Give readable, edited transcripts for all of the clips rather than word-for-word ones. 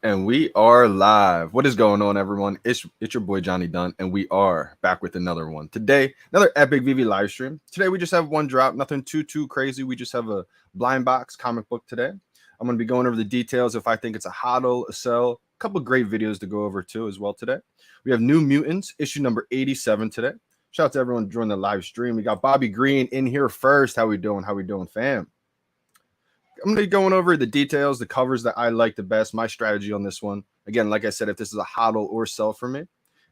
And we are live. What is going on, everyone? It's your boy Johnny Dunn, and we are back with another one. Today, another epic VeVe live stream. Today, we just have one drop, nothing too crazy. We just have a blind box comic book today. I'm going to be going over the details if I think it's a hodl, a sell, a couple great videos to go over too as well today. We have New Mutants, issue number 87 today. Shout out to everyone joining the live stream. We got Bobby Green in here first. How we doing? How we doing, fam? I'm going to be going over the details, the covers that I like the best, my strategy on this one. Again, like I said, if this is a hodl or sell for me.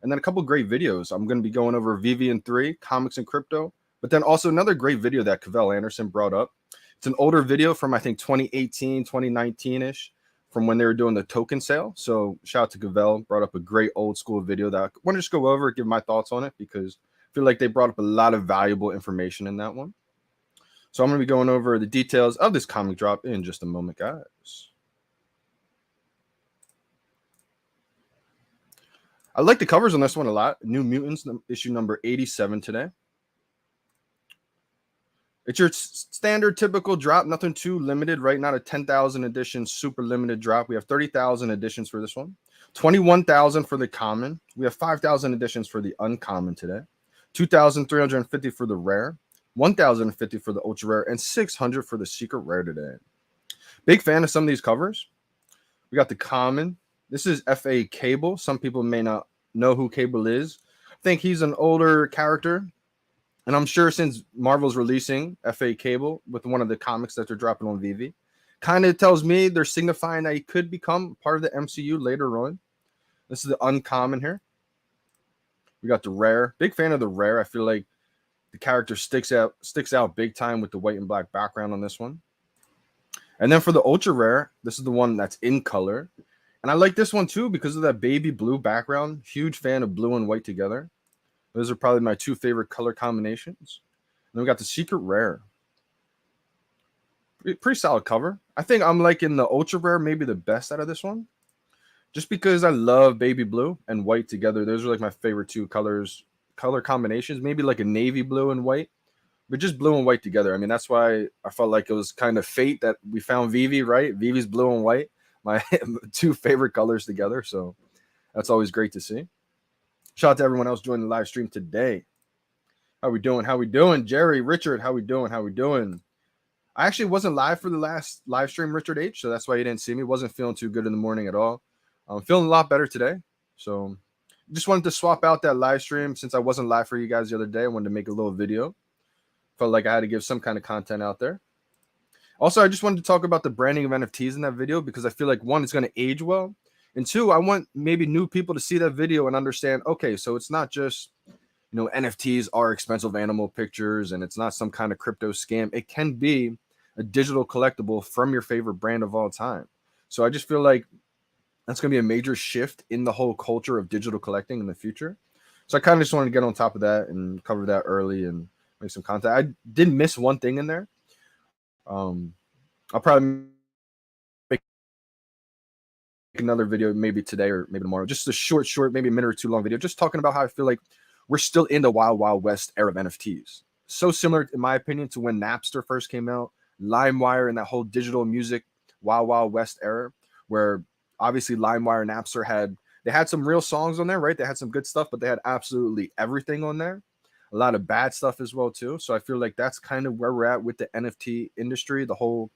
And then a couple great videos. I'm going to be going over VeVe and 3, comics and crypto. But then also another great video that Cavell Anderson brought up. It's an older video from, I think, 2018, 2019-ish, from when they were doing the token sale. So shout out to Cavell. Brought up a great old school video that I want to just go over, give my thoughts on it, because I feel like they brought up a lot of valuable information in that one. So I'm going to be going over the details of this comic drop in just a moment, guys. I like the covers on this one a lot. New Mutants, issue number 87 today. It's your standard typical drop, nothing too limited, right? Not a 10,000 edition super limited drop. We have 30,000 editions for this one. 21,000 for the common. We have 5,000 editions for the uncommon today. 2,350 for the rare. 1,050 for the ultra rare, and 600 for the secret rare today. Big fan of some of these covers. We got the common. This is F.A. Cable. Some people may not know who Cable is. I think he's an older character, and I'm sure since Marvel's releasing F.A. Cable with one of the comics that they're dropping on VeVe, kind of tells me they're signifying that he could become part of the MCU later on. This is the uncommon here. We got the rare. Big fan of the rare. I feel like the character sticks out big time with the white and black background on this one. And then for the ultra rare, this is the one that's in color. And I like this one too because of that baby blue background. Huge fan of blue and white together. Those are probably my two favorite color combinations. And then we got the secret rare. Pretty solid cover. I think I'm liking the ultra rare maybe the best out of this one. Just because I love baby blue and white together. Those are like my favorite two color combinations, maybe like a navy blue and white, but just blue and white together. I mean, that's why I felt like it was kind of fate that we found VeVe, right? VeVe's blue and white, my two favorite colors together. So that's always great to see. Shout out to everyone else joining the live stream today. How we doing? How we doing? Jerry, Richard, how we doing? How we doing? I actually wasn't live for the last live stream, Richard H, so that's why you didn't see me. Wasn't feeling too good in the morning at all. I'm feeling a lot better today. So just wanted to swap out that live stream since I wasn't live for you guys the other day. I wanted to make a little video. Felt like I had to give some kind of content out there. Also, I just wanted to talk about the branding of NFTs in that video because I feel like, one, it's going to age well. And two, I want maybe new people to see that video and understand, okay, so it's not just, NFTs are expensive animal pictures and it's not some kind of crypto scam. It can be a digital collectible from your favorite brand of all time. So I just feel like that's going to be a major shift in the whole culture of digital collecting in the future. So I kind of just wanted to get on top of that and cover that early and make some content. I did miss one thing in there. I'll probably make another video maybe today or maybe tomorrow. Just a short, maybe a minute or two long video, just talking about how I feel like we're still in the wild, wild west era of NFTs. So similar, in my opinion, to when Napster first came out, LimeWire, and that whole digital music wild, wild west era where obviously LimeWire and Napster had some real songs on there, right? They had some good stuff, but they had absolutely everything on there. A lot of bad stuff as well too. So I feel like that's kind of where we're at with the NFT industry, the whole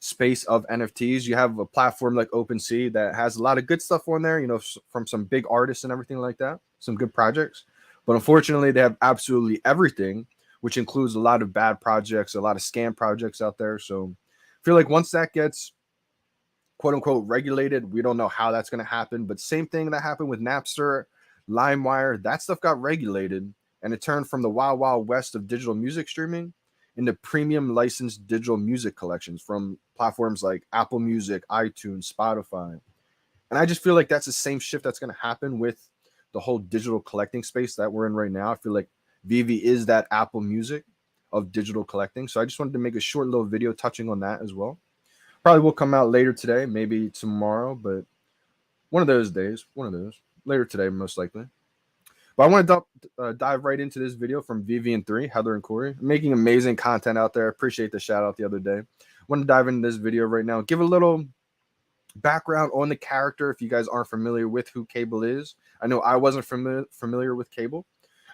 space of NFTs. You have a platform like OpenSea that has a lot of good stuff on there, from some big artists and everything like that, some good projects. But unfortunately, they have absolutely everything, which includes a lot of bad projects, a lot of scam projects out there. So I feel like once that gets quote unquote regulated, we don't know how that's going to happen, but same thing that happened with Napster, LimeWire, that stuff got regulated and it turned from the wild, wild west of digital music streaming into premium licensed digital music collections from platforms like Apple Music, iTunes, Spotify. And I just feel like that's the same shift that's going to happen with the whole digital collecting space that we're in right now. I feel like VeVe is that Apple Music of digital collecting. So I just wanted to make a short little video touching on that as well. Probably will come out later today, maybe tomorrow, but one of those days, later today, most likely. But I want to dive right into this video from VeVe and 3, Heather and Corey. Making amazing content out there. Appreciate the shout out the other day. Want to dive into this video right now. Give a little background on the character if you guys aren't familiar with who Cable is. I know I wasn't familiar with Cable,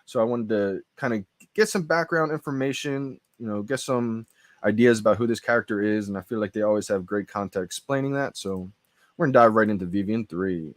so I wanted to kind of get some background information, get some ideas about who this character is, and I feel like they always have great content explaining that. So we're gonna dive right into VeVe in 3.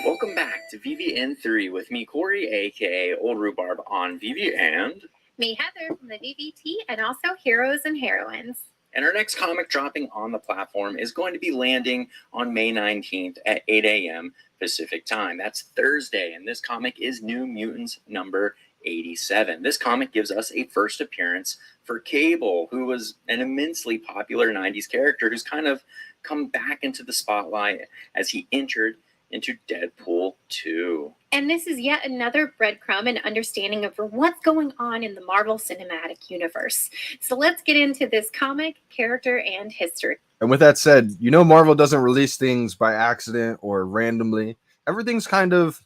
Welcome back to VeVe in 3 with me, Corey, aka Old Rhubarb on VeVe, and me, Heather, from the VVT, and also Heroes and Heroines. And our next comic dropping on the platform is going to be landing on May 19th at 8 a.m. Pacific time. That's Thursday, and this comic is New Mutants number 87. This comic gives us a first appearance for Cable, who was an immensely popular 90s character who's kind of come back into the spotlight as he entered into Deadpool 2. And this is yet another breadcrumb and understanding of what's going on in the Marvel Cinematic Universe. So let's get into this comic, character, and history. And with that said, Marvel doesn't release things by accident or randomly. Everything's kind of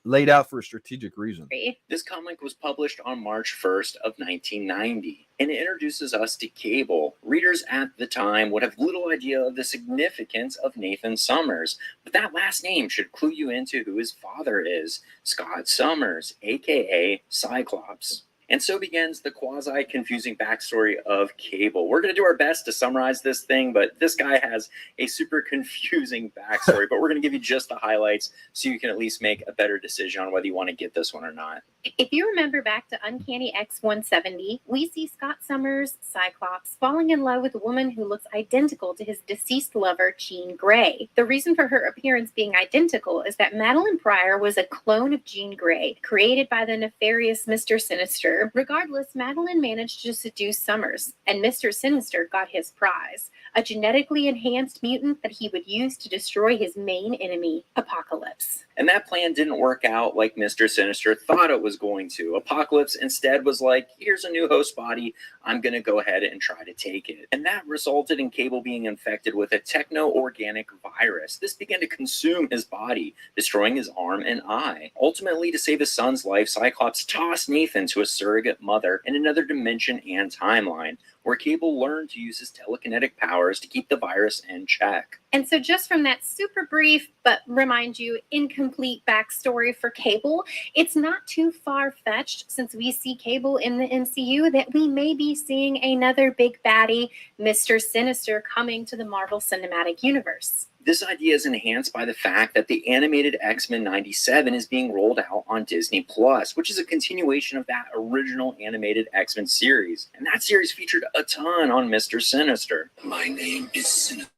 laid out for a strategic reason. This comic was published on March 1st of 1990, and it introduces us to Cable. Readers at the time would have little idea of the significance of Nathan Summers, but that last name should clue you into who his father is, Scott Summers, aka Cyclops. And so begins the quasi-confusing backstory of Cable. We're going to do our best to summarize this thing, but this guy has a super confusing backstory. But we're going to give you just the highlights so you can at least make a better decision on whether you want to get this one or not. If you remember back to Uncanny X-170, we see Scott Summers, Cyclops, falling in love with a woman who looks identical to his deceased lover, Jean Grey. The reason for her appearance being identical is that Madeline Pryor was a clone of Jean Grey, created by the nefarious Mr. Sinister. Regardless, Madeline managed to seduce Summers, and Mr. Sinister got his prize, a genetically enhanced mutant that he would use to destroy his main enemy, Apocalypse. And that plan didn't work out like Mr. Sinister thought it was going to. Apocalypse instead was like, here's a new host body, I'm going to go ahead and try to take it. And that resulted in Cable being infected with a techno-organic virus. This began to consume his body, destroying his arm and eye. Ultimately, to save his son's life, Cyclops tossed Nathan to a surrogate mother in another dimension and timeline, where Cable learned to use his telekinetic powers to keep the virus in check. And so just from that super brief, but remind you, incomplete backstory for Cable, it's not too far-fetched since we see Cable in the MCU that we may be seeing another big baddie, Mr. Sinister, coming to the Marvel Cinematic Universe. This idea is enhanced by the fact that the animated X-Men 97 is being rolled out on Disney+, which is a continuation of that original animated X-Men series. And that series featured a ton on Mr. Sinister. My name is Sinister.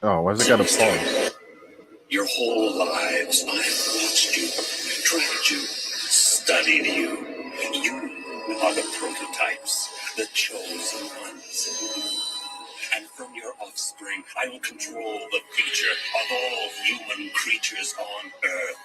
Oh, why's it got to pause? Your whole lives, I have watched you, tracked you, studied you. You are the prototypes, the chosen ones. And from your offspring, I will control the future of all human creatures on Earth.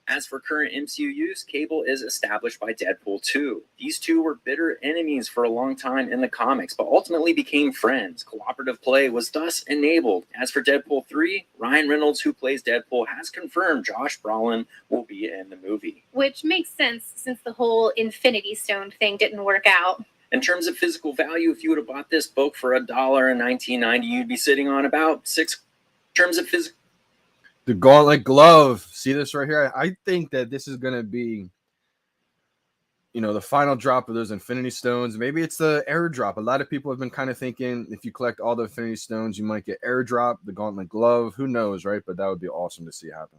As for current MCU use, Cable is established by Deadpool 2. These two were bitter enemies for a long time in the comics, but ultimately became friends. Cooperative play was thus enabled. As for Deadpool 3, Ryan Reynolds, who plays Deadpool, has confirmed Josh Brolin will be in the movie. Which makes sense since the whole Infinity Stone thing didn't work out. In terms of physical value, if you would have bought this book for $1 in 1990, you'd be sitting on about $6. In terms of physical... The Gauntlet Glove. See this right here? I think that this is going to be, the final drop of those Infinity Stones. Maybe it's the airdrop. A lot of people have been kind of thinking if you collect all the Infinity Stones, you might get airdrop, the Gauntlet Glove. Who knows, right? But that would be awesome to see happen.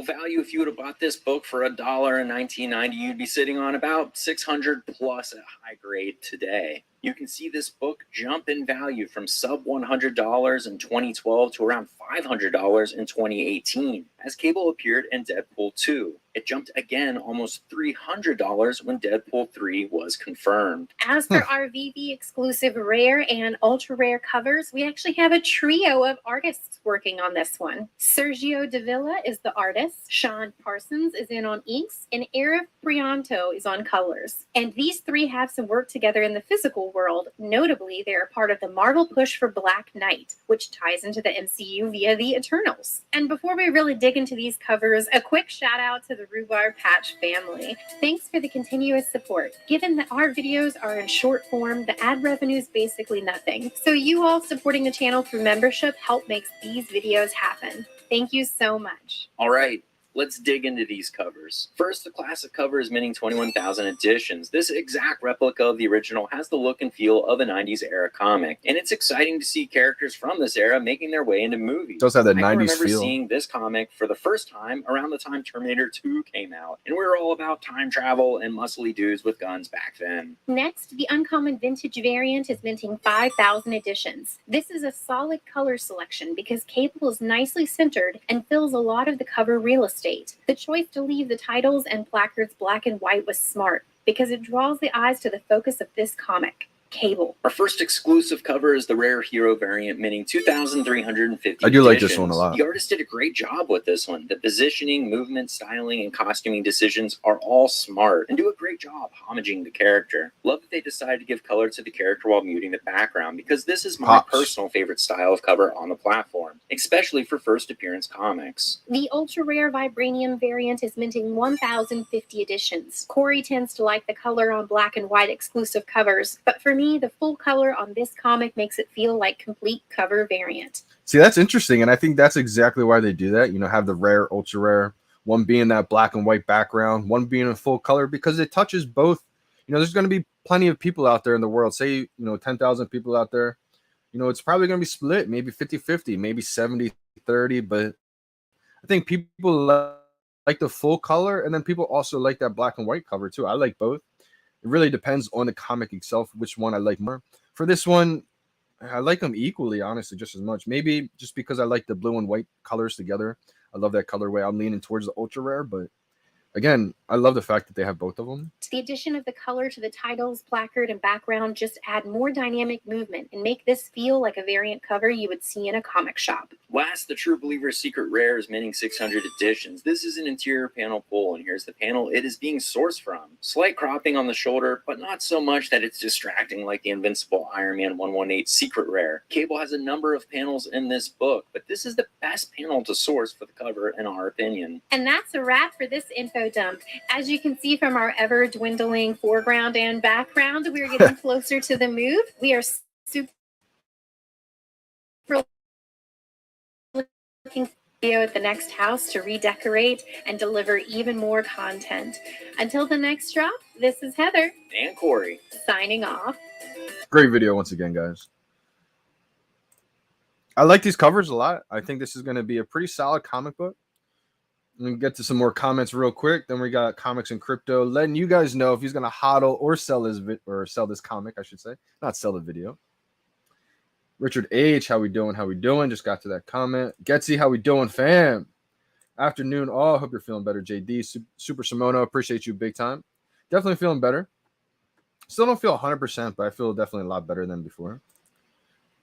Value, if you would have bought this book for $1 in 1990, you'd be sitting on about $600 plus at high grade today. You can see this book jump in value from sub $100 in 2012 to around $500 in 2018 as Cable appeared in Deadpool 2. It jumped again almost $300 when Deadpool 3 was confirmed. As for our VeVe exclusive rare and ultra rare covers, we actually have a trio of artists working on this one. Sergio Davila is the artist, Sean Parsons is in on inks, and Arif Brianto is on colors. And these three have some work together in the physical world. Notably, they are part of the Marvel push for Black Knight, which ties into the MCU via the Eternals. And before we really dig into these covers, a quick shout out to the Rhubarb Patch family. Thanks for the continuous support. Given that our videos are in short form, the ad revenue is basically nothing. So you all supporting the channel through membership help makes these videos happen. Thank you so much. All right, let's dig into these covers. First, the classic cover is minting 21,000 editions. This exact replica of the original has the look and feel of a 90s era comic, and it's exciting to see characters from this era making their way into movies. It does have that I 90s can remember feel. seeing this comic for the first time around the time Terminator 2 came out, and we were all about time travel and muscly dudes with guns back then. Next, the uncommon vintage variant is minting 5,000 editions. This is a solid color selection because Cable is nicely centered and fills a lot of the cover real estate. The choice to leave the titles and placards black and white was smart because it draws the eyes to the focus of this comic, Cable. Our first exclusive cover is the rare hero variant, minting 2,350 I do like editions. this one a lot. The artist did a great job with this one. The positioning, movement, styling, and costuming decisions are all smart and do a great job homaging the character. Love that they decided to give color to the character while muting the background, because this is my personal favorite style of cover on the platform, especially for first appearance comics. The ultra rare vibranium variant is minting 1,050 editions. Corey tends to like the color on black and white exclusive covers, but for me, the full color on this comic makes it feel like complete cover variant. See, that's interesting, and I think that's exactly why they do that. You know, have the rare, ultra rare, one being that black and white background, one being in full color, because it touches both. You know, there's going to be plenty of people out there in the world. Say, you know, 10,000 people out there. You know, it's probably going to be split, maybe 50-50, maybe 70-30, but I think people like the full color, and then people also like that black and white cover too. I like both. It really depends on the comic itself, which one I like more. For this one, I like them equally, honestly, just as much. Maybe just because I like the blue and white colors together. I love that colorway. I'm leaning towards the ultra rare, but again, I love the fact that they have both of them. The addition of the color to the titles, placard, and background just add more dynamic movement and make this feel like a variant cover you would see in a comic shop. Last, the True Believer Secret Rare is minting 600 editions. This is an interior panel pull, and here's the panel it is being sourced from. Slight cropping on the shoulder, but not so much that it's distracting like the Invincible Iron Man 118 Secret Rare. Cable has a number of panels in this book, but this is the best panel to source for the cover in our opinion. And that's a wrap for this info dump. As you can see from our ever dwindling foreground and background, we're getting closer to the move. We are super looking video at the next house to redecorate and deliver even more content. Until the next drop, this is Heather And Corey signing off. Great video once again, guys. I like these covers a lot. I think this is going to be a pretty solid comic book. We can get to some more comments real quick. Then we got Comics and Crypto letting you guys know if he's going to hodl or sell this comic, I should say. Not sell the video. Richard H, how we doing? How we doing? Just got to that comment. Getsy, how we doing, fam? Afternoon all. Hope you're feeling better, JD. Super Simono, appreciate you big time. Definitely feeling better. Still don't feel 100%, but I feel definitely a lot better than before.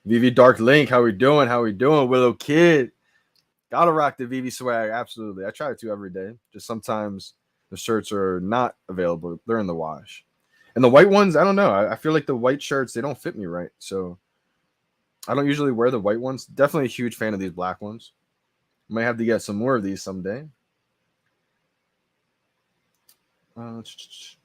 VeVe Dark Link, how we doing? How we doing? Willow Kid. Gotta rock the VeVe swag, absolutely. I try to every day. Just sometimes the shirts are not available. They're in the wash. And the white ones, I don't know. I feel like the white shirts, they don't fit me right. So I don't usually wear the white ones. Definitely a huge fan of these black ones. Might have to get some more of these someday.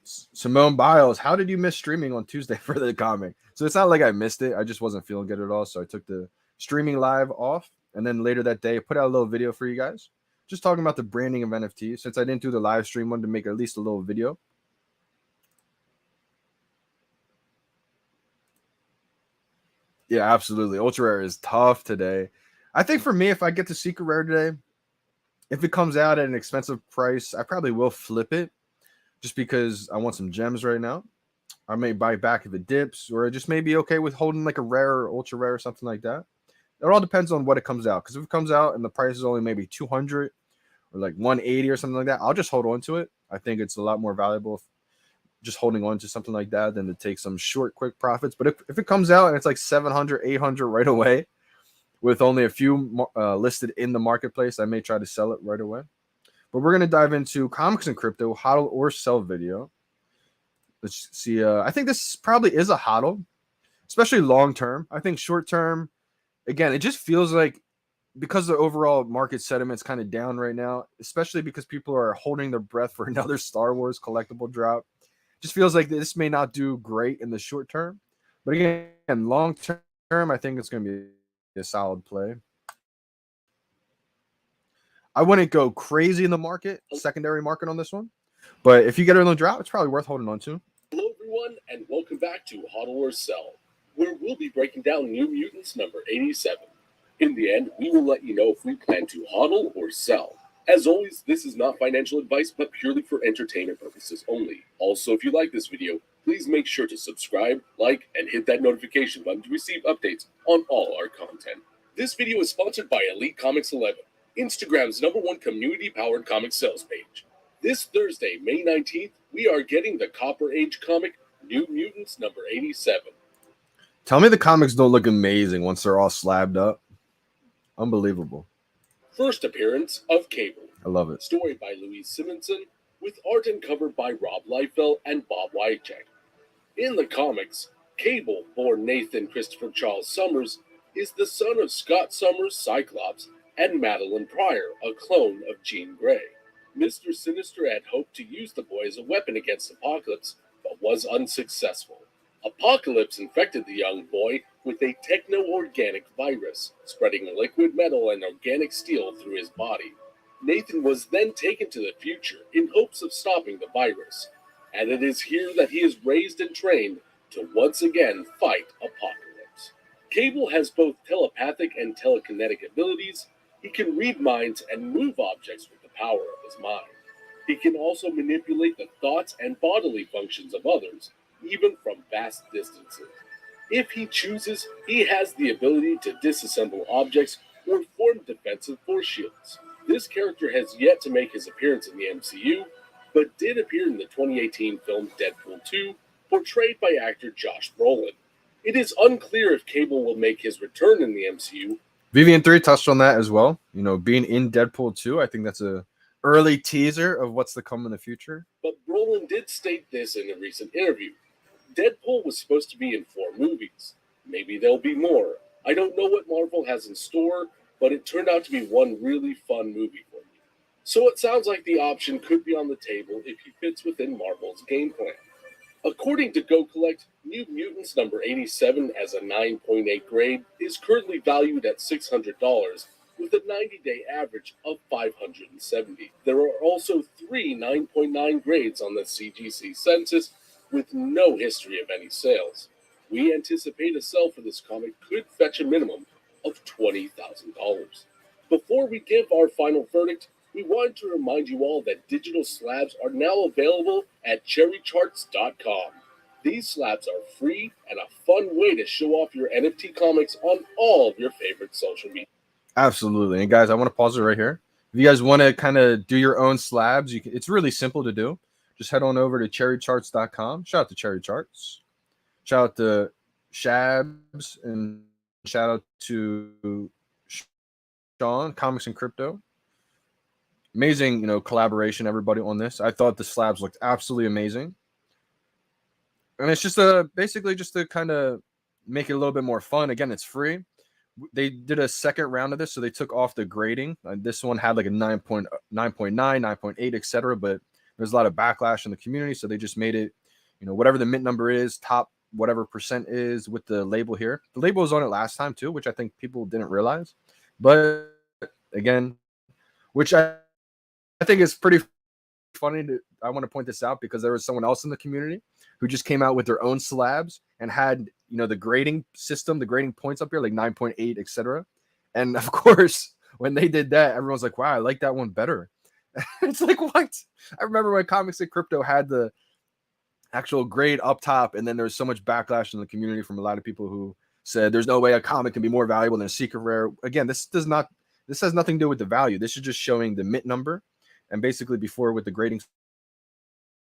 Simone Biles, how did you miss streaming on Tuesday for the comic? So it's not like I missed it. I just wasn't feeling good at all. So I took the streaming live off. And then later that day, I put out a little video for you guys. Just talking about the branding of NFTs. Since I didn't do the live stream, wanted to make at least a little video. Yeah, absolutely. Ultra Rare is tough today. I think for me, if I get the Secret Rare today, if it comes out at an expensive price, I probably will flip it just because I want some gems right now. I may buy it back if it dips, or I just may be okay with holding like a rare or ultra rare or something like that. It all depends on what it comes out. Because if it comes out and the price is only maybe 200 or like 180 or something like that, I'll just hold on to it. I think it's a lot more valuable just holding on to something like that than to take some short, quick profits. But if it comes out and it's like 700, 800 right away with only a few listed in the marketplace, I may try to sell it right away. But we're going to dive into Comics and Crypto, hodl or sell video. Let's see. I think this probably is a hodl. especially long term. I think short term, again, it just feels like because the overall market sentiment's kind of down right now, especially because people are holding their breath for another Star Wars collectible drop. Just feels like this may not do great in the short term, but again, long term, I think it's going to be a solid play. I wouldn't go crazy in the market, secondary market on this one, but if you get it on the drop, it's probably worth holding on to. Hello, everyone, and welcome back to HODL or Sell, where we'll be breaking down New Mutants number 87. In the end, we will let you know if we plan to HODL or sell. As always, this is not financial advice, but purely for entertainment purposes only. Also, if you like this video, please make sure to subscribe, like, and hit that notification button to receive updates on all our content. This video is sponsored by Elite Comics 11, Instagram's #1 community-powered comic sales page. This Thursday, May 19th, we are getting the Copper Age comic, New Mutants number 87. Tell me the comics don't look amazing once they're all slabbed up. Unbelievable. First appearance of Cable. I love it. Story by Louise Simonson, with art and cover by Rob Liefeld and Bob Wycheck. In the comics, Cable, born Nathan Christopher Charles Summers, is the son of Scott Summers, Cyclops, and Madeline Pryor, a clone of Jean Grey. Mr. Sinister had hoped to use the boy as a weapon against Apocalypse, but was unsuccessful. Apocalypse infected the young boy with a techno-organic virus, spreading liquid metal and organic steel through his body. Nathan was then taken to the future in hopes of stopping the virus, and it is here that he is raised and trained to once again fight Apocalypse. Cable has both telepathic and telekinetic abilities. He can read minds and move objects with the power of his mind. He can also manipulate the thoughts and bodily functions of others, even from vast distances. If he chooses, he has the ability to disassemble objects or form defensive force shields. This character has yet to make his appearance in the MCU, but did appear in the 2018 film Deadpool 2, portrayed by actor Josh Brolin. It is unclear if Cable will make his return in the MCU. VeVe 3 touched on that as well. You know, being in Deadpool 2, I think that's a early teaser of what's to come in the future. But Brolin did state this in a recent interview. Deadpool was supposed to be in 4 movies. Maybe there'll be more. I don't know what Marvel has in store, but it turned out to be one really fun movie for me. So it sounds like the option could be on the table if he fits within Marvel's game plan. According to Go Collect, New Mutants number 87 as a 9.8 grade is currently valued at $600, with a 90-day average of $570. There are also 3 9.9 grades on the CGC census, with no history of any sales. We anticipate a sell for this comic could fetch a minimum of $20,000. Before we give our final verdict, we wanted to remind you all that digital slabs are now available at cherrycharts.com. These slabs are free and a fun way to show off your NFT comics on all of your favorite social media. Absolutely. And guys, I want to pause it right here. If you guys want to kind of do your own slabs, it's really simple to do. Just head on over to cherrycharts.com. Shout out to Cherry Charts. Shout out to Shabs, and shout out to Sean, Comics and Crypto. Amazing, collaboration, everybody on this. I thought the slabs looked absolutely amazing. And it's just basically just to kind of make it a little bit more fun. Again, it's free. They did a second round of this, so they took off the grading. This one had like a 9.9, 9.8, etc. But there's a lot of backlash in the community, so they just made it, whatever the mint number is, top whatever percent is with the label here. The label was on it last time too, which I think people didn't realize. But again, which I think is pretty funny. I want to point this out because there was someone else in the community who just came out with their own slabs and had, the grading system, the grading points up here, like 9.8, etc. And of course, when they did that, everyone's like, wow, I like that one better. It's like, what? I remember when Comics and Crypto had the actual grade up top, and then there was so much backlash in the community from a lot of people who said there's no way a comic can be more valuable than a secret rare. Again, this has nothing to do with the value. This is just showing the mint number. And basically before with the grading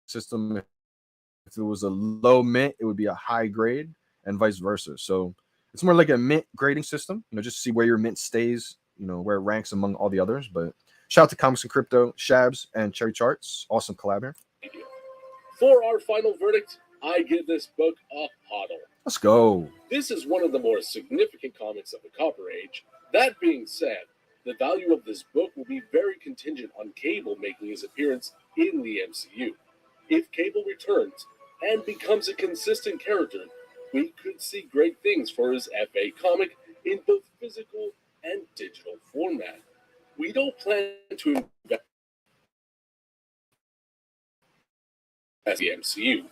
system, if it was a low mint, it would be a high grade and vice versa. So it's more like a mint grading system, just to see where your mint stays, where it ranks among all the others. But shout out to Comics and Crypto, Shabs, and Cherry Charts. Awesome collab here. For our final verdict, I give this book a HODL. Let's go. This is one of the more significant comics of the Copper Age. That being said, the value of this book will be very contingent on Cable making his appearance in the MCU. If Cable returns and becomes a consistent character, we could see great things for his FA comic in both physical and digital format. We don't plan to invest in the MCU,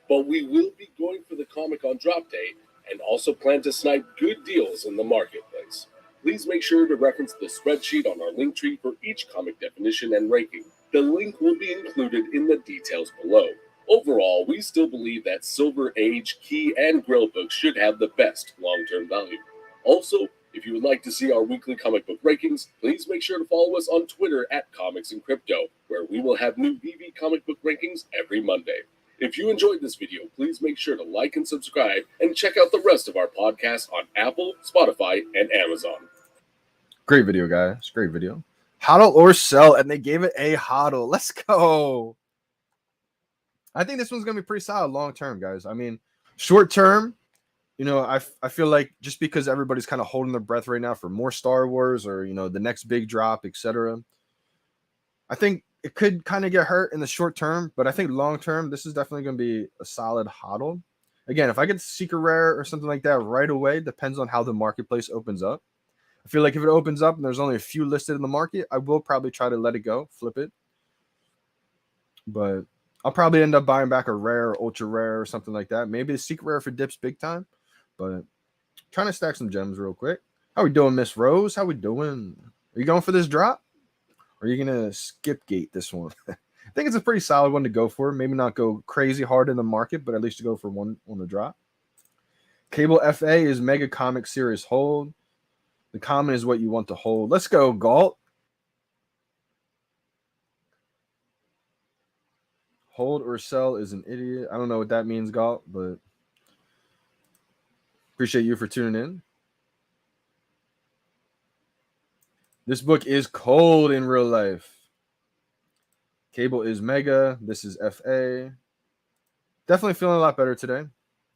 but we will be going for the comic on drop day and also plan to snipe good deals in the marketplace. Please make sure to reference the spreadsheet on our link tree for each comic definition and ranking. The link will be included in the details below. Overall, we still believe that Silver Age, Key, and Grail books should have the best long-term value. Also, if you would like to see our weekly comic book rankings, please make sure to follow us on Twitter at Comics and Crypto, where we will have new VeVe comic book rankings every Monday. If you enjoyed this video, please make sure to like and subscribe, and check out the rest of our podcasts on Apple, Spotify, and Amazon. Great video, guys. Great video. Hodl or sell, and they gave it a hodl. Let's go. I think this one's going to be pretty solid long term, guys. I mean, short term, you know, I feel like just because everybody's kind of holding their breath right now for more Star Wars or, you know, the next big drop, etc. I think it could kind of get hurt in the short term, but I think long term, this is definitely going to be a solid hodl. Again, if I get Secret Rare or something like that right away, depends on how the marketplace opens up. I feel like if it opens up and there's only a few listed in the market, I will probably try to let it go, flip it. But I'll probably end up buying back a rare, or ultra rare, or something like that. Maybe the Secret Rare for dips big time. But trying to stack some gems real quick. How we doing, Miss Rose? How we doing? Are you going for this drop? Or are you going to skip gate this one? I think it's a pretty solid one to go for. Maybe not go crazy hard in the market, but at least to go for one on the drop. Cable FA is Mega Comic Series Hold. The common is what you want to hold. Let's go, Galt. Hold or sell is an idiot. I don't know what that means, Galt, but appreciate you for tuning in. This book is cold in real life. Cable is Mega. This is FA. Definitely feeling a lot better today.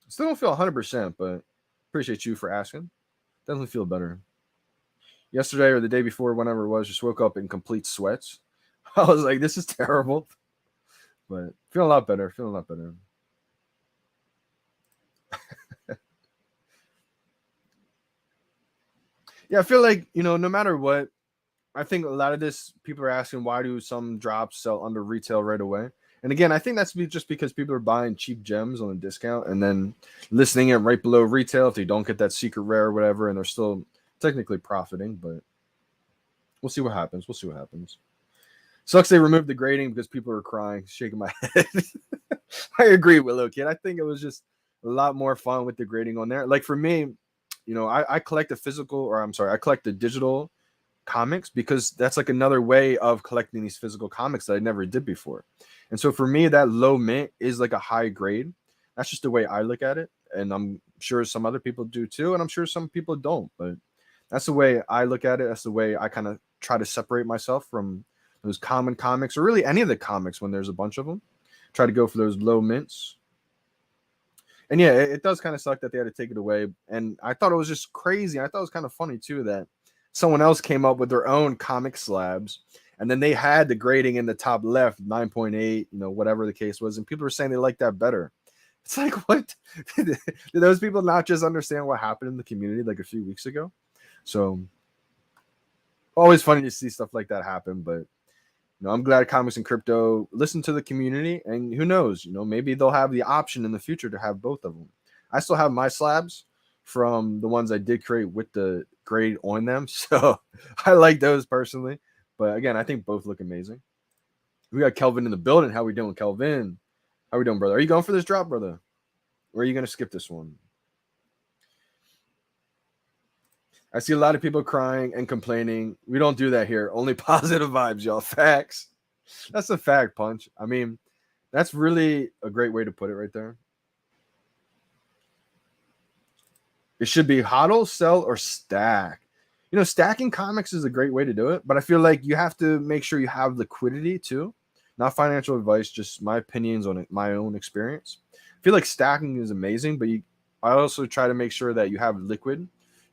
Still don't feel 100%, but appreciate you for asking. Definitely feel better. Yesterday or the day before, whenever it was, just woke up in complete sweats. I was like, this is terrible. But feeling a lot better. Feeling a lot better. Yeah, I feel like, you know, no matter what, I think a lot of this, people are asking, why do some drops sell under retail right away? And again, I think that's just because people are buying cheap gems on a discount and then listing it right below retail if they don't get that secret rare or whatever, and they're still technically profiting, but we'll see what happens. We'll see what happens. Sucks they removed the grading because people are crying, shaking my head. I agree, Willow Kid. I think it was just a lot more fun with the grading on there. Like for me, you know, I collect the physical, or I'm sorry, I collect the digital comics because that's like another way of collecting these physical comics that I never did before. And so for me, that low mint is like a high grade. That's just the way I look at it. And I'm sure some other people do too. And I'm sure some people don't, but that's the way I look at it. That's the way I kind of try to separate myself from those common comics, or really any of the comics when there's a bunch of them. Try to go for those low mints. And yeah, it does kind of suck that they had to take it away. And I thought it was just crazy. I thought it was kind of funny too that someone else came up with their own comic slabs, and then they had the grading in the top left, 9.8, you know, whatever the case was. And people were saying they liked that better. It's like, what? Did those people not just understand what happened in the community like a few weeks ago? So always funny to see stuff like that happen. But you know, I'm glad Comics and Crypto listen to the community, and who knows, you know, maybe they'll have the option in the future to have both of them. I still have my slabs from the ones I did create with the grade on them, so I like those personally. But again, I think both look amazing. We got Kelvin in the building. How we doing, Kelvin? How we doing, brother? Are you going for this drop, brother? Or are you going to skip this one? I see a lot of people crying and complaining. We don't do that here. Only positive vibes, y'all. Facts. That's a fact, Punch. I mean, that's really a great way to put it right there. It should be hodl, sell, or stack. You know, stacking comics is a great way to do it, but I feel like you have to make sure you have liquidity too. Not financial advice, just my opinions on it, my own experience. I feel like stacking is amazing, but I also try to make sure that you have liquid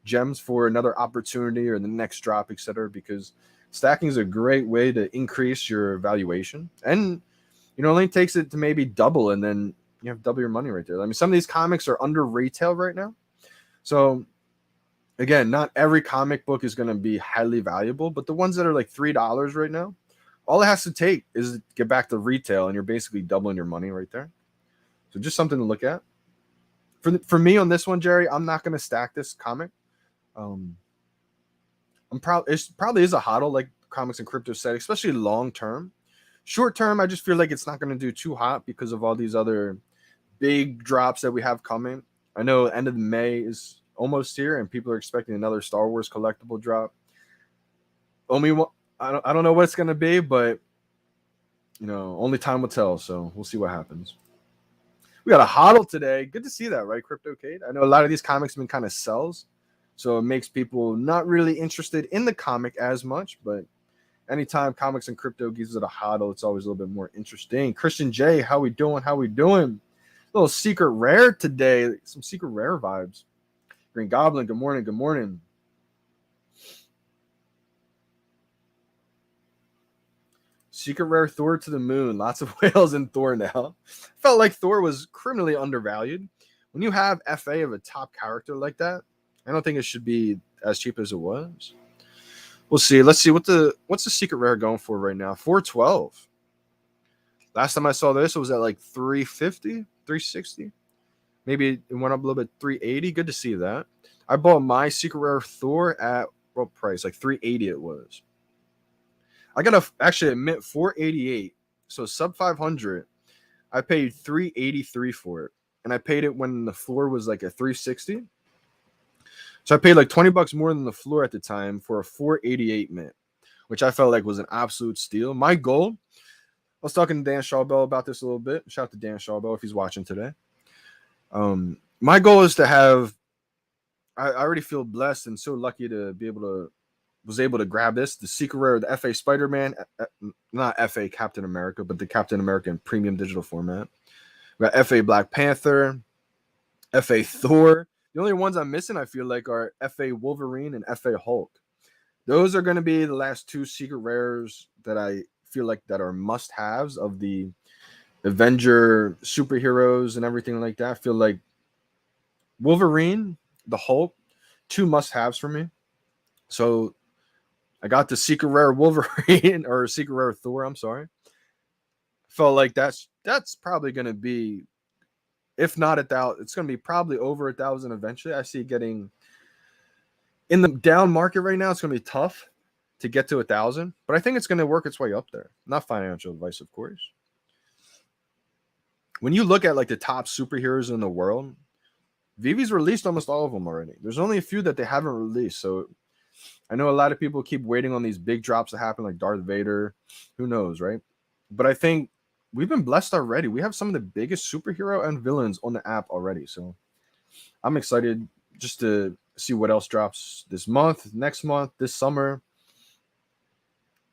gems for another opportunity or the next drop, etc. Because stacking is a great way to increase your valuation, and it only takes it to maybe double, and then you have double your money right there. I mean, some of these comics are under retail right now, so again, not every comic book is going to be highly valuable, but the ones that are like $3 right now, all it has to take is get back to retail, and you're basically doubling your money right there. So just something to look at. For me on this one, Jerry, I'm not going to stack this comic. It probably is a hodl, like Comics and Crypto said, especially long term. Short term, I just feel like it's not going to do too hot because of all these other big drops that we have coming. I know end of May is almost here, and people are expecting another Star Wars collectible drop. I don't know what it's going to be, but only time will tell. So we'll see what happens. We got a hodl today. Good to see that, right, CryptoCade? I know a lot of these comics have been kind of sells, so it makes people not really interested in the comic as much. But anytime Comics and Crypto gives it a hodl, it's always a little bit more interesting. Christian J, how we doing? How we doing? A little secret rare today. Some secret rare vibes. Green Goblin, good morning. Good morning. Secret rare Thor to the moon. Lots of whales in Thor now. Felt like Thor was criminally undervalued. When you have FA of a top character like that, I don't think it should be as cheap as it was. We'll see. Let's see what's the secret rare going for right now. 412. Last time I saw this, it was at like 350, 360. Maybe it went up a little bit, 380. Good to see that. I bought my secret rare Thor at what price? Like 380 it was. I gotta actually admit 488. So sub 500. I paid 383 for it, and I paid it when the floor was like a 360. So I paid like $20 more than the floor at the time for a 488 mint, which I felt like was an absolute steal. My goal, I was talking to Dan Shawbell about this a little bit. Shout out to Dan Shawbell if he's watching today. My goal is to have, I already feel blessed and so lucky to be was able to grab this, the secret rare of the FA Spider-Man, not FA Captain America, but the Captain America in premium digital format. We got FA Black Panther, FA Thor. The only ones I'm missing, I feel like, are FA Wolverine and FA Hulk. Those are going to be the last two secret rares that I feel like that are must-haves of the Avenger superheroes and everything like that. I feel like Wolverine, the Hulk, two must-haves for me. So I got the secret rare Wolverine or secret rare Thor. I'm sorry. Felt like that's probably going to be, if not 1,000, it's going to be probably over 1,000 eventually. I see it getting in the down market right now. It's going to be tough to get to 1,000, but I think it's going to work its way up there. Not financial advice, of course. When you look at like the top superheroes in the world, VeVe's released almost all of them already. There's only a few that they haven't released. So I know a lot of people keep waiting on these big drops to happen, like Darth Vader. Who knows, right? But I think we've been blessed already. We have some of the biggest superhero and villains on the app already. So I'm excited just to see what else drops this month, next month, this summer.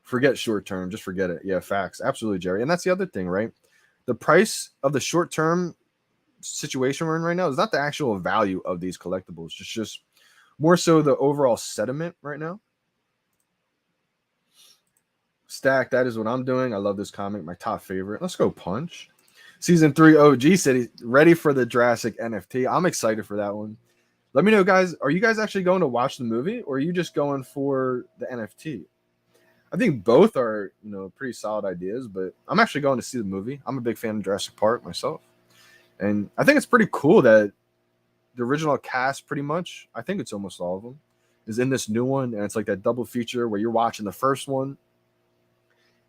Forget short term. Just forget it. Yeah, facts. Absolutely, Jerry. And that's the other thing, right? The price of the short term situation we're in right now is not the actual value of these collectibles. It's just more so the overall sentiment right now. Stack, that is what I'm doing. I love this comic. My top favorite. Let's go Punch. Season 3 OG said he's ready for the Jurassic NFT. I'm excited for that one. Let me know, guys. Are you guys actually going to watch the movie, or are you just going for the NFT? I think both are, pretty solid ideas, but I'm actually going to see the movie. I'm a big fan of Jurassic Park myself. And I think it's pretty cool that the original cast, pretty much, I think it's almost all of them, is in this new one. And it's like that double feature where you're watching the first one.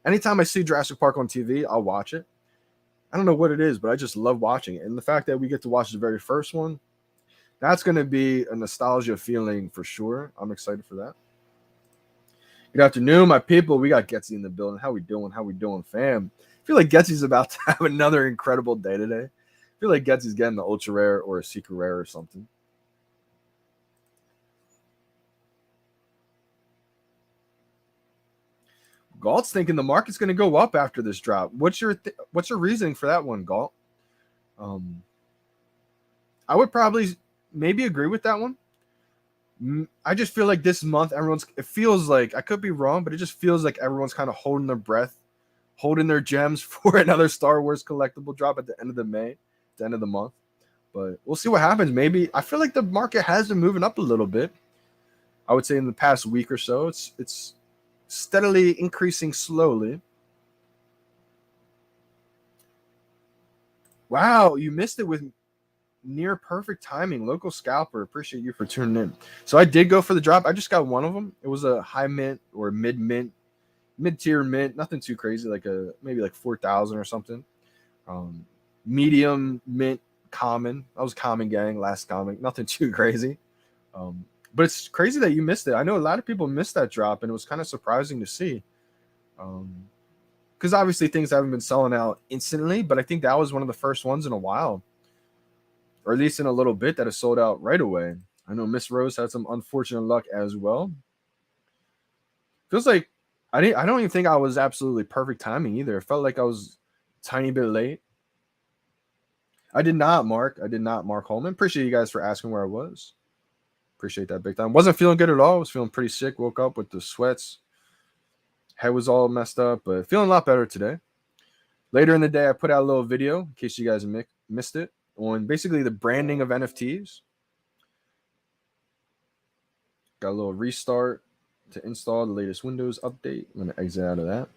Anytime I see Jurassic Park on TV, I'll watch it. I don't know what it is, but I just love watching it. And the fact that we get to watch the very first one, that's going to be a nostalgia feeling for sure. I'm excited for that. Good afternoon, my people. We got Getsy in the building. How we doing? How we doing, fam? I feel like Getsy's about to have another incredible day today. I feel like Getsy's getting the ultra rare or a secret rare or something. Galt's thinking the market's going to go up after this drop. What's your reasoning for that one, Galt? I would probably maybe agree with that one. I just feel like this month it feels like, I could be wrong, but it just feels like everyone's kind of holding their breath, holding their gems for another Star Wars collectible drop at the end of the end of the month. But we'll see what happens. Maybe I feel like the market has been moving up a little bit. I would say in the past week or so, it's steadily increasing slowly. Wow, you missed it with near perfect timing. Local scalper, appreciate you for tuning in. So I did go for the drop. I just got one of them. It was a high mint or mid-tier mint, nothing too crazy, like maybe like 4,000 or something. Medium mint common. I was common gang, last comic, nothing too crazy. But it's crazy that you missed it. I know a lot of people missed that drop, and it was kind of surprising to see. Because obviously things haven't been selling out instantly, but I think that was one of the first ones in a while, or at least in a little bit, that has sold out right away. I know Miss Rose had some unfortunate luck as well. Feels like I don't even think I was absolutely perfect timing either. It felt like I was a tiny bit late. I did not mark Holman. Appreciate you guys for asking where I was. Appreciate that big time. Wasn't feeling good at all. Was feeling pretty sick. Woke up with the sweats. Head was all messed up, but feeling a lot better today. Later in the day, I put out a little video, in case you guys missed it, on basically the branding of NFTs. Got a little restart to install the latest Windows update. I'm going to exit out of that.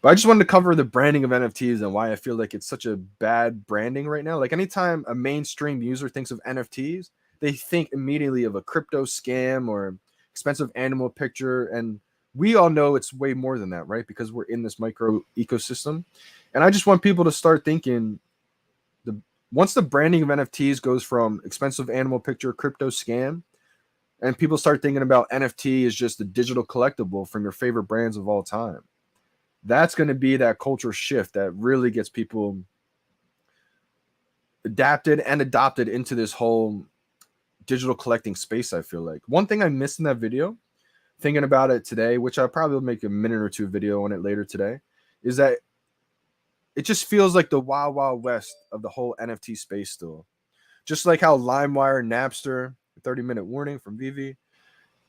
But I just wanted to cover the branding of NFTs and why I feel like it's such a bad branding right now. Like anytime a mainstream user thinks of NFTs, they think immediately of a crypto scam or expensive animal picture. And we all know it's way more than that, right? Because we're in this micro ecosystem. And I just want people to start thinking, once the branding of NFTs goes from expensive animal picture, crypto scam, and people start thinking about NFT as just a digital collectible from your favorite brands of all time, that's going to be that culture shift that really gets people adapted and adopted into this whole digital collecting space. I feel like one thing I missed in that video, thinking about it today, which I'll probably make a minute or two video on it later today, is that it just feels like the wild, wild west of the whole NFT space still. Just like how LimeWire, Napster, 30-minute warning from VeVe,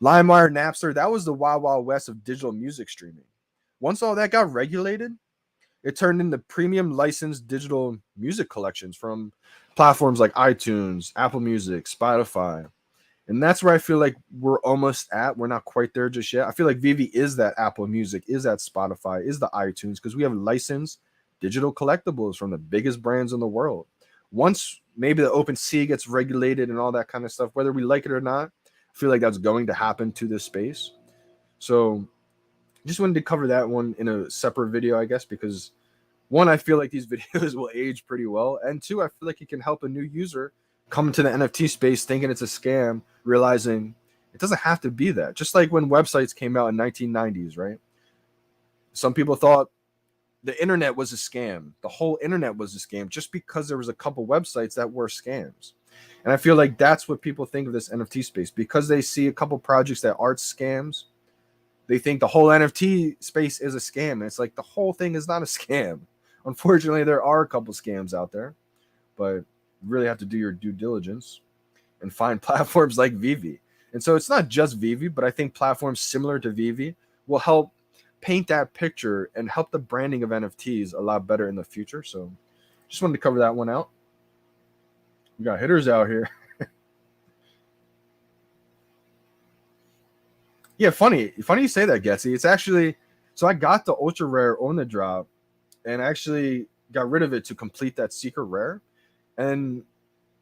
LimeWire, Napster, that was the wild, wild west of digital music streaming. Once all that got regulated, it turned into premium licensed digital music collections from platforms like iTunes, Apple Music, Spotify. And that's where I feel like we're almost at. We're not quite there just yet. I feel like VeVe is that Apple Music, is that Spotify, is the iTunes, because we have licensed digital collectibles from the biggest brands in the world. Once maybe the OpenSea gets regulated and all that kind of stuff, whether we like it or not, I feel like that's going to happen to this space. So just wanted to cover that one in a separate video, I guess, because one, I feel like these videos will age pretty well. And two, I feel like it can help a new user come to the NFT space thinking it's a scam, realizing it doesn't have to be that. Just like when websites came out in 1990s, right? Some people thought the internet was a scam. The whole internet was a scam just because there was a couple websites that were scams. And I feel like that's what people think of this NFT space, because they see a couple projects that aren't scams. They think the whole NFT space is a scam. And it's like the whole thing is not a scam. Unfortunately, there are a couple scams out there, but you really have to do your due diligence and find platforms like VeVe. And so it's not just VeVe, but I think platforms similar to VeVe will help paint that picture and help the branding of NFTs a lot better in the future. So just wanted to cover that one out. We got hitters out here. Yeah, funny you say that, Getsy. It's actually, so I got the ultra rare on the drop and actually got rid of it to complete that secret rare. And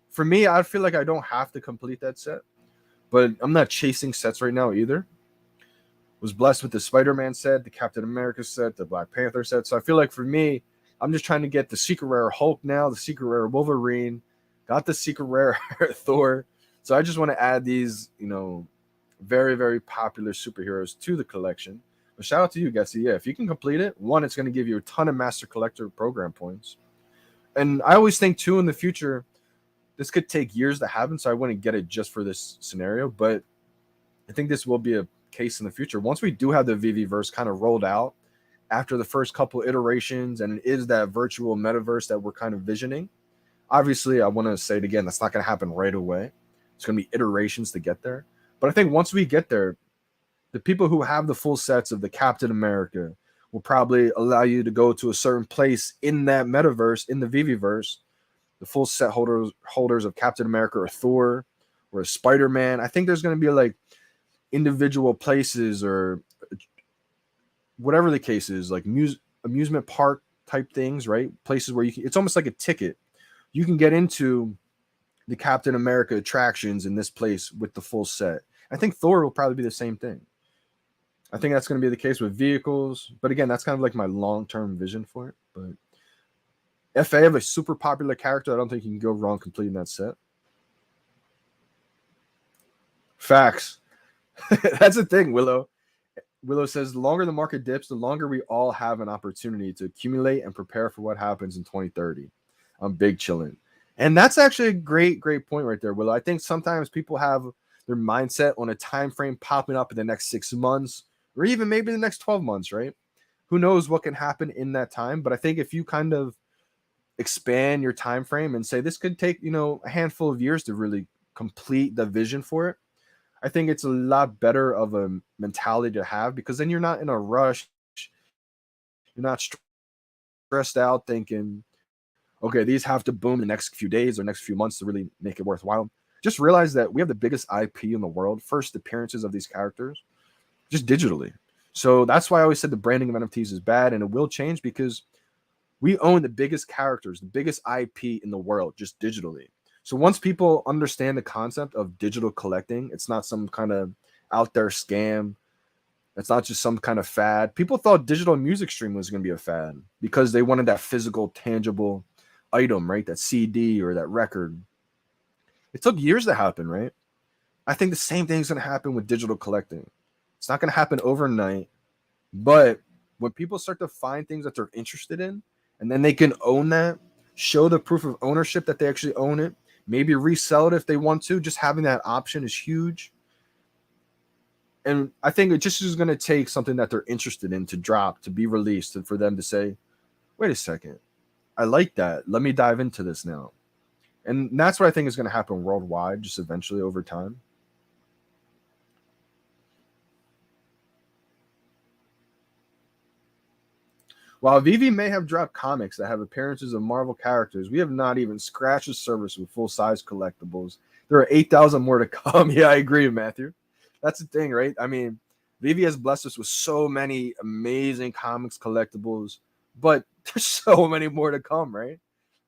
for me, I feel like I don't have to complete that set, but I'm not chasing sets right now either. Was blessed with the Spider-Man set, the Captain America set, the Black Panther set. So I feel like for me, I'm just trying to get the secret rare Hulk now, the secret rare Wolverine, got the secret rare Thor. So I just want to add these, very, very popular superheroes to the collection. But shout out to you, Getsy. Yeah, if you can complete it, one, it's going to give you a ton of Master Collector program points. And I always think, too, in the future, this could take years to happen, so I wouldn't get it just for this scenario. But I think this will be a case in the future. Once we do have the VeVe-verse kind of rolled out after the first couple iterations, and it is that virtual metaverse that we're kind of visioning, Obviously, I want to say it again, that's not going to happen right away. It's going to be iterations to get there. But I think once we get there, the people who have the full sets of the Captain America will probably allow you to go to a certain place in that metaverse, in the VeVeverse, the full set holders of Captain America or Thor or a Spider-Man. I think there's going to be like individual places or whatever the case is, like amusement park type things, right? Places where you can, it's almost like a ticket. You can get into the Captain America attractions in this place with the full set. I think Thor will probably be the same thing. I think that's going to be the case with vehicles. But again, that's kind of like my long-term vision for it. But if I have a super popular character, I don't think you can go wrong completing that set. Facts. That's the thing, Willow. Willow says, the longer the market dips, the longer we all have an opportunity to accumulate and prepare for what happens in 2030. I'm big chilling. And that's actually a great point right there, Willow. I think sometimes people have their mindset on a time frame popping up in the next 6 months or even maybe the next 12 months, right? Who knows what can happen in that time? But I think if you kind of expand your time frame and say this could take, a handful of years to really complete the vision for it, I think it's a lot better of a mentality to have, because then you're not in a rush. You're not stressed out thinking, okay, these have to boom in the next few days or next few months to really make it worthwhile. Just realize that we have the biggest IP in the world, first appearances of these characters, just digitally. So that's why I always said the branding of NFTs is bad, and it will change because we own the biggest characters, the biggest IP in the world, just digitally. So once people understand the concept of digital collecting, it's not some kind of out there scam. It's not just some kind of fad. People thought digital music streaming was going to be a fad because they wanted that physical, tangible item, right? That CD or that record. It took years to happen, right? I think the same thing is going to happen with digital collecting. It's not going to happen overnight, but when people start to find things that they're interested in, and then they can own that, show the proof of ownership that they actually own it, maybe resell it if they want to. Just having that option is huge. And I think it just is going to take something that they're interested in to drop, to be released, and for them to say, wait a second, I like that. Let me dive into this now. And that's what I think is going to happen worldwide, just eventually over time. While VeVe may have dropped comics that have appearances of Marvel characters, we have not even scratched the surface with full-size collectibles. There are 8,000 more to come. Yeah, I agree, Matthew. That's the thing, right? I mean, VeVe has blessed us with so many amazing comics collectibles, but there's so many more to come, right?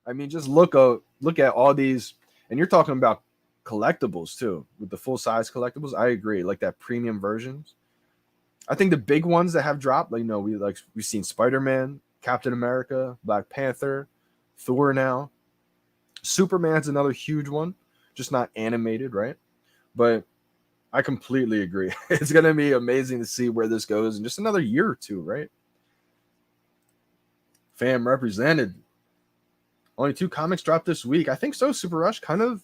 I mean, just look at all these, and you're talking about collectibles too, with the full-size collectibles. I agree, like that premium versions. I think the big ones that have dropped, we've seen Spider-Man, Captain America, Black Panther, Thor now. Superman's another huge one, just not animated, right? But I completely agree. It's going to be amazing to see where this goes in just another year or two, right? Fam represented. Only 2 comics dropped this week. I think so, Super Rush. Kind of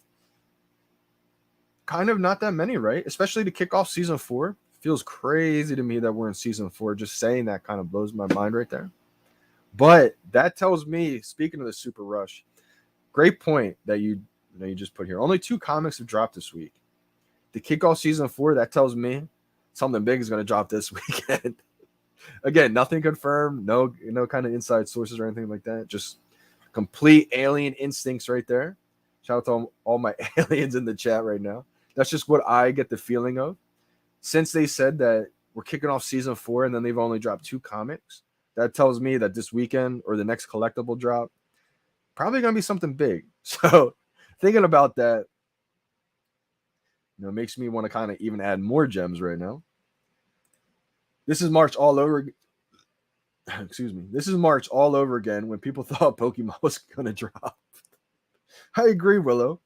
not that many, right? Especially to kick off season 4. Feels crazy to me that we're in season 4. Just saying that kind of blows my mind right there. But that tells me, speaking of the Super Rush, great point that you just put here. Only 2 comics have dropped this week. To kick off season 4, that tells me something big is going to drop this weekend. Again, nothing confirmed, no kind of inside sources or anything like that. Just complete alien instincts right there. Shout out to all my aliens in the chat right now. That's just what I get the feeling of. Since they said that we're kicking off season 4 and then they've only dropped 2 comics, that tells me that this weekend or the next collectible drop, probably going to be something big. So thinking about that, makes me want to kind of even add more gems right now. This is March all over. Excuse me. This is March all over again when people thought Pokemon was going to drop. I agree, Willow.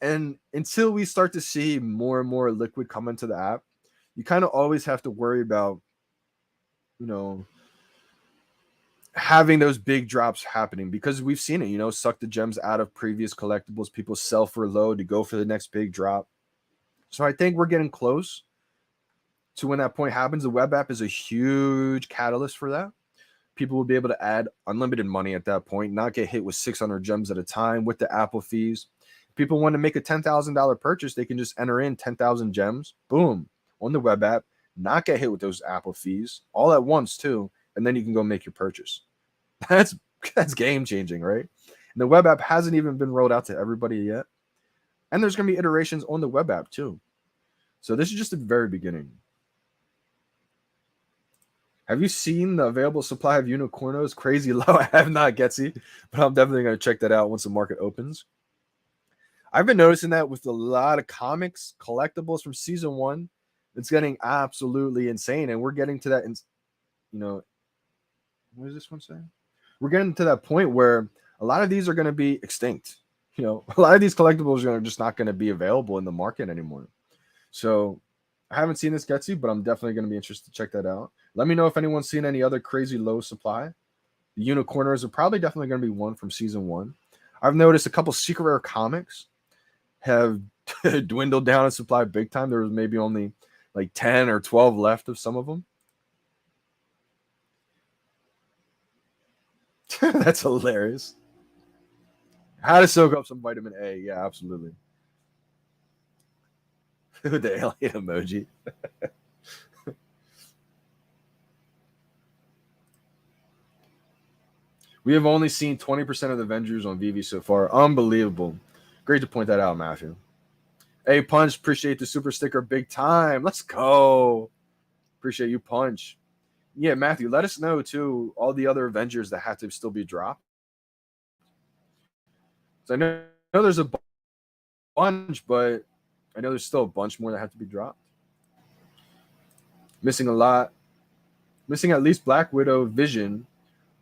And until we start to see more and more liquid come into the app, you kind of always have to worry about, having those big drops happening, because we've seen it, suck the gems out of previous collectibles. People sell for low to go for the next big drop. So I think we're getting close to when that point happens. The web app is a huge catalyst for that. People will be able to add unlimited money at that point, not get hit with 600 gems at a time with the Apple fees. People want to make a $10,000 purchase, they can just enter in 10,000 gems, boom, on the web app, not get hit with those Apple fees all at once too, and then you can go make your purchase. That's game changing, right? And the web app hasn't even been rolled out to everybody yet. And there's going to be iterations on the web app too. So this is just the very beginning. Have you seen the available supply of unicornos? Crazy low. I have not, Getsy, but I'm definitely going to check that out once the market opens. I've been noticing that with a lot of comics, collectibles from season 1, it's getting absolutely insane. And we're getting to that, what does this one say? We're getting to that point where a lot of these are going to be extinct. A lot of these collectibles are just not going to be available in the market anymore. So I haven't seen this, Getsy, but I'm definitely going to be interested to check that out. Let me know if anyone's seen any other crazy low supply. The unicorners are probably definitely going to be one from season 1. I've noticed a couple secret rare comics have dwindled down in supply big time. There was maybe only like 10 or 12 left of some of them. That's hilarious. How to soak up some vitamin A. Yeah, absolutely. The alien emoji. We have only seen 20% of the Avengers on VeVe so far. Unbelievable. Great to point that out, Matthew. Hey, Punch, appreciate the super sticker big time. Let's go. Appreciate you, Punch. Yeah, Matthew, let us know, too, all the other Avengers that have to still be dropped. So I know there's a bunch, but I know there's still a bunch more that have to be dropped. Missing a lot. Missing at least Black Widow, Vision,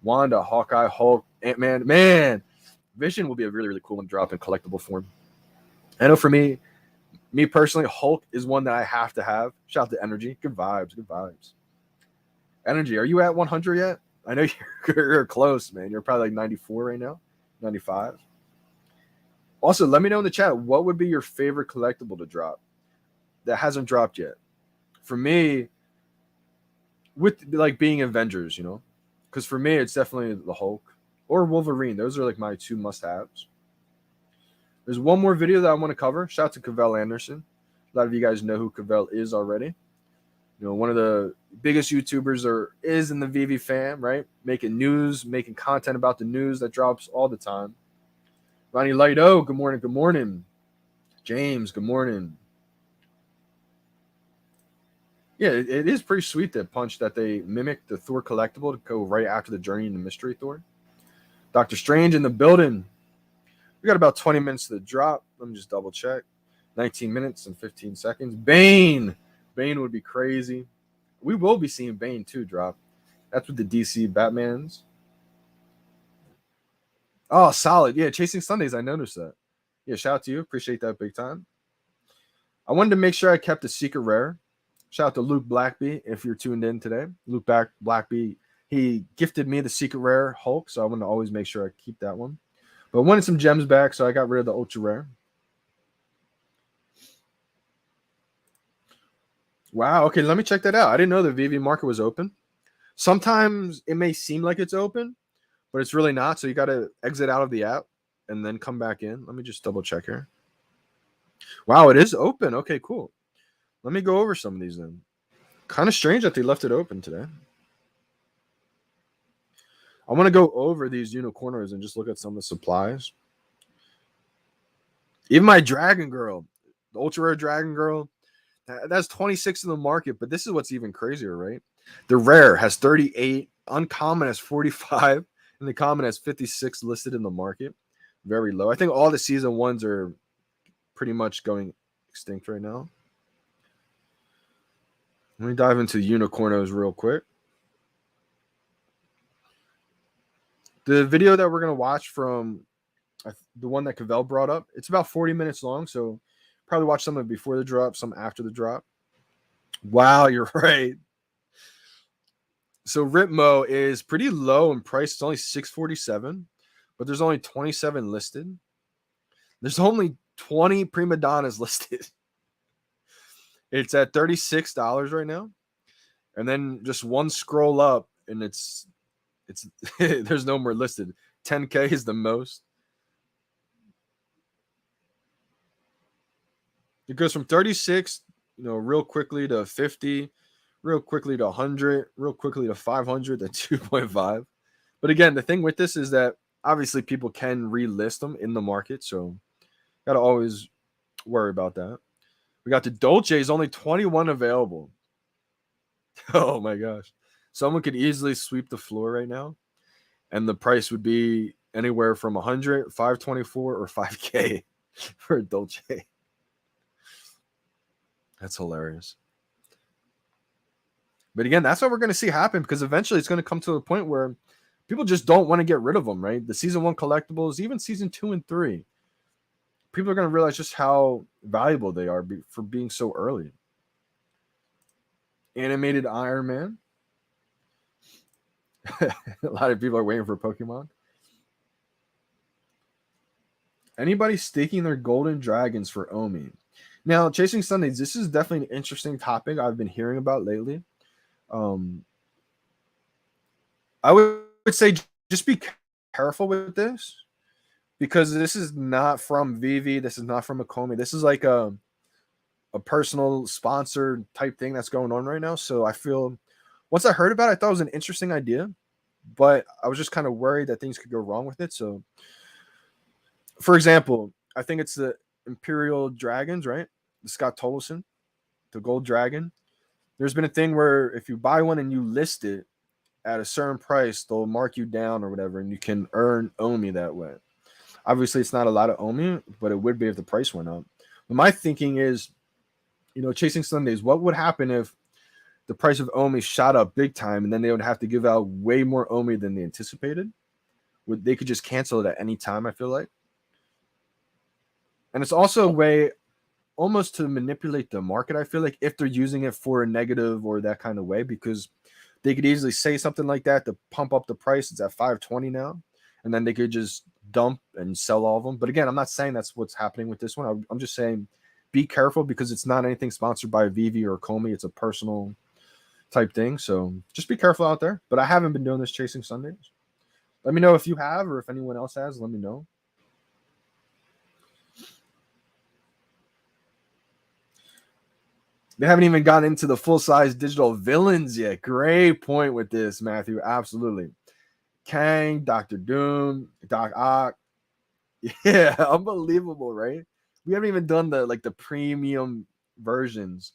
Wanda, Hawkeye, Hulk, Ant-Man. Man, Vision will be a really, really cool one to drop in collectible form. I know for me personally, Hulk is one that I have to have. Shout out to Energy. Good vibes, good vibes. Energy, are you at 100 yet? I know you're close, man. You're probably like 94 right now, 95. Also, let me know in the chat, what would be your favorite collectible to drop that hasn't dropped yet? For me, with like being Avengers, because for me, it's definitely the Hulk or Wolverine. Those are like my 2 must-haves. There's one more video that I want to cover. Shout out to Cavell Anderson. A lot of you guys know who Cavell is already. One of the biggest YouTubers is in the VeVe fam, right? Making news, making content about the news that drops all the time. Ronnie Lighto, good morning, good morning. James, good morning. Yeah, it is pretty sweet that Punch that they mimic the Thor collectible to go right after the Journey into Mystery Thor. Doctor Strange in the building. We got about 20 minutes to the drop. Let me just double check. 19 minutes and 15 seconds. Bane would be crazy. We will be seeing Bane too drop. That's with the DC Batmans. Oh, solid. Yeah, Chasing Sundays. I noticed that. Yeah, shout out to you. Appreciate that big time. I wanted to make sure I kept a secret rare. Shout out to Luke Blackby if you're tuned in today. Luke Blackby, he gifted me the secret rare Hulk, so I want to always make sure I keep that one. But I wanted some gems back, so I got rid of the ultra rare. Wow. Okay, let me check that out. I didn't know the VeVe market was open. Sometimes it may seem like it's open, but it's really not. So you got to exit out of the app and then come back in. Let me just double check here. Wow, it is open. Okay, cool. Let me go over some of these then. Kind of strange that they left it open today. I want to go over these unicorners and just look at some of the supplies. Even my Dragon Girl, the ultra rare Dragon Girl, that's 26 in the market, but this is what's even crazier, right? The rare has 38, uncommon has 45, and the common has 56 listed in the market. Very low. I think all the season 1s are pretty much going extinct right now. Let me dive into unicornos real quick. The video that we're going to watch from the one that Cavell brought up, it's about 40 minutes long, so probably watch some of it before the drop, some after the drop. Wow, you're right. So Ripmo is pretty low in price. It's only $647, but there's only 27 listed. There's only 20 prima donnas listed. It's at $36 right now. And then just one scroll up, and it's It's there's no more listed. 10K is the most. It goes from 36, real quickly to 50, real quickly to 100, real quickly to 500 to 2.5. But again, the thing with this is that obviously people can relist them in the market, so gotta always worry about that. We got the Dolce's, only 21 available. Oh my gosh. Someone could easily sweep the floor right now, and the price would be anywhere from 100, 524, or 5K for a Dolce. That's hilarious. But again, that's what we're going to see happen, because eventually it's going to come to a point where people just don't want to get rid of them, right? The season 1 collectibles, even season 2 and 3, people are going to realize just how valuable they are for being so early. Animated Iron Man. A lot of people are waiting for Pokemon. Anybody staking their golden dragons for Omi? Now, Chasing Sundays, this is definitely an interesting topic I've been hearing about lately. I would say just be careful with this, because this is not from VeVe. This is not from Ecomi. This is like a personal sponsored type thing that's going on right now. So I feel, once I heard about it, I thought it was an interesting idea, but I was just kind of worried that things could go wrong with it. So, for example, I think it's the Imperial Dragons, right? The Scott Tolleson, the Gold Dragon. There's been a thing where if you buy one and you list it at a certain price, they'll mark you down or whatever, and you can earn Omi that way. Obviously, it's not a lot of Omi, but it would be if the price went up. But my thinking is, Chasing Sundays, what would happen if the price of Omi shot up big time, and then they would have to give out way more Omi than they anticipated? They could just cancel it at any time, I feel like. And it's also a way almost to manipulate the market, I feel like, if they're using it for a negative or that kind of way, because they could easily say something like that to pump up the price. It's at 520 now, and then they could just dump and sell all of them. But again, I'm not saying that's what's happening with this one. I'm just saying be careful, because it's not anything sponsored by VeVe or Ecomi. It's a personal type thing. So just be careful out there. But I haven't been doing this Chasing Sundays. Let me know if you have, or if anyone else has. Let me know. They haven't even gotten into the full-size digital villains yet. Great point with this, Matthew. Absolutely. Kang, Dr. Doom, Doc Ock. Yeah, unbelievable, right? We haven't even done the premium versions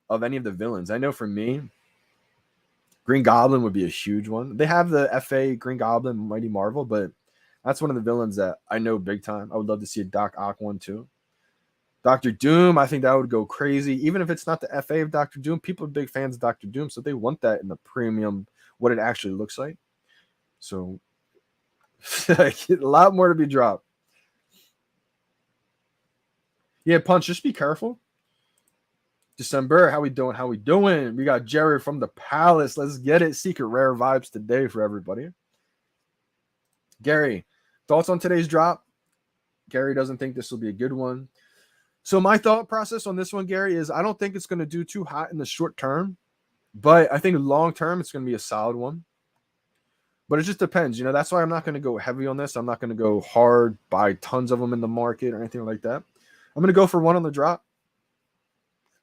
of any of the villains. I know for me, Green Goblin would be a huge one. They have the FA Green Goblin, Mighty Marvel, but that's one of the villains that I know big time. I would love to see a Doc Ock one too. Dr. Doom, I think that would go crazy. Even if it's not the FA of Dr. Doom, people are big fans of Dr. Doom, so they want that in the premium, what it actually looks like. So a lot more to be dropped. Yeah, Punch, just be careful. December, how we doing? How we doing? We got Jerry from the Palace. Let's get it. Secret Rare vibes today for everybody. Gary, thoughts on today's drop? Gary doesn't think this will be a good one. So my thought process on this one, Gary, is I don't think it's going to do too hot in the short term, but I think long term it's going to be a solid one. But it just depends. That's why I'm not going to go heavy on this. I'm not going to go hard, buy tons of them in the market or anything like that. I'm going to go for one on the drop.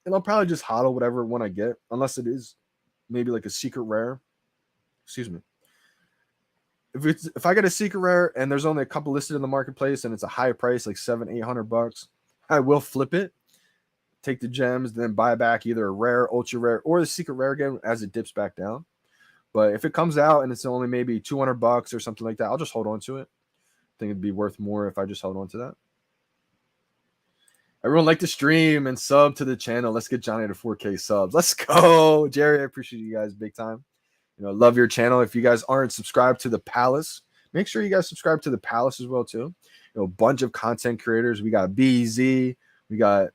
And I'll probably just hodl whatever one I get, unless it is maybe like a secret rare. Excuse me. If I get a secret rare and there's only a couple listed in the marketplace and it's a high price, like $700-800, I will flip it, take the gems, then buy back either a rare, ultra rare, or the secret rare again as it dips back down. But if it comes out and it's only maybe $200 or something like that, I'll just hold on to it. I think it'd be worth more if I just held on to that. Everyone like to stream and sub to the channel. Let's get Johnny to 4K subs. Let's go. Jerry, I appreciate you guys big time. Love your channel. If you guys aren't subscribed to the Palace, make sure you guys subscribe to the Palace as well too. A bunch of content creators. We got BZ. We got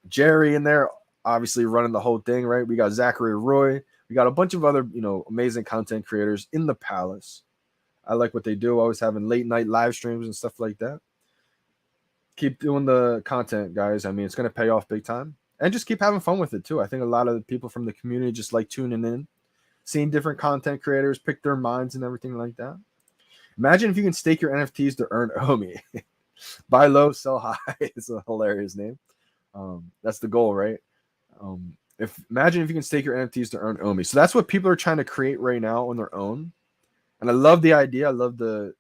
Jerry in there, obviously running the whole thing, right? We got Zachary Roy. We got a bunch of other, amazing content creators in the Palace. I like what they do. Always having late night live streams and stuff like that. Keep doing the content, guys. I mean, it's going to pay off big time. And just keep having fun with it too. I think a lot of the people from the community just like tuning in, seeing different content creators pick their minds and everything like that. Imagine if you can stake your NFTs to earn Omi. Buy low, sell high. It's a hilarious name. That's the goal, right? Imagine if you can stake your NFTs to earn Omi. So that's what people are trying to create right now on their own. And I love the idea. I love the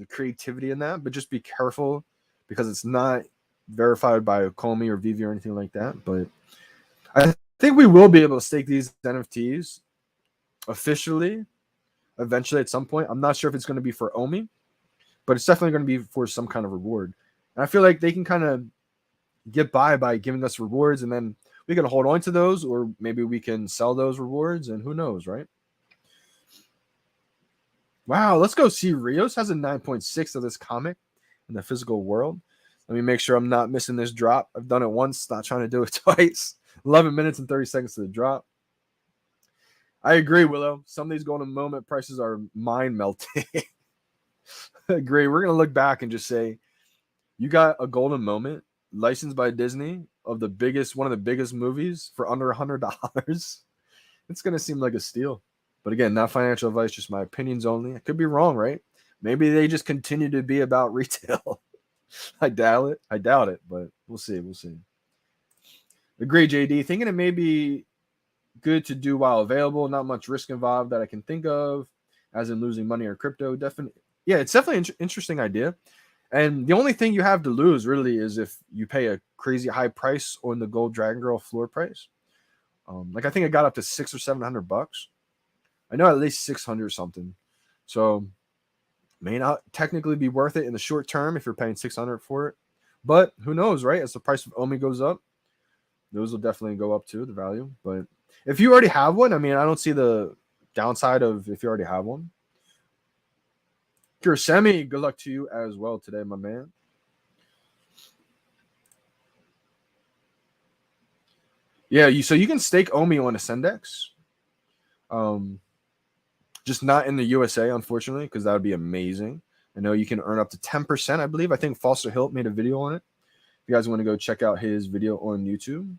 creativity in that, but just be careful because it's not verified by Ecomi or VeVe or anything like that. But I think we will be able to stake these NFTs officially eventually at some point. I'm not sure if it's going to be for Omi, but it's definitely going to be for some kind of reward. And I feel like they can kind of get by giving us rewards, and then we can hold on to those, or maybe we can sell those rewards, and who knows, right? Wow, let's go see. Rios has a 9.6 of this comic in the physical world. Let me make sure I'm not missing this drop. I've done it once, not trying to do it twice. 11 minutes and 30 seconds to the drop. I agree, Willow. Some of these golden moment prices are mind melting. Agree. We're going to look back and just say, you got a golden moment licensed by Disney of one of the biggest movies for under $100. It's going to seem like a steal. But again, not financial advice, just my opinions only. I could be wrong, right? Maybe they just continue to be about retail. I doubt it, but we'll see. Agree, JD. Thinking it may be good to do while available. Not much risk involved that I can think of, as in losing money or crypto. Definitely. Yeah, it's definitely an interesting idea. And the only thing you have to lose really is if you pay a crazy high price on the Gold Dragon Girl floor price. Like I think it got up to $600 or $700. I know at least 600 something. So may not technically be worth it in the short term if you're paying 600 for it. But who knows, right? As the price of Omi goes up, those will definitely go up too, the value. But if you already have one, I mean, I don't see the downside of if you already have one. Kursemi, good luck to you as well today, my man. Yeah, so you can stake Omi on Ascendex. Just not in the USA, unfortunately, because that would be amazing. I know you can earn up to 10%, I believe. I think Foster Hilt made a video on it. If you guys want to go check out his video on YouTube.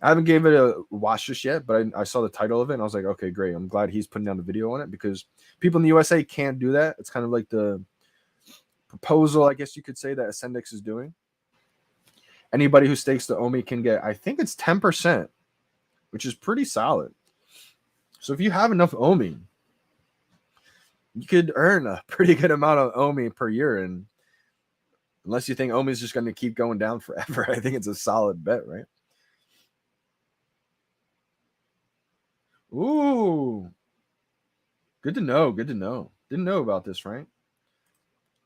I haven't gave it a watch just yet, but I saw the title of it, and I was like, okay, great. I'm glad he's putting down the video on it, because people in the USA can't do that. It's kind of like the proposal, I guess you could say, that Ascendex is doing. Anybody who stakes the Omi can get, I think it's 10%, which is pretty solid. So if you have enough Omi, you could earn a pretty good amount of Omi per year. And unless you think Omi is just going to keep going down forever, I think it's a solid bet, right? Ooh. Good to know. Good to know. Didn't know about this, right?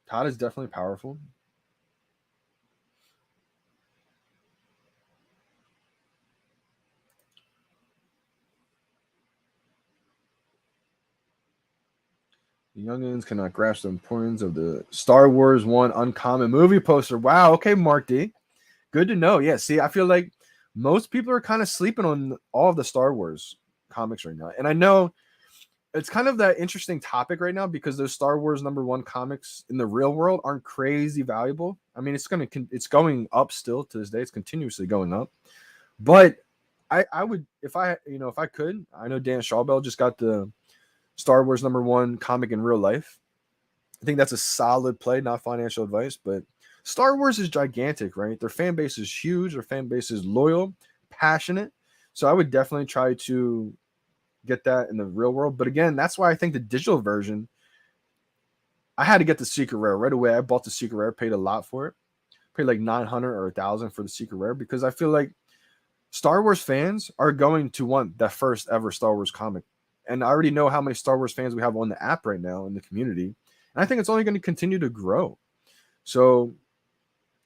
Todd is definitely powerful. The youngins cannot grasp the importance of the Star Wars 1 uncommon movie poster. Wow. Okay, Mark D. Good to know. Yeah, see, I feel like most people are kind of sleeping on all of the Star Wars comics right now. And I know it's kind of that interesting topic right now because those Star Wars #1 comics in the real world aren't crazy valuable. I mean, it's going up still to this day. It's continuously going up. But I would, if I could, I know Dan Schawbell just got the Star Wars #1 comic in real life. I think that's a solid play, not financial advice, but Star Wars is gigantic, right? Their fan base is huge. Their fan base is loyal, passionate. So I would definitely try to get that in the real world. But again, that's why I think the digital version, I had to get the secret rare right away. I bought the secret rare, paid a lot for it. Paid like 900 or 1,000 for the secret rare because I feel like Star Wars fans are going to want that first ever Star Wars comic. And I already know how many Star Wars fans we have on the app right now in the community. And I think it's only going to continue to grow. So,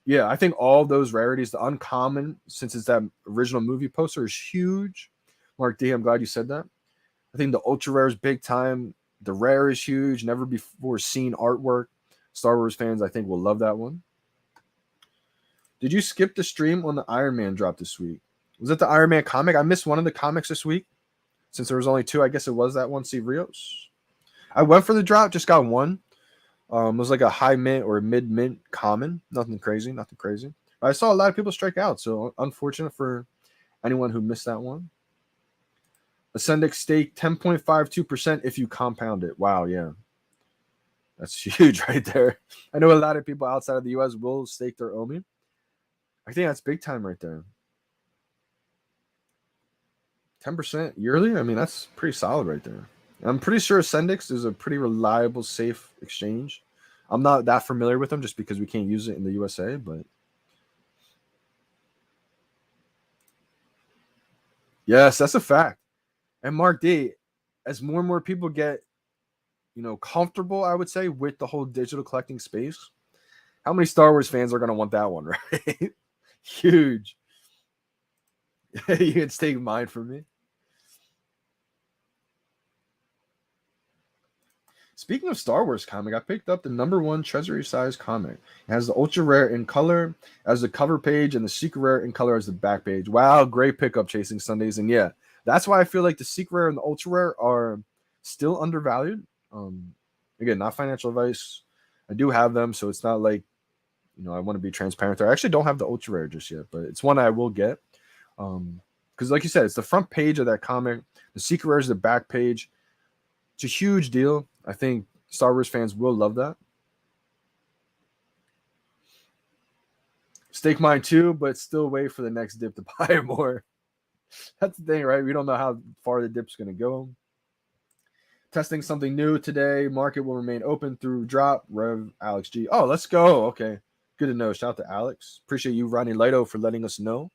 yeah, I think all those rarities, the uncommon, since it's that original movie poster, is huge. Mark D, I'm glad you said that. I think the ultra rare is big time. The rare is huge. Never before seen artwork. Star Wars fans, I think, will love that one. Did you skip the stream on the Iron Man drop this week? Was it the Iron Man comic? I missed one of the comics this week. Since there was only 2, I guess it was that one, C. Rios. I went for the drop, just got one. It was like a high mint or mid mint common. Nothing crazy. But I saw a lot of people strike out, so unfortunate for anyone who missed that one. Ascendic stake 10.52% if you compound it. Wow, yeah. That's huge right there. I know a lot of people outside of the US will stake their OMI. I think that's big time right there. 10% yearly? I mean, that's pretty solid right there. I'm pretty sure Ascendix is a pretty reliable, safe exchange. I'm not that familiar with them just because we can't use it in the USA, but yes, that's a fact. And Mark D, as more and more people get, comfortable, I would say, with the whole digital collecting space, how many Star Wars fans are going to want that one, right? Huge. You can take mine from me. Speaking of Star Wars comic, I picked up the #1 treasury size comic. It has the ultra rare in color as the cover page and the secret rare in color as the back page. Wow, great pickup Chasing Sundays. And yeah, that's why I feel like the secret rare and the ultra rare are still undervalued. Again, not financial advice. I do have them, so it's not like, I want to be transparent there. I actually don't have the ultra rare just yet, but it's one I will get. Because like you said, it's the front page of that comic. The secret rare is the back page. It's a huge deal. I think Star Wars fans will love that. Stake mine too, but still wait for the next dip to buy more. That's the thing, right? We don't know how far the dip's going to go. Testing something new today. Market will remain open through drop. Rev Alex G. Oh, let's go. Okay. Good to know. Shout out to Alex. Appreciate you, Ronnie Lido, for letting us know.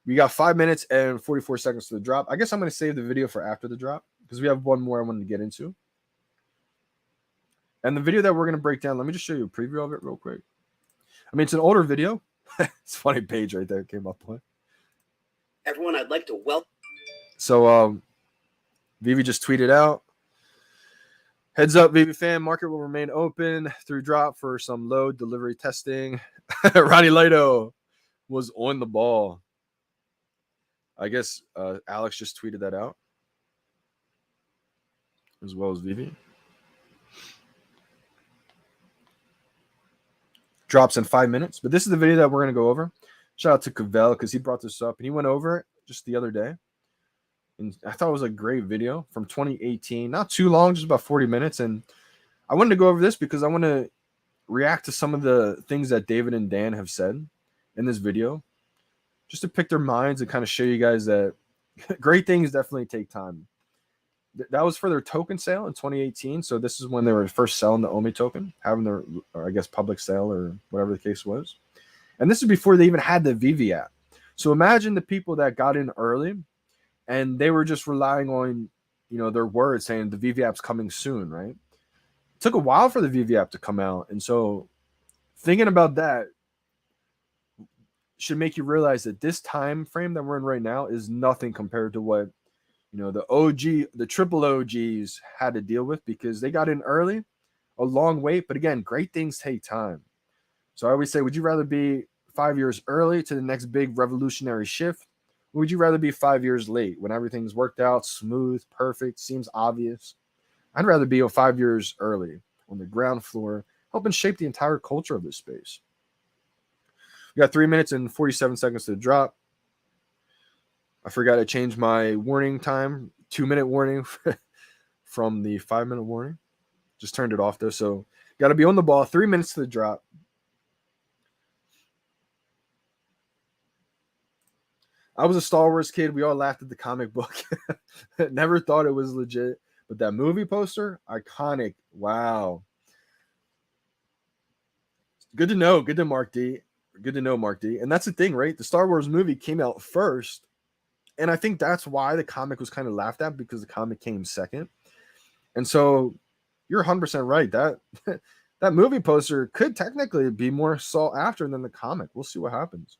We got 5 minutes and 44 seconds to the drop. I guess I'm going to save the video for after the drop because we have one more I wanted to get into. And the video that we're going to break down, let me just show you a preview of it real quick. I mean, it's an older video. It's a funny page right there. Came up with. Everyone, I'd like to welcome. So, VeVe just tweeted out. Heads up, VeVe fan. Market will remain open through drop for some load delivery testing. Ronnie Lido was on the ball. I guess Alex just tweeted that out. As well as VeVe. Drops in 5 minutes, but this is the video that we're going to go over. Shout out to Cavell because he brought this up and he went over it just the other day. And I thought it was a great video from 2018. Not too long, just about 40 minutes. And I wanted to go over this because I want to react to some of the things that David and Dan have said in this video, just to pick their minds and kind of show you guys that great things definitely take time. That was for their token sale in 2018. So this is when they were first selling the OMI token, having their, or I guess, public sale or whatever the case was. And this is before they even had the VeVe app. So imagine the people that got in early and they were just relying on, their word saying the VeVe app's coming soon, right? It took a while for the VeVe app to come out. And so thinking about that should make you realize that this time frame that we're in right now is nothing compared to what the triple OGs had to deal with, because they got in early, a long wait. But again, great things take time. So I always say, would you rather be 5 years early to the next big revolutionary shift? Or would you rather be 5 years late when everything's worked out, smooth, perfect, seems obvious? I'd rather be 5 years early on the ground floor, helping shape the entire culture of this space. We got 3 minutes and 47 seconds to drop. I forgot to change my warning time, 2-minute warning from the 5-minute warning. Just turned it off though. So got to be on the ball. 3 minutes to the drop. I was a Star Wars kid. We all laughed at the comic book. Never thought it was legit. But that movie poster, iconic. Wow. Good to know. Good to Mark D. Good to know, Mark D. And that's the thing, right? The Star Wars movie came out first. And I think that's why the comic was kind of laughed at, because the comic came second. And so you're 100% right. That movie poster could technically be more sought after than the comic. We'll see what happens.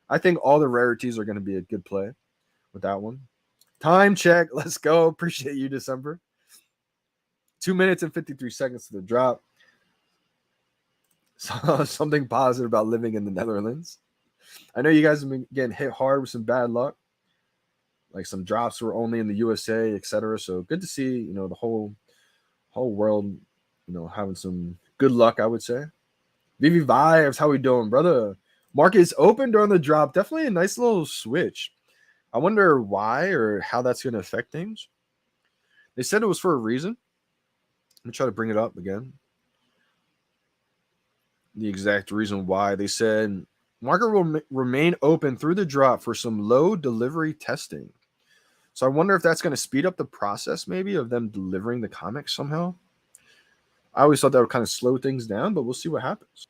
I think all the rarities are going to be a good play with that one. Time check. Let's go. Appreciate you, December. 2 minutes and 53 seconds to the drop. So, something positive about living in the Netherlands. I know you guys have been getting hit hard with some bad luck. Like some drops were only in the USA, etc. So good to see, the whole world, having some good luck, I would say. VeVe Vibes, how we doing, brother? Market is open during the drop. Definitely a nice little switch. I wonder why or how that's going to affect things. They said it was for a reason. Let me try to bring it up again. The exact reason why. They said market will remain open through the drop for some low delivery testing. So I wonder if that's going to speed up the process maybe of them delivering the comics somehow. I always thought that would kind of slow things down, but we'll see what happens.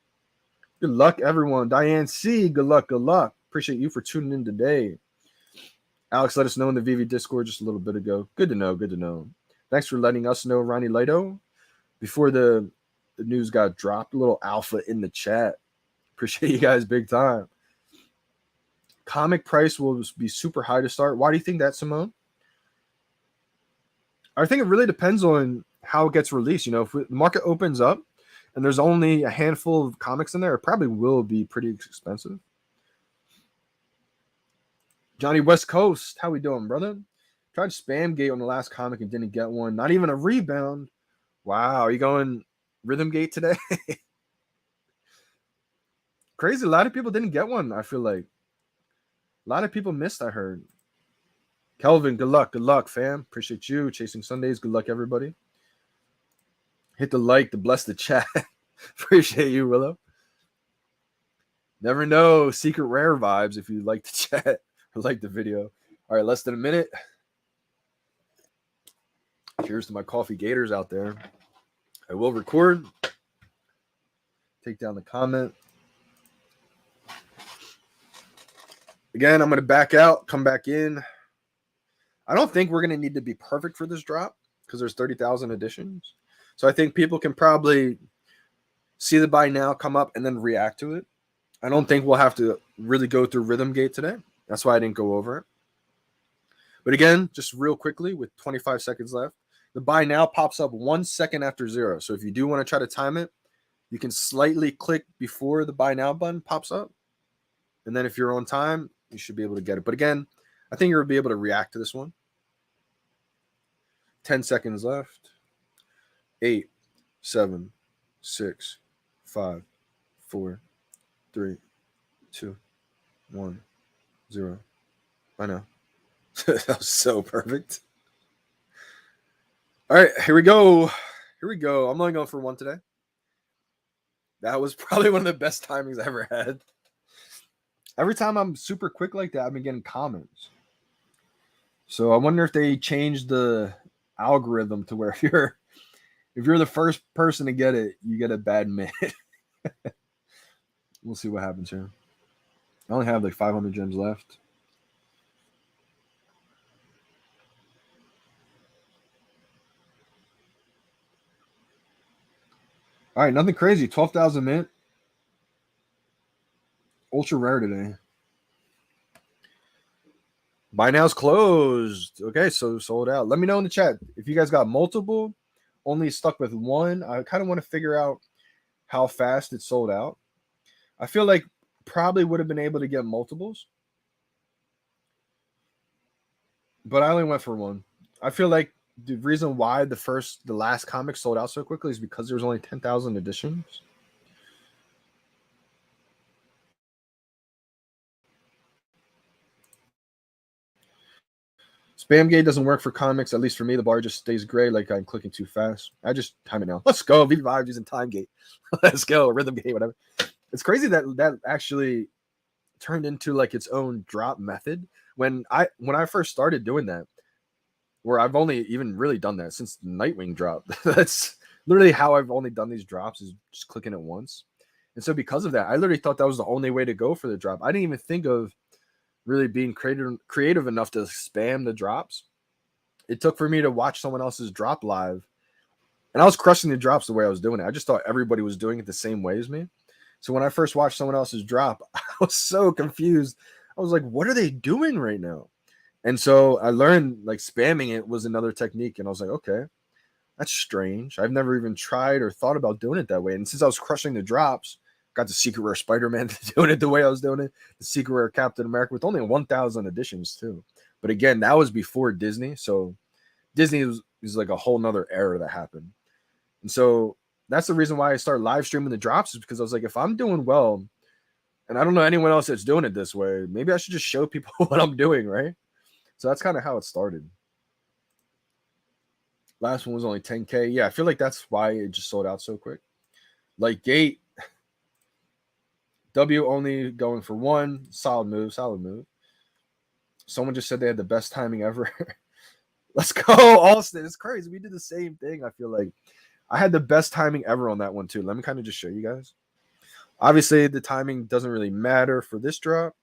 Good luck, everyone. Diane C., good luck, good luck. Appreciate you for tuning in today. Alex let us know in the VeVe Discord just a little bit ago. Good to know, good to know. Thanks for letting us know, Ronnie Lido. Before the news got dropped, a little alpha in the chat. Appreciate you guys big time. Comic price will be super high to start. Why do you think that, Simone? I think it really depends on how it gets released. You know, if the market opens up and there's only a handful of comics in there, it probably will be pretty expensive. Johnny West Coast, how we doing, brother? Tried spam gate on the last comic and didn't get one. Not even a rebound. Wow, are you going Rhythm Gate today? Crazy. A lot of people didn't get one, I feel like. A lot of people missed, I heard. Kelvin, good luck, fam. Appreciate you. Chasing Sundays, good luck, everybody. Hit the like to bless the chat. Appreciate you, Willow. Never know. Secret rare vibes if you like the chat or like the video. All right, less than a minute. Cheers to my coffee gators out there. I will record. Take down the comment. Again, I'm going to back out, come back in. I don't think we're going to need to be perfect for this drop because there's 30,000 editions. So I think people can probably see the buy now, come up, and then react to it. I don't think we'll have to really go through Rhythm Gate today. That's why I didn't go over it. But again, just real quickly with 25 seconds left, the buy now pops up 1 second after 0. So if you do want to try to time it, you can slightly click before the buy now button pops up. And then if you're on time, you should be able to get it. But again, I think you'll be able to react to this one. 10 seconds left. 8, 7, 6, 5, 4, 3, 2, 1, 0. I know. That was so perfect. All right, here we go. Here we go. I'm only going for one today. That was probably one of the best timings I ever had. Every time I'm super quick like that, I've been getting comments. So I wonder if they changed the algorithm to where if you're the first person to get it, you get a bad minute. We'll see what happens here. I only have like 500 gems left. All right, nothing crazy. 12,000 mint. Ultra rare today. Buy now's closed. Okay, so sold out. Let me know in the chat if you guys got multiple, only stuck with one. I kind of want to figure out how fast it sold out. I feel like probably would have been able to get multiples, but I only went for one. I feel like the reason why the last comic sold out so quickly is because there was only 10,000 editions. Spam gate doesn't work for comics, at least for me. The bar just stays gray like I'm clicking too fast. I just time it now. Let's go. VeVe using time gate. Let's go. Rhythm gate, whatever. It's crazy that actually turned into like its own drop method. When I first started doing that, where I've only even really done that since the Nightwing drop. That's literally how I've only done these drops, is just clicking it once. And so because of that, I literally thought that was the only way to go for the drop. I didn't even think of really being creative enough to spam the drops. It took for me to watch someone else's drop live, and I was crushing the drops the way I was doing it. I just thought everybody was doing it the same way as me. So when I first watched someone else's drop, I was so confused. I was like, what are they doing right now? And so I learned like spamming it was another technique. And I was like, okay, that's strange. I've never even tried or thought about doing it that way. And since I was crushing the drops, got the secret rare Spider-Man doing it the way I was doing it, the secret rare Captain America with only 1,000 editions too. But again, that was before Disney. So Disney was like a whole nother era that happened. And so that's the reason why I started live streaming the drops, is because I was like, if I'm doing well and I don't know anyone else that's doing it this way, maybe I should just show people what I'm doing, right? So that's kind of how it started. Last one was only 10K. Yeah, I feel like that's why it just sold out so quick. Like Gate, W only going for 1. Solid move, solid move. Someone just said they had the best timing ever. Let's go, Austin. It's crazy. We did the same thing. I feel like I had the best timing ever on that one too. Let me kind of just show you guys. Obviously, the timing doesn't really matter for this drop.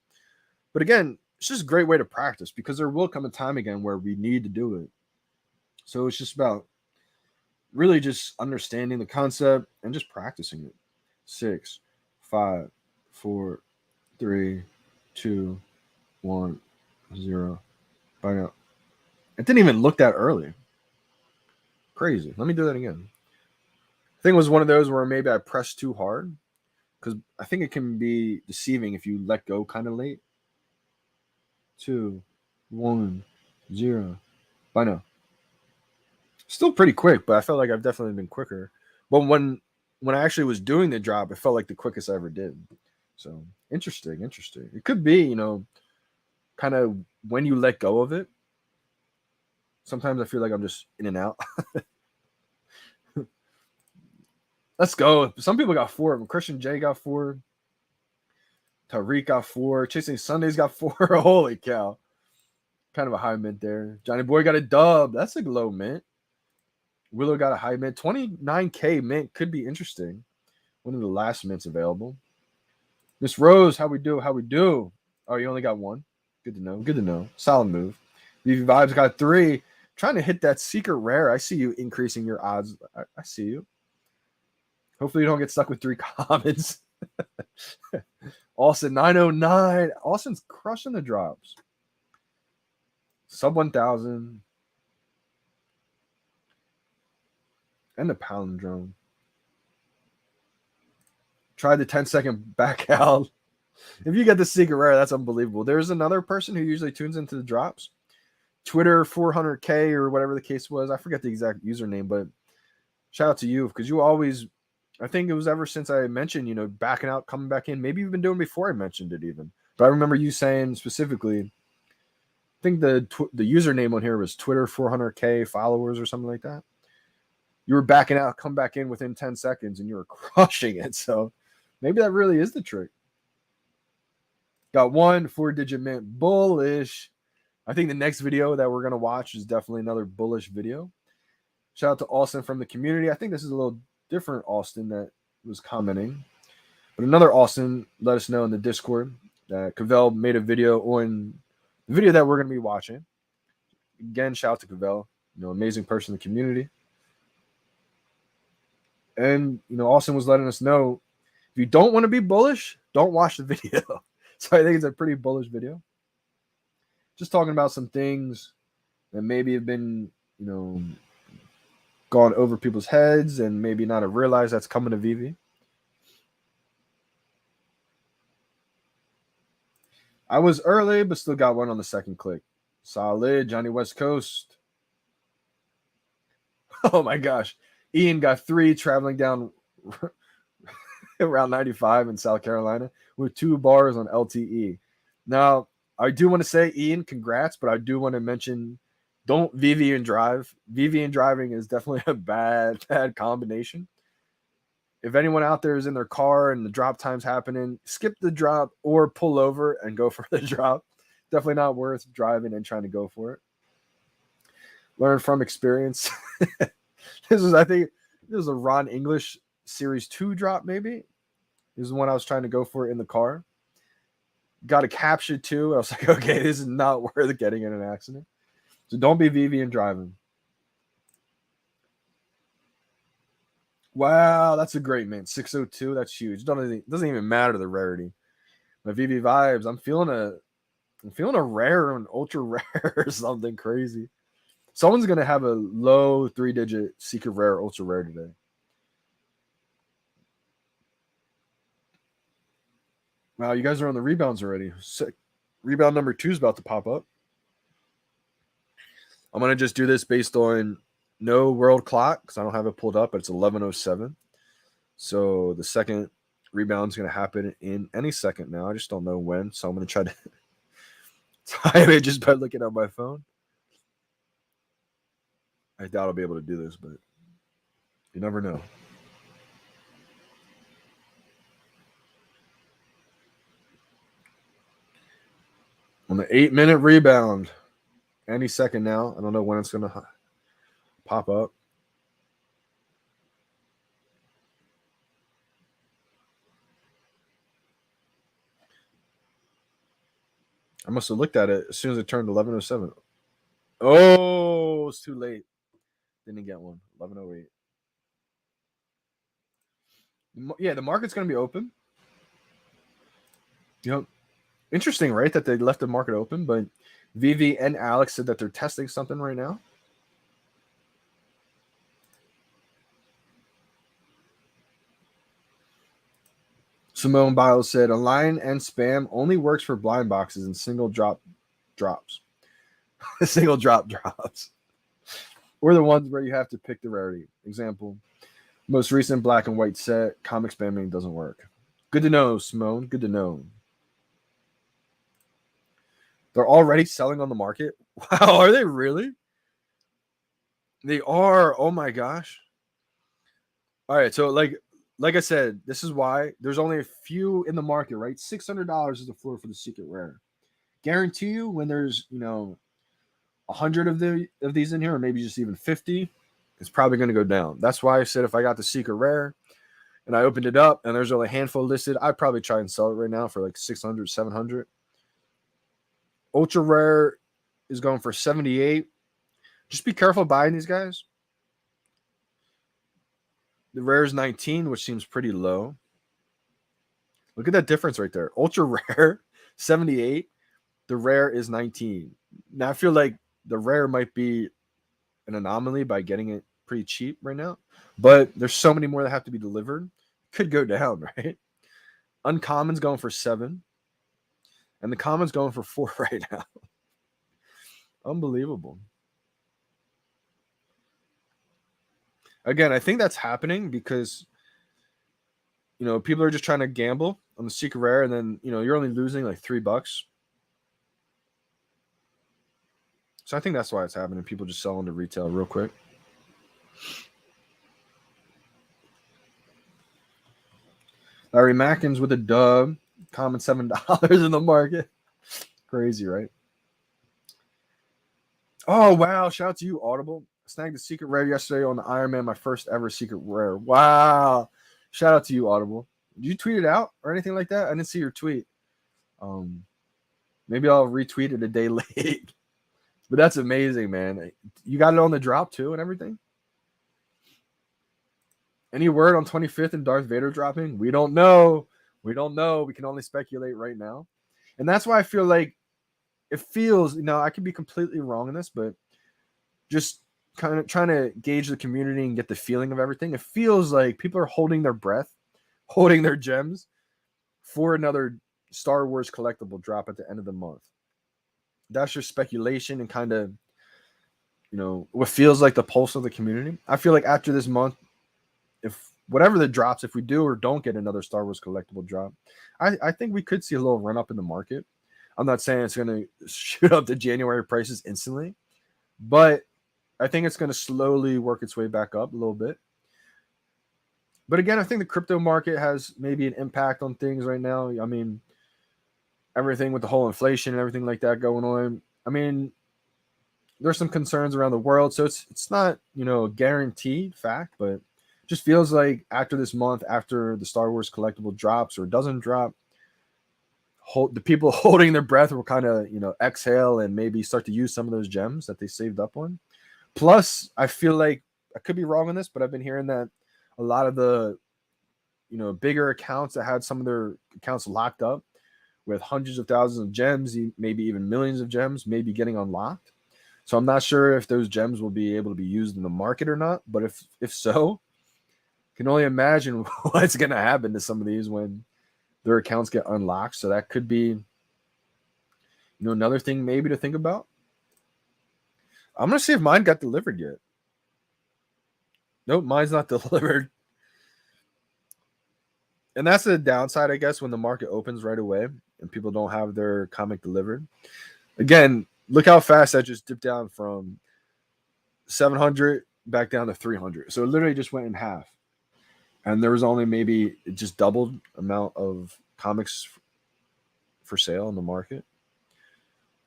But again, it's just a great way to practice because there will come a time again where we need to do it. So it's just about really just understanding the concept and just practicing it. 6, 5, 4, 3, 2, 1, 0. Bye now. It didn't even look that early. Crazy. Let me do that again. I think it was one of those where maybe I pressed too hard because I think it can be deceiving if you let go kind of late. 2, 1, 0. Bye now. Still pretty quick, but I felt like I've definitely been quicker. But when I actually was doing the drop, it felt like the quickest I ever did. So interesting. It could be, kind of when you let go of it. Sometimes I feel like I'm just in and out. Let's go. Some people got 4. Christian J got 4. Tariq got 4. Chasing Sundays got 4. Holy cow. Kind of a high mint there. Johnny Boy got a dub. That's a low mint. Willow got a high mint. 29K mint could be interesting. One of the last mints available. Miss Rose, how we do? Oh, you only got 1. Good to know. Solid move. VeVe Vibes got 3. Trying to hit that secret rare. I see you increasing your odds. I see you. Hopefully you don't get stuck with 3 commons. Austin 909. Austin's crushing the drops. Sub 1,000. And the palindrome. Try the 10-second back out. If you get the secret rare, that's unbelievable. There's another person who usually tunes into the drops. Twitter 400K or whatever the case was. I forget the exact username, but shout out to you because you always, I think it was ever since I mentioned, backing out, coming back in. Maybe you've been doing before I mentioned it even. But I remember you saying specifically, I think the username on here was Twitter 400K followers or something like that. You were backing out, come back in within 10 seconds, and you were crushing it. So maybe that really is the trick. Got 1 4-digit mint. Bullish. I think the next video that we're going to watch is definitely another bullish video. Shout out to Austin from the community. I think this is a little different Austin that was commenting. But another Austin let us know in the Discord that Cavell made a video on the video that we're going to be watching. Again, shout out to Cavell. Amazing person in the community. And, Austin was letting us know, if you don't want to be bullish, don't watch the video. So I think it's a pretty bullish video. Just talking about some things that maybe have been, gone over people's heads and maybe not have realized that's coming to VeVe. I was early, but still got 1 on the second click. Solid. Johnny West Coast. Oh, my gosh. Ian got 3 traveling down around 95 in South Carolina with 2 bars on LTE. Now, I do want to say, Ian, congrats, but I do want to mention, don't VeVe and drive. VeVe and driving is definitely a bad combination. If anyone out there is in their car and the drop time's happening, skip the drop or pull over and go for the drop. Definitely not worth driving and trying to go for it. Learn from experience. I think this was a Ron English Series 2 drop, maybe. This is the one I was trying to go for in the car. Got a capture too. I was like, okay, this is not worth getting in an accident. So don't be VeVe and driving. Wow, that's a great mint. 602, that's huge. Doesn't even matter the rarity. My VeVe Vibes, I'm feeling a rare and ultra rare or something crazy. Someone's gonna have a low 3-digit secret rare, ultra rare today. Wow, you guys are on the rebounds already. Sick. Rebound number 2 is about to pop up. I'm gonna just do this based on no world clock because I don't have it pulled up, but it's 11:07. So the second rebound is gonna happen in any second now. I just don't know when. So I'm gonna try to I just by looking at my phone. I doubt I'll be able to do this, but you never know. On the 8-minute rebound, any second now. I don't know when it's going to pop up. I must have looked at it as soon as it turned 11:07. Oh, it's too late. Didn't get one. 11:08. Yeah, the market's going to be open. You know, interesting, right? That they left the market open, but VeVe and Alex said that they're testing something right now. Simone Biles said, "Align and spam only works for blind boxes and single drop drops." Single drop drops. Or the ones where you have to pick the rarity. Example, most recent black and white set, comic spamming doesn't work. Good to know, Simone. Good to know. They're already selling on the market. Wow, are they really? They are. Oh my gosh. All right, so like I said, this is why there's only a few in the market, right? $600 is the floor for the secret rare. Guarantee you, when there's 100 of these in here, or maybe just even 50, it's probably going to go down. That's why I said if I got the secret rare and I opened it up and there's only a handful listed, I'd probably try and sell it right now for like 600, 700. Ultra rare is going for 78. Just be careful buying these guys. The rare is 19, which seems pretty low. Look at that difference right there. Ultra rare, 78. The rare is 19. Now I feel like the rare might be an anomaly by getting it pretty cheap right now, but there's so many more that have to be delivered. Could go down, right? Uncommon's going for 7, and the common's going for 4 right now. Unbelievable. Again, I think that's happening because people are just trying to gamble on the secret rare, and then you're only losing like $3. So I think that's why it's happening. People just selling to retail real quick. Larry Mackins with a dub. Common $7 in the market. Crazy, right? Oh, wow. Shout out to you, Audible. Snagged the secret rare yesterday on the Iron Man, my first ever secret rare. Wow. Shout out to you, Audible. Did you tweet it out or anything like that? I didn't see your tweet. Maybe I'll retweet it a day late. But that's amazing, man. You got it on the drop too and everything? Any word on 25th and Darth Vader dropping? We don't know. We don't know. We can only speculate right now. And that's why I feel like it feels, I could be completely wrong in this, but just kind of trying to gauge the community and get the feeling of everything. It feels like people are holding their breath, holding their gems for another Star Wars collectible drop at the end of the month. That's your speculation and kind of, what feels like the pulse of the community. I feel like after this month, if whatever the drops, if we do or don't get another Star Wars collectible drop, I think we could see a little run up in the market. I'm not saying it's going to shoot up the January prices instantly, but I think it's going to slowly work its way back up a little bit. But again, I think the crypto market has maybe an impact on things right now. I mean, everything with the whole inflation and everything like that going on. I mean, there's some concerns around the world, so it's not, a guaranteed fact, but just feels like after this month, after the Star Wars collectible drops or doesn't drop, the people holding their breath will kind of, exhale and maybe start to use some of those gems that they saved up on. Plus, I feel like I could be wrong on this, but I've been hearing that a lot of the, bigger accounts that had some of their accounts locked up with hundreds of thousands of gems, maybe even millions of gems, maybe getting unlocked. So I'm not sure if those gems will be able to be used in the market or not. But if so, can only imagine what's going to happen to some of these when their accounts get unlocked. So that could be, another thing maybe to think about. I'm going to see if mine got delivered yet. Nope, mine's not delivered. And that's the downside, I guess, when the market opens right away and people don't have their comic delivered. Again, look how fast that just dipped down from 700 back down to 300. So it literally just went in half. And there was only maybe it just doubled amount of comics for sale in the market.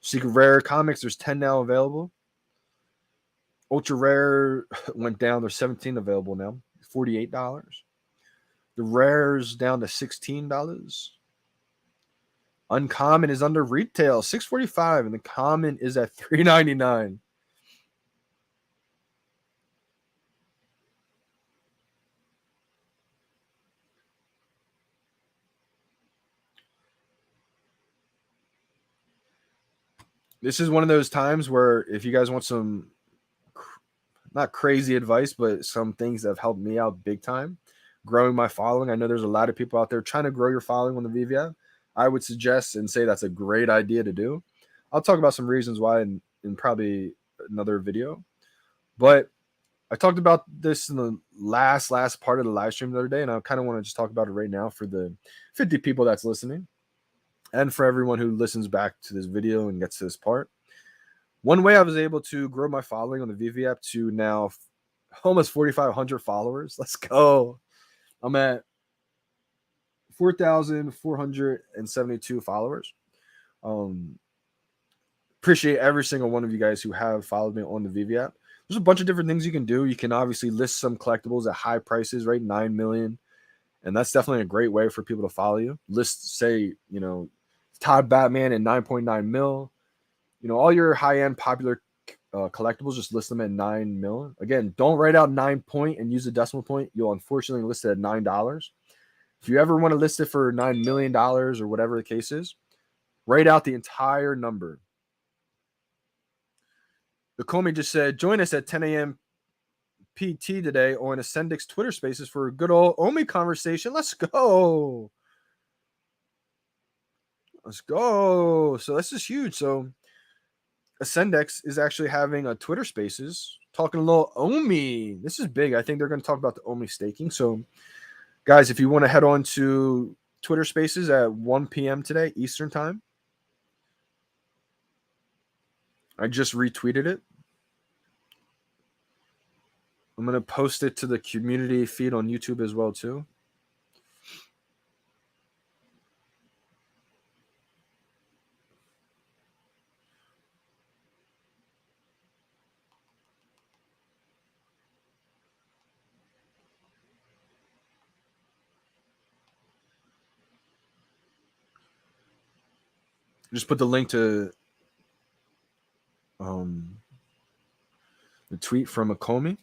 Secret rare comics, there's 10 now available. Ultra rare went down. There's 17 available now, $48. The rares down to $16. Uncommon is under retail, $6.45, and the common is at $3.99. This is one of those times where if you guys want some not crazy advice, but some things that have helped me out big time growing my following. I know there's a lot of people out there trying to grow your following on the VeVe. I would suggest and say that's a great idea to do. I'll talk about some reasons why in probably another video. But I talked about this in the last part of the live stream the other day, and I kind of want to just talk about it right now for the 50 people that's listening and for everyone who listens back to this video and gets to this part. One way I was able to grow my following on the VeVe app to now almost 4,500 followers. Let's go. I'm at 4,472 followers. Appreciate every single one of you guys who have followed me on the VeVe app. There's a bunch of different things you can do. You can obviously list some collectibles at high prices, right? 9 million. And that's definitely a great way for people to follow you. List, say, you know, Todd Batman at 9.9 mil. You know, all your high-end popular collectibles, just list them at 9 mil. Again, don't write out 9 point and use a decimal point. You'll unfortunately list it at $9. If you ever want to list it for $9 million or whatever the case is, write out the entire number. Ecomi just said, join us at 10 a.m. PT today on Ascendix Twitter Spaces for a good old Omi conversation. Let's go. Let's go. So this is huge. So Ascendix is actually having a Twitter Spaces talking a little Omi. This is big. I think they're going to talk about the Omi staking. So, guys, if you want to head on to Twitter Spaces at 1 p.m. today, Eastern Time, I just retweeted it. I'm going to post it to the community feed on YouTube as well, too. Just put the link to the tweet from Ecomi.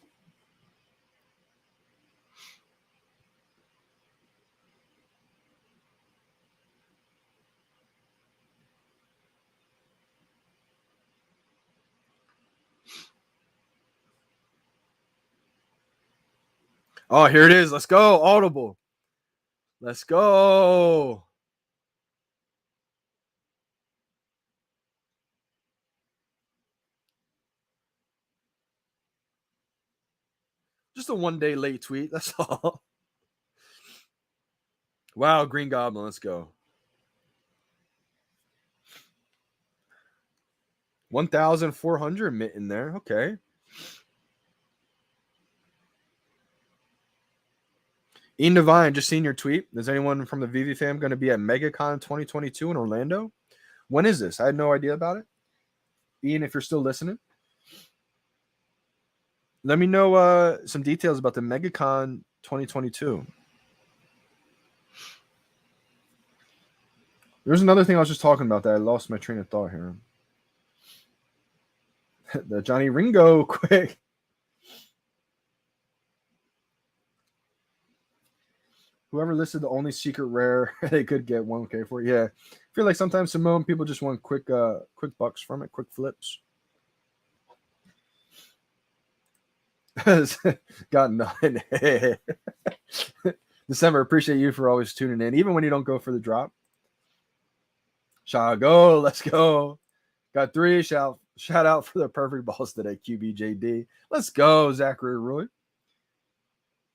Oh, here it is. Let's go. Audible. Let's go. Just a 1 day late tweet. That's all. Wow, Green Goblin. Let's go. 1,400 mint in there. Okay. Ian Devine, just seen your tweet. Is anyone from the VeVe fam going to be at MegaCon 2022 in Orlando? When is this? I had no idea about it. Ian, if you're still listening, let me know some details about the MegaCon 2022. There's another thing I was just talking about that I lost my train of thought here. The Johnny Ringo, quick. Whoever listed the only secret rare they could get 1K for. Yeah. I feel like sometimes Simone people just want quick bucks from it, quick flips. Got nothing. December, appreciate you for always tuning in, even when you don't go for the drop. Shall go, let's go. Got 3. Shout out for the perfect balls today, QBJD. Let's go, Zachary Roy.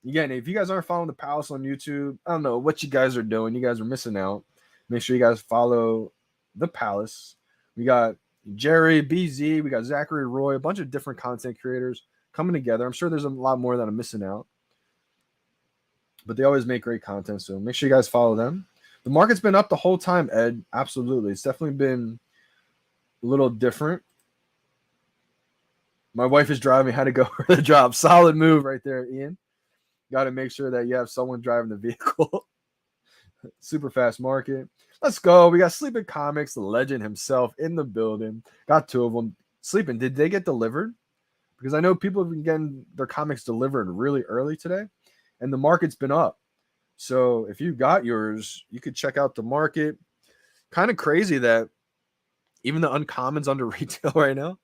Again, if you guys aren't following the Palace on YouTube, I don't know what you guys are doing. You guys are missing out. Make sure you guys follow the Palace. We got Jerry, BZ, we got Zachary Roy, a bunch of different content creators coming together. I'm sure there's a lot more that I'm missing out, but they always make great content. So make sure you guys follow them. The market's been up the whole time, Ed. Absolutely. It's definitely been a little different. My wife is driving. Had to go for the job. Solid move right there, Ian. Got to make sure that you have someone driving the vehicle. Super fast market. Let's go. We got Sleeping Comics, the legend himself, in the building. Got two of them. Sleeping, did they get delivered? Because I know people have been getting their comics delivered really early today, and the market's been up. So if you got yours, you could check out the market. Kind of crazy that even the uncommons under retail right now.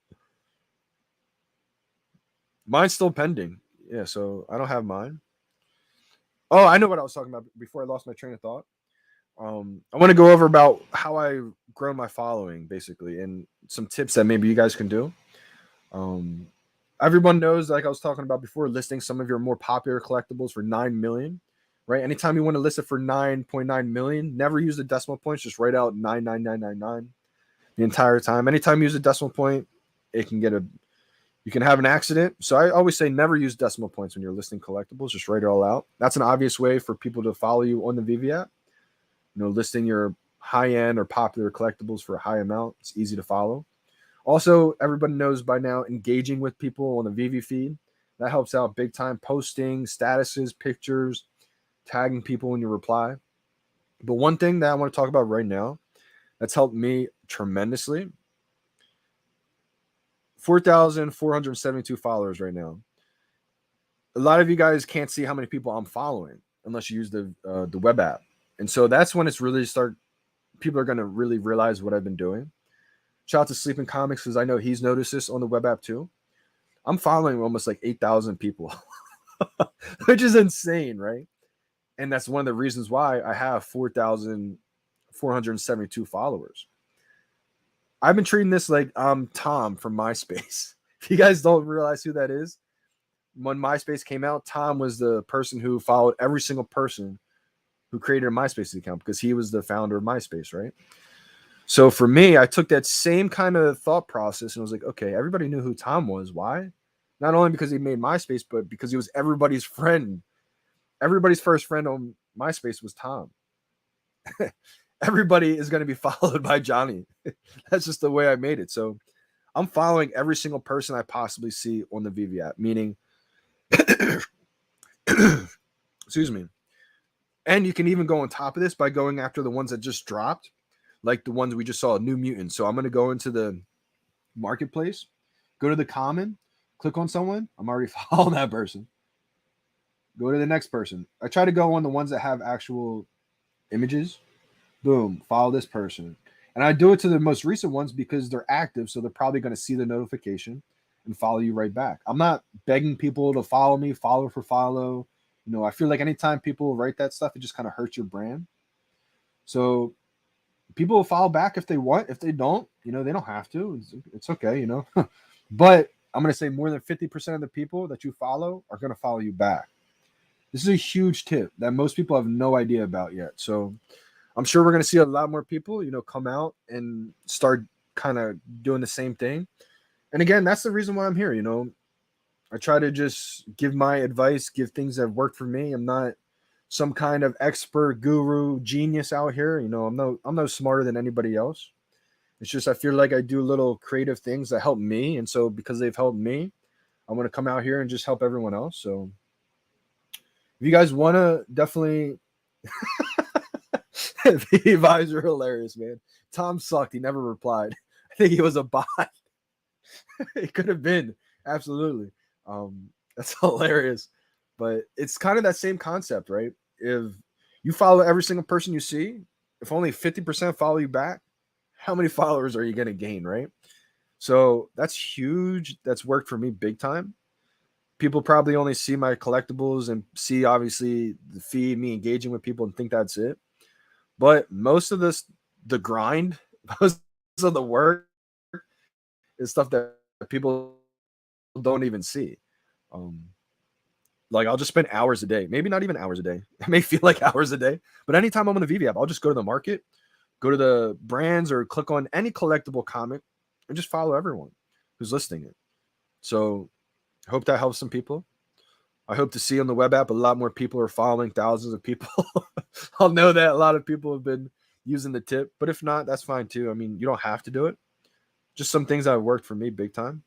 Mine's still pending. Yeah, so I don't have mine. Oh, I know what I was talking about before I lost my train of thought. I want to go over about how I grow my following, basically, and some tips that maybe you guys can do. Everyone knows, like I was talking about before, listing some of your more popular collectibles for 9 million, right? Anytime you want to list it for 9.9 million, never use the decimal points. Just write out 99999 the entire time. Anytime you use a decimal point, you can have an accident. So I always say never use decimal points when you're listing collectibles. Just write it all out. That's an obvious way for people to follow you on the VeVe app. Listing your high-end or popular collectibles for a high amount. It's easy to follow. Also, everybody knows by now, engaging with people on the VeVe feed. That helps out big time. Posting, statuses, pictures, tagging people when you reply. But one thing that I want to talk about right now that's helped me tremendously, 4,472 followers right now. A lot of you guys can't see how many people I'm following unless you use the web app. And so that's when it's really people are going to really realize what I've been doing. Shout out to Sleeping Comics, because I know he's noticed this on the web app too. I'm following almost like 8,000 people, which is insane, right? And that's one of the reasons why I have 4,472 followers. I've been treating this like I'm Tom from MySpace. If you guys don't realize who that is, when MySpace came out, Tom was the person who followed every single person who created a MySpace account, because he was the founder of MySpace, right? So for me, I took that same kind of thought process and was like, okay, everybody knew who Tom was. Why? Not only because he made MySpace, but because he was everybody's friend. Everybody's first friend on MySpace was Tom. Everybody is going to be followed by Johnny. That's just the way I made it. So I'm following every single person I possibly see on the VeVe app, meaning, excuse me. And you can even go on top of this by going after the ones that just dropped, like the ones we just saw, New Mutants. So I'm going to go into the marketplace, go to the common, click on someone. I'm already following that person. Go to the next person. I try to go on the ones that have actual images. Boom, follow this person. And I do it to the most recent ones because they're active, so they're probably going to see the notification and follow you right back. I'm not begging people to follow me, follow for follow. I feel like anytime people write that stuff, it just kind of hurts your brand. So people will follow back if they want. If they don't, they don't have to. It's okay, But I'm going to say more than 50% of the people that you follow are going to follow you back. This is a huge tip that most people have no idea about yet. So I'm sure we're going to see a lot more people, come out and start kind of doing the same thing. And again, that's the reason why I'm here. I try to just give my advice, give things that have worked for me. I'm not some kind of expert, guru, genius out here. I'm no smarter than anybody else. It's just I feel like I do little creative things that help me. And so because they've helped me, I want to come out here and just help everyone else. So if you guys want to, definitely the vibes are hilarious, man. Tom sucked. He never replied. I think he was a bot. It could have been. Absolutely. That's hilarious. But it's kind of that same concept, right? If you follow every single person you see, if only 50% follow you back, how many followers are you going to gain, right? So that's huge. That's worked for me big time. People probably only see my collectibles and see, obviously, the feed, me engaging with people, and think that's it. But most of the grind, most of the work is stuff that people don't even see. Like I'll just spend hours a day, maybe not even hours a day. It may feel like hours a day, but anytime I'm on the VeVe app, I'll just go to the market, go to the brands, or click on any collectible comic, and just follow everyone who's listing it. So I hope that helps some people. I hope to see on the web app a lot more people are following, thousands of people. I'll know that a lot of people have been using the tip, but if not, that's fine too. I mean, you don't have to do it. Just some things that have worked for me big time.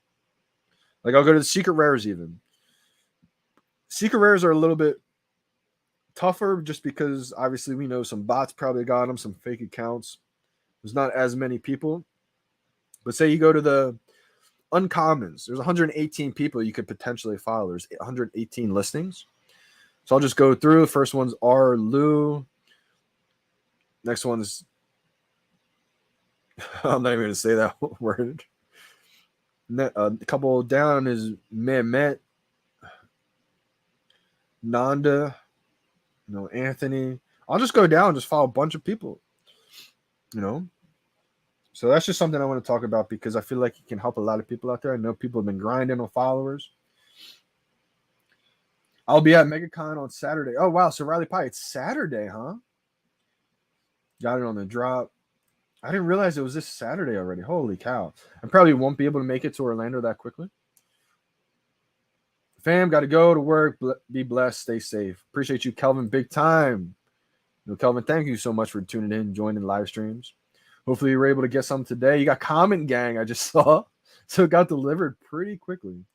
Like I'll go to the secret rares even. Secret rares are a little bit tougher just because obviously we know some bots probably got them, some fake accounts. There's not as many people. But say you go to the uncommons, there's 118 people you could potentially follow. There's 118 listings. So I'll just go through. First one's R. Lou. Next one's, I'm not even going to say that word. A couple down is Mehmet, Nanda, Anthony. I'll just go down and just follow a bunch of people, So that's just something I want to talk about because I feel like it can help a lot of people out there. I know people have been grinding on followers. I'll be at MegaCon on Saturday. Oh, wow. So Riley Pie, it's Saturday, huh? Got it on the drop. I didn't realize it was this Saturday already. Holy cow. I probably won't be able to make it to Orlando that quickly. Fam, got to go to work. Be blessed. Stay safe. Appreciate you, Kelvin, big time. Kelvin, thank you so much for tuning in, joining live streams. Hopefully you were able to get some today. You got Comment Gang, I just saw. So it got delivered pretty quickly.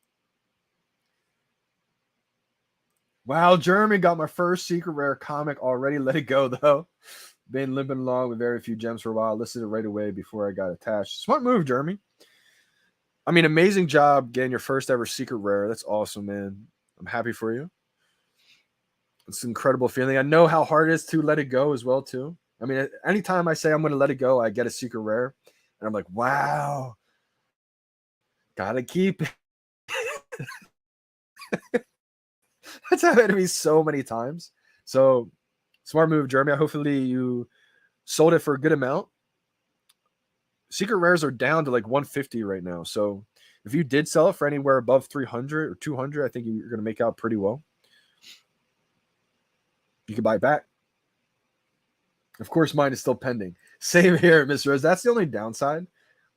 Wow, Jeremy got my first secret rare comic already. Let it go, though. Been limping along with very few gems for a while. Listed it right away before I got attached. Smart move, Jeremy. I mean, amazing job getting your first ever secret rare. That's awesome, man. I'm happy for you. It's an incredible feeling. I know how hard it is to let it go as well, too. I mean, anytime I say I'm going to let it go, I get a secret rare. And I'm like, wow. Gotta keep it. That's happened to me so many times. So, smart move, Jeremy. Hopefully you sold it for a good amount. Secret rares are down to like 150 right now. So if you did sell it for anywhere above 300 or 200, I think you're going to make out pretty well. You can buy it back. Of course, mine is still pending. Same here, Miss Rose. That's the only downside.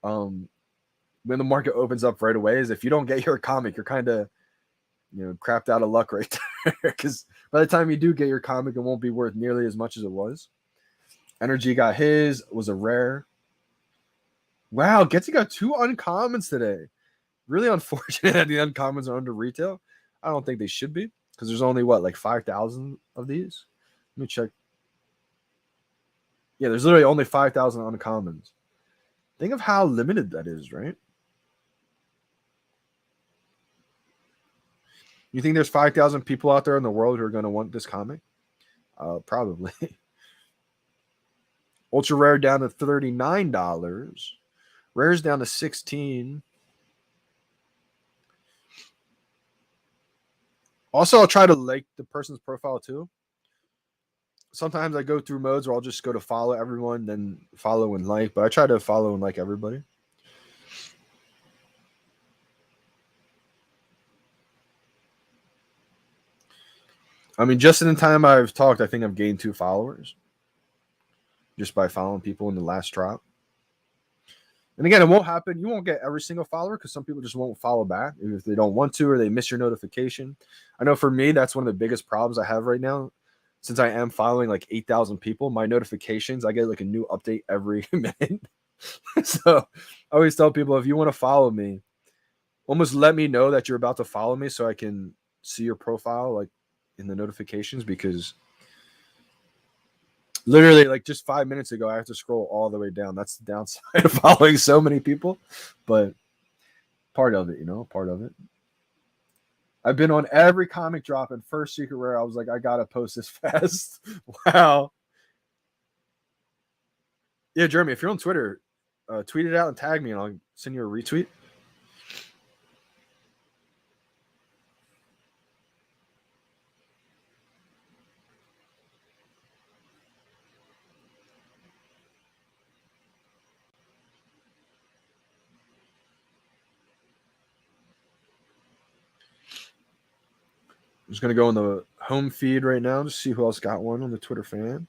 When the market opens up right away is if you don't get your comic, you're kind of, crapped out of luck right there. Because by the time you do get your comic, it won't be worth nearly as much as it was. Energy got his, was a rare. Wow, Getsy got 2 uncommons today. Really unfortunate that the uncommons are under retail. I don't think they should be because there's only, 5,000 of these? Let me check. Yeah, there's literally only 5,000 uncommons. Think of how limited that is, right? You think there's 5,000 people out there in the world who are going to want this comic? Probably. Ultra rare down to $39. Rare's down to $16. Also, I'll try to like the person's profile too. Sometimes I go through modes where I'll just go to follow everyone, then follow and like, but I try to follow and like everybody. I mean, just in the time I've talked, I think I've gained 2 followers just by following people in the last drop. And again, it won't happen. You won't get every single follower because some people just won't follow back if they don't want to or they miss your notification. I know for me, that's one of the biggest problems I have right now. Since I am following like 8,000 people, my notifications, I get like a new update every minute. So I always tell people, if you want to follow me, almost let me know that you're about to follow me so I can see your profile like in the notifications, because literally like just 5 minutes ago, I have to scroll all the way down. That's the downside of following so many people, but part of it, part of it. I've been on every comic drop and first secret rare. I was like, I got to post this fast. Wow. Yeah, Jeremy, if you're on Twitter, tweet it out and tag me and I'll send you a retweet. I'm just going to go on the home feed right now to see who else got one on the Twitter fan.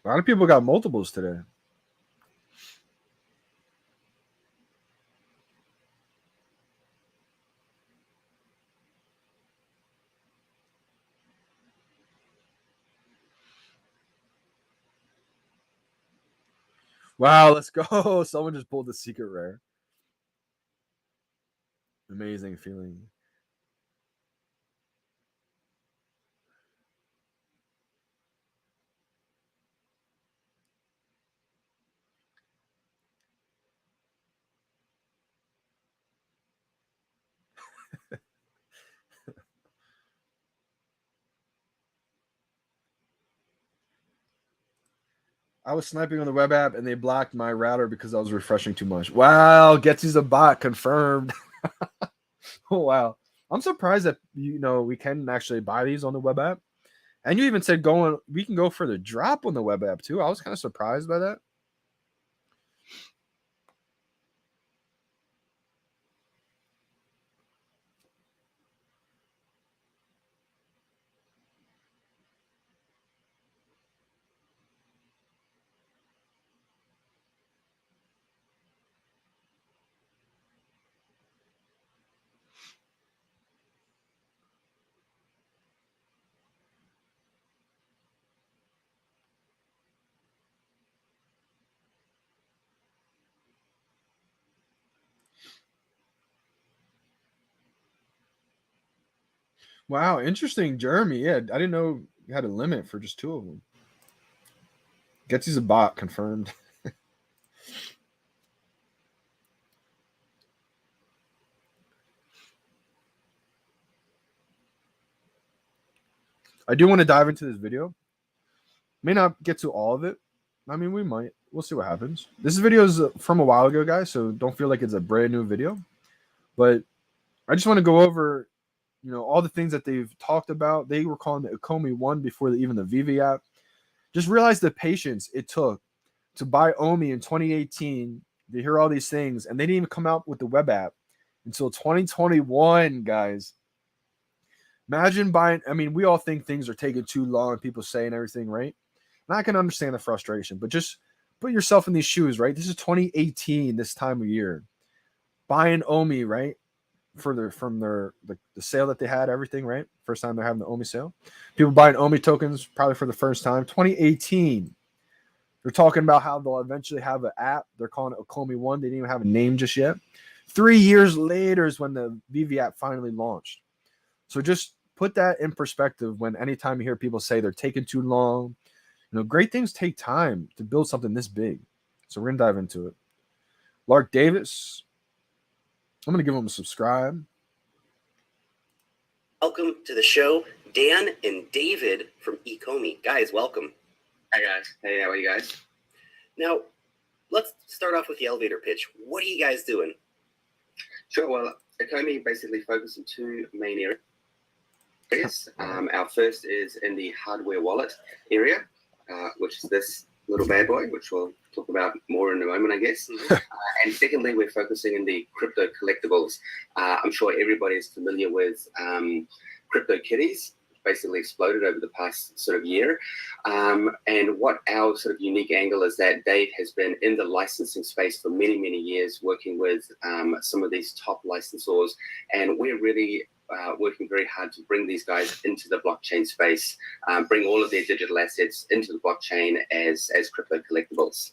A lot of people got multiples today. Wow, let's go. Someone just pulled the secret rare. Amazing feeling. I was sniping on the web app and they blocked my router because I was refreshing too much. Wow, Getsy's a bot, confirmed. Oh wow. I'm surprised that we can actually buy these on the web app. And you even said we can go for the drop on the web app too. I was kind of surprised by that. Wow, interesting, Jeremy. Yeah, I didn't know you had a limit for just 2 of them. Getsy's a bot, confirmed. I do want to dive into this video. May not get to all of it. I mean, we might. We'll see what happens. This video is from a while ago, guys, so don't feel like it's a brand new video. But I just want to go over, all the things that they've talked about. They were calling the Ecomi 1 before even the VeVe app. Just realize the patience it took to buy Omi in 2018, to hear all these things, and they didn't even come out with the web app until 2021, guys. Imagine buying, we all think things are taking too long, people saying everything, right? And I can understand the frustration, but just put yourself in these shoes, right? This is 2018, this time of year. Buying Omi, right? From the sale that they had, everything, right? First time they're having the Omi sale. People buying Omi tokens probably for the first time. 2018. They're talking about how they'll eventually have an app. They're calling it Ecomi 1. They didn't even have a name just yet. 3 years later is when the VeVe app finally launched. So just put that in perspective when anytime you hear people say they're taking too long. Great things take time to build something this big. So we're going to dive into it. Lark Davis. I'm going to give him a subscribe. Welcome to the show, Dan and David from Ecomi. Guys, welcome. Hi, guys. Hey, how are you guys? Now, let's start off with the elevator pitch. What are you guys doing? Sure. Well, Ecomi basically focuses on 2 main areas. Our first is in the hardware wallet area, which is this little bad boy, which we'll talk about more in a moment, I guess. And secondly, we're focusing in the crypto collectibles. I'm sure everybody is familiar with crypto kitties. Basically exploded over the past sort of year. And what our sort of unique angle is that Dave has been in the licensing space for many, many years, working with some of these top licensors. And we're really working very hard to bring these guys into the blockchain space, bring all of their digital assets into the blockchain as crypto collectibles.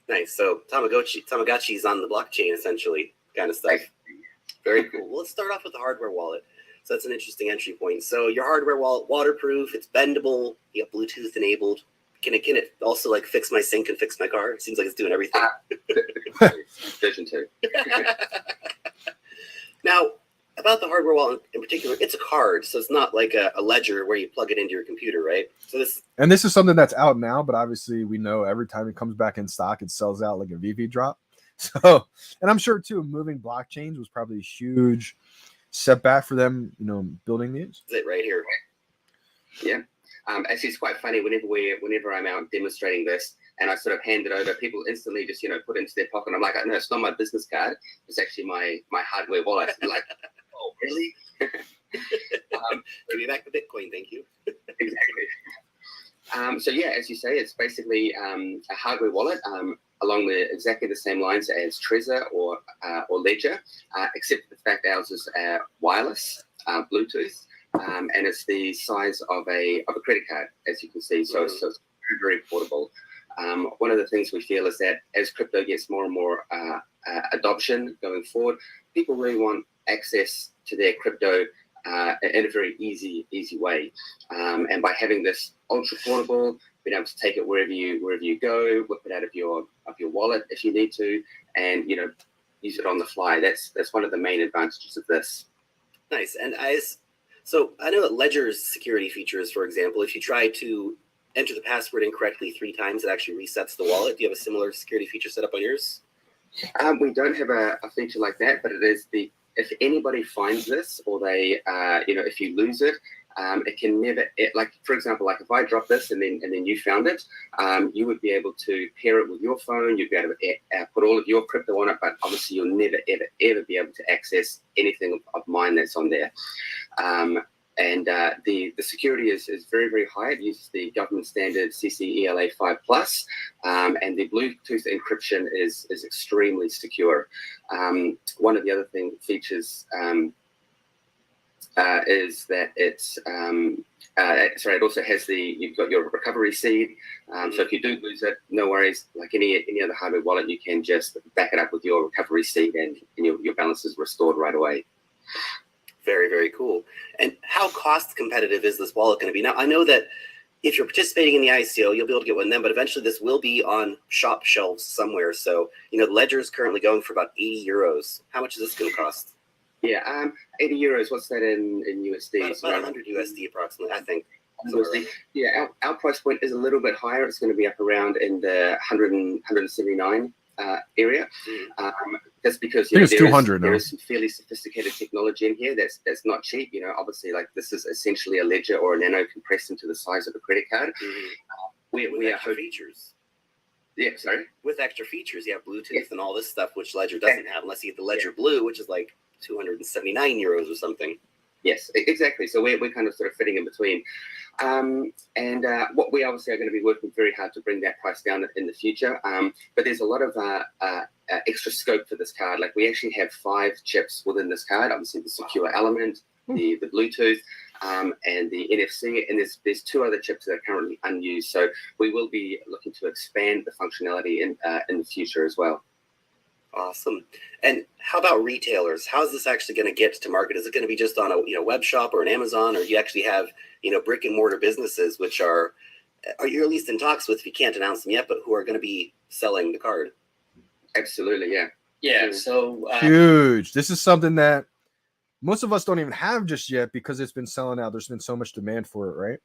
Nice. So Tamagotchi's on the blockchain, essentially, kind of stuff. Very cool. Well, let's start off with the hardware wallet. So that's an interesting entry point. So your hardware wallet, waterproof, it's bendable, you have Bluetooth enabled. Can it also like fix my sink and fix my car? It seems like it's doing everything. Vision 2. Now, about the hardware wallet in particular, it's a card, so it's not like a ledger where you plug it into your computer, right? So this is something that's out now, but obviously we know every time it comes back in stock, it sells out like a VeVe drop. So, and I'm sure too, moving blockchains was probably a huge setback for them, building these. Is it right here? Yeah. Actually, it's quite funny whenever I'm out demonstrating this and I sort of hand it over, people instantly just, put it into their pocket. I'm like, no, it's not my business card. It's actually my hardware wallet. They're like, oh, really? Give me back the Bitcoin, thank you. Exactly. So yeah, as you say, it's basically a hardware wallet along exactly the same lines as Trezor or Ledger, except for the fact ours is wireless, Bluetooth, and it's the size of a credit card, as you can see. So it's very, very portable. One of the things we feel is that as crypto gets more and more adoption going forward, people really want access to their crypto in a very easy way. And by having this ultra portable, being able to take it wherever you go, whip it out of your wallet if you need to, and use it on the fly. That's one of the main advantages of this. Nice. And so I know that Ledger's security features, for example, if you try to enter the password incorrectly 3 times, it actually resets the wallet. Do you have a similar security feature set up on yours? We don't have a feature like that, but it is if anybody finds this, or they, if you lose it, it can never, like for example, like if I drop this and then you found it, you would be able to pair it with your phone. You'd be able to put all of your crypto on it, but obviously you'll never ever be able to access anything of mine that's on there. And the security is very, very high. It uses the government standard CCELA 5+, and the Bluetooth encryption is extremely secure. One of the other features is that it's it also has you've got your recovery seed. So if you do lose it, no worries. Like any other hardware wallet, you can just back it up with your recovery seed, and your balance is restored right away. Very, very cool. And how cost competitive is this wallet going to be? Now, I know that if you're participating in the ICO, you'll be able to get one then, but eventually this will be on shop shelves somewhere. So, Ledger is currently going for about 80 euros. How much is this going to cost? Yeah, 80 euros. What's that in USD? About 100 USD approximately, I think. USD. Yeah, our price point is a little bit higher. It's going to be up around in the 179 area. That's because I think it's 200 there is some fairly sophisticated technology in here that's not cheap. Obviously, like this is essentially a ledger or a nano compressed into the size of a credit card. We are features. Yeah, sorry. With extra features, you have Bluetooth and all this stuff, which Ledger doesn't have, unless you get the Ledger Blue, which is like 279 euros or something. Yes, exactly. So we're kind of sort of fitting in between. What we obviously are going to be working very hard to bring that price down in the future. But there's a lot of extra scope for this card. Like we actually have 5 chips within this card. Obviously the secure element, the Bluetooth, and the NFC, and there's 2 other chips that are currently unused. So we will be looking to expand the functionality in the future as well. Awesome. And how about retailers? How is this actually going to get to market? Is it going to be just on a web shop or an Amazon, or do you actually have brick and mortar businesses which are you at least in talks with, if you can't announce them yet, but who are going to be selling the card? Absolutely, yeah. Yeah, so huge. This is something that most of us don't even have just yet because it's been selling out. There's been so much demand for it, right?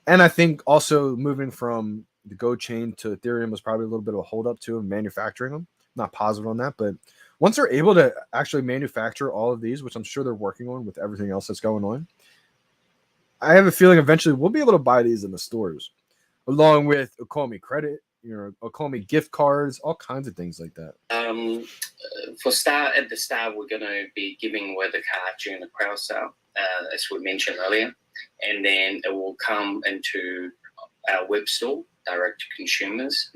And I think also moving from the Go chain to Ethereum was probably a little bit of a hold up to manufacturing them. Not positive on that, but once they're able to actually manufacture all of these, which I'm sure they're working on with everything else that's going on, I have a feeling eventually we'll be able to buy these in the stores, along with Ecomi credit, Ecomi gift cards, all kinds of things like that. At the start, we're going to be giving away the card during the crowd sale, as we mentioned earlier, and then it will come into our web store direct to consumers.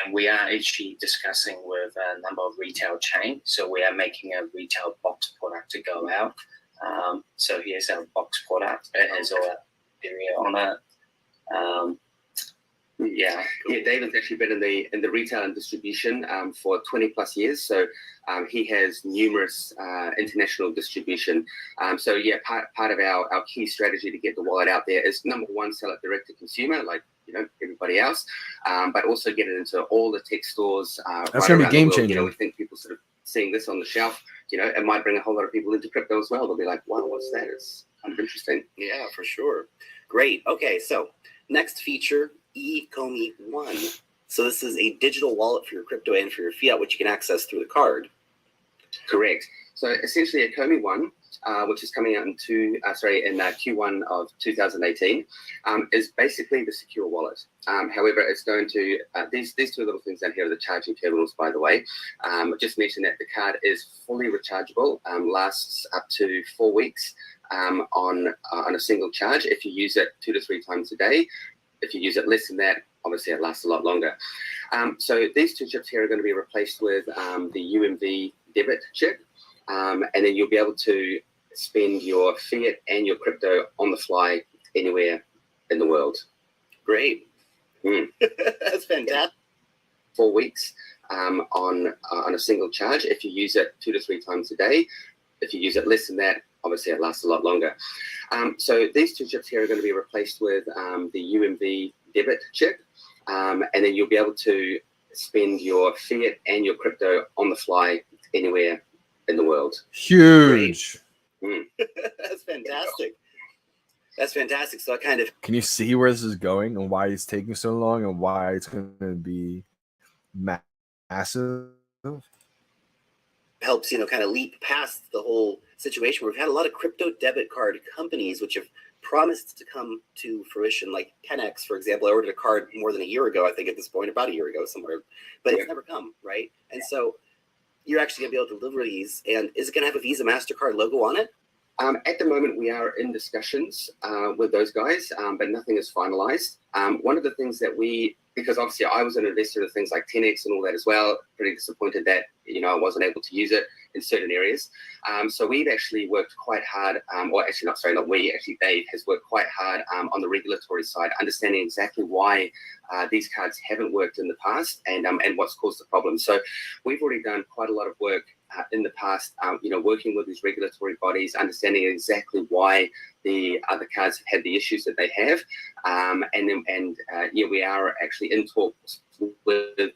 And we are actually discussing with a number of retail chains. So we are making a retail box product to go out. So here's our box product. It has all our area on it. David's actually been in the retail and distribution for 20 plus years. So he has numerous international distribution. Part of our key strategy to get the wallet out there is, number one, sell it direct to consumer, like everybody else, but also get it into all the tech stores. That's going to be game changer. We think people sort of seeing this on the shelf, it might bring a whole lot of people into crypto as well. They'll be like, wow, what's that? It's kind of interesting. Yeah, for sure. Great. Okay, so next feature, Ecomi 1. So this is a digital wallet for your crypto and for your fiat, which you can access through the card. Correct. So essentially, Ecomi 1, which is coming out in Q1 of 2018, is basically the secure wallet. However, it's going to these 2 little things down here are the charging terminals, by the way. Just mention that the card is fully rechargeable, lasts up to 4 weeks on a single charge. If you use it 2 to 3 times a day, if you use it less than that, obviously it lasts a lot longer. So these two chips here are going to be replaced with the UMV debit chip, and then you'll be able to spend your fiat and your crypto on the fly anywhere in the world. Great. That's fantastic. 4 weeks on a single charge if you use it 2 to 3 times a day. If you use it less than that, obviously it lasts a lot longer. So these two chips here are going to be replaced with the UMV debit chip, and then you'll be able to spend your fiat and your crypto on the fly anywhere in the world. Huge. That's fantastic. That's fantastic. So I kind of Can you see where this is going and why it's taking so long and why it's going to be massive? helps, kind of leap past the whole situation where we've had a lot of crypto debit card companies which have promised to come to fruition, like 10x, for example. I ordered a card more than a year ago, I think at this point, about a year ago somewhere, but it's never come, right? And so you're actually going to be able to deliver these, and is it going to have a Visa MasterCard logo on it? At the moment, we are in discussions with those guys, but nothing is finalized. One of the things that because obviously I was an investor in things like 10x and all that as well, pretty disappointed that, I wasn't able to use it in certain areas. So we've actually worked quite hard, Dave has worked quite hard on the regulatory side, understanding exactly why these cards haven't worked in the past and what's caused the problem. So we've already done quite a lot of work in the past, working with these regulatory bodies, understanding exactly why the other cards have had the issues that they have. We are actually in talks with,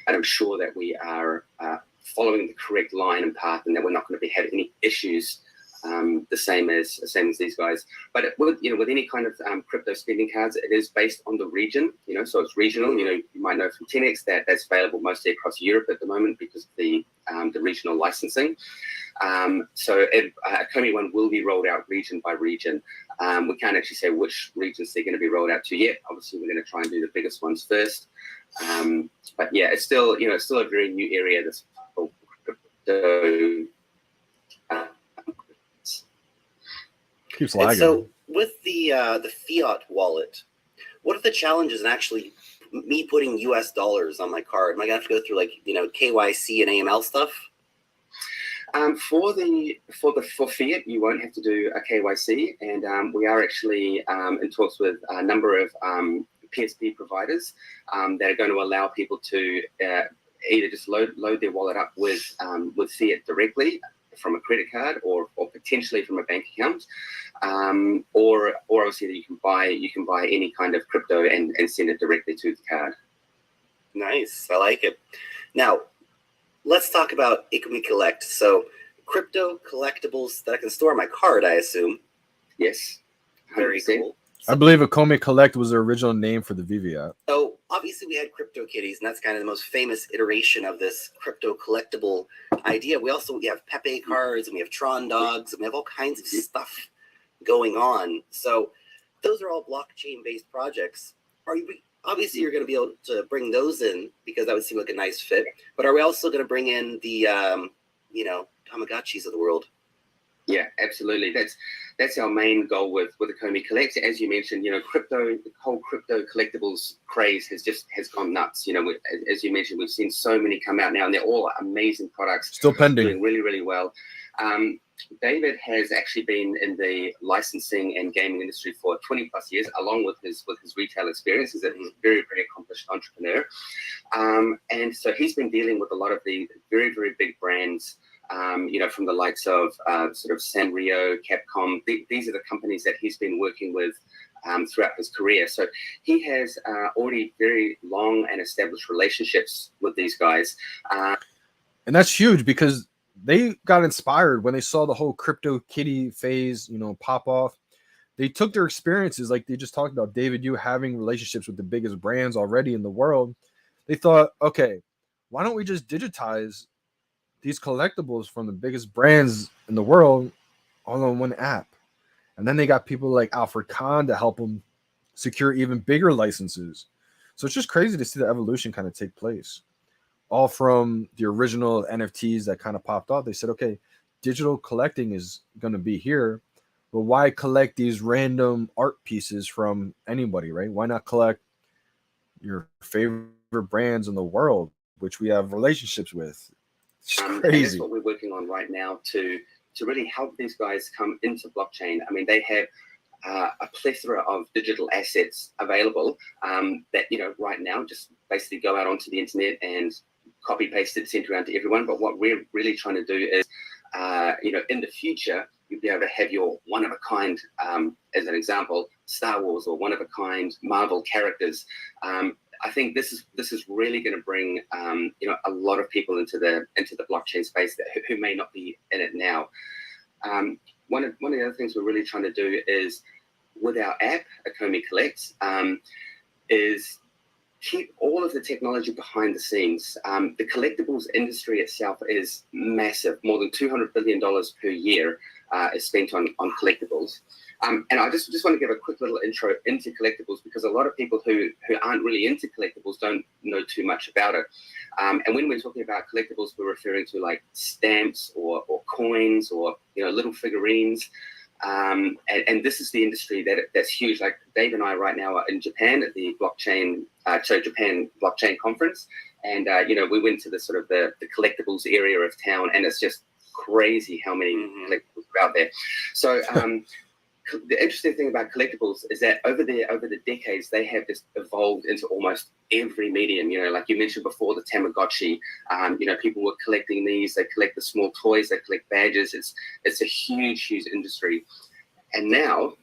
and I'm sure that we are following the correct line and path, and that we're not going to have any issues the same as these guys. But with any kind of crypto spending cards, it is based on the region, so it's regional. You might know from 10x that's available mostly across Europe at the moment because of the regional licensing. So Ecomi one will be rolled out region by region. We can't actually say which regions they're going to be rolled out to yet. Obviously, we're going to try and do the biggest ones first. But yeah, it's still a very new area. This whole crypto. Keeps lagging. And so with the fiat wallet, what are the challenges in actually me putting US dollars on my card? Am I gonna have to go through KYC and AML stuff? For fiat, you won't have to do a KYC, and we are actually in talks with a number of PSP providers that are going to allow people to either just load their wallet up with fiat directly from a credit card or potentially from a bank account, or obviously that you can buy any kind of crypto and send it directly to the card. Nice, I like it. Now, let's talk about Ecomi Collect. So, crypto collectibles that I can store on my card, I assume. Yes. 100%. Very cool. I believe Ecomi Collect was the original name for the VeVe app. So obviously we had Crypto Kitties, and that's kind of the most famous iteration of this crypto collectible idea. We have Pepe cards, and we have Tron dogs, and we have all kinds of stuff going on. So those are all blockchain-based projects. Obviously you're going to be able to bring those in because that would seem like a nice fit. But are we also going to bring in the Tamagotchis of the world? Yeah, absolutely. That's our main goal with Ecomi Collect. As you mentioned, the whole crypto collectibles craze has gone nuts. As you mentioned, we've seen so many come out now, and they're all amazing products. Still pending. Doing really, really well. David has actually been in the licensing and gaming industry for 20 plus years, along with his retail experience. He's a very, very accomplished entrepreneur. And so he's been dealing with a lot of the very, very big brands, from the likes of sort of Sanrio, Capcom. These are the companies that he's been working with throughout his career. So he has already very long and established relationships with these guys. And that's huge because they got inspired when they saw the whole crypto kitty phase, pop off. They took their experiences, like they just talked about, David, you having relationships with the biggest brands already in the world. They thought, okay, why don't we just digitize these collectibles from the biggest brands in the world all on one app? And then they got people like Alfred Kahn to help them secure even bigger licenses. So it's just crazy to see the evolution kind of take place. All from the original NFTs that kind of popped off. They said, okay, digital collecting is going to be here. But why collect these random art pieces from anybody, right? Why not collect your favorite brands in the world, which we have relationships with? It's And crazy. that's what we're working on right now to really help these guys come into blockchain. I mean, they have a plethora of digital assets available that, you know, right now just basically go out onto the internet and copy paste it, send it around to everyone. But what we're really trying to do is, you know, in the future, you'll be able to have your one-of-a-kind, as an example, Star Wars or one-of-a-kind Marvel characters. I think this is really going to bring you know, a lot of people into the blockchain space who may not be in it now. One of the other things we're really trying to do is, with our app, Ecomi Collect, is keep all of the technology behind the scenes. The collectibles industry itself is massive. More than $200 billion per year is spent on collectibles. And I just want to give a quick little intro into collectibles, because a lot of people who aren't really into collectibles don't know too much about it. And when we're talking about collectibles, we're referring to like stamps or coins or, you know, little figurines. And this is the industry that's huge. Like Dave and I right now are in Japan at the Japan Blockchain Conference. And, you know, we went to the sort of the collectibles area of town, and it's just crazy how many collectibles are out there. So the interesting thing about collectibles is that over the decades, they have just evolved into almost every medium. You know, like you mentioned before, the Tamagotchi. You know, people were collecting these. They collect the small toys. They collect badges. It's a huge industry. And now,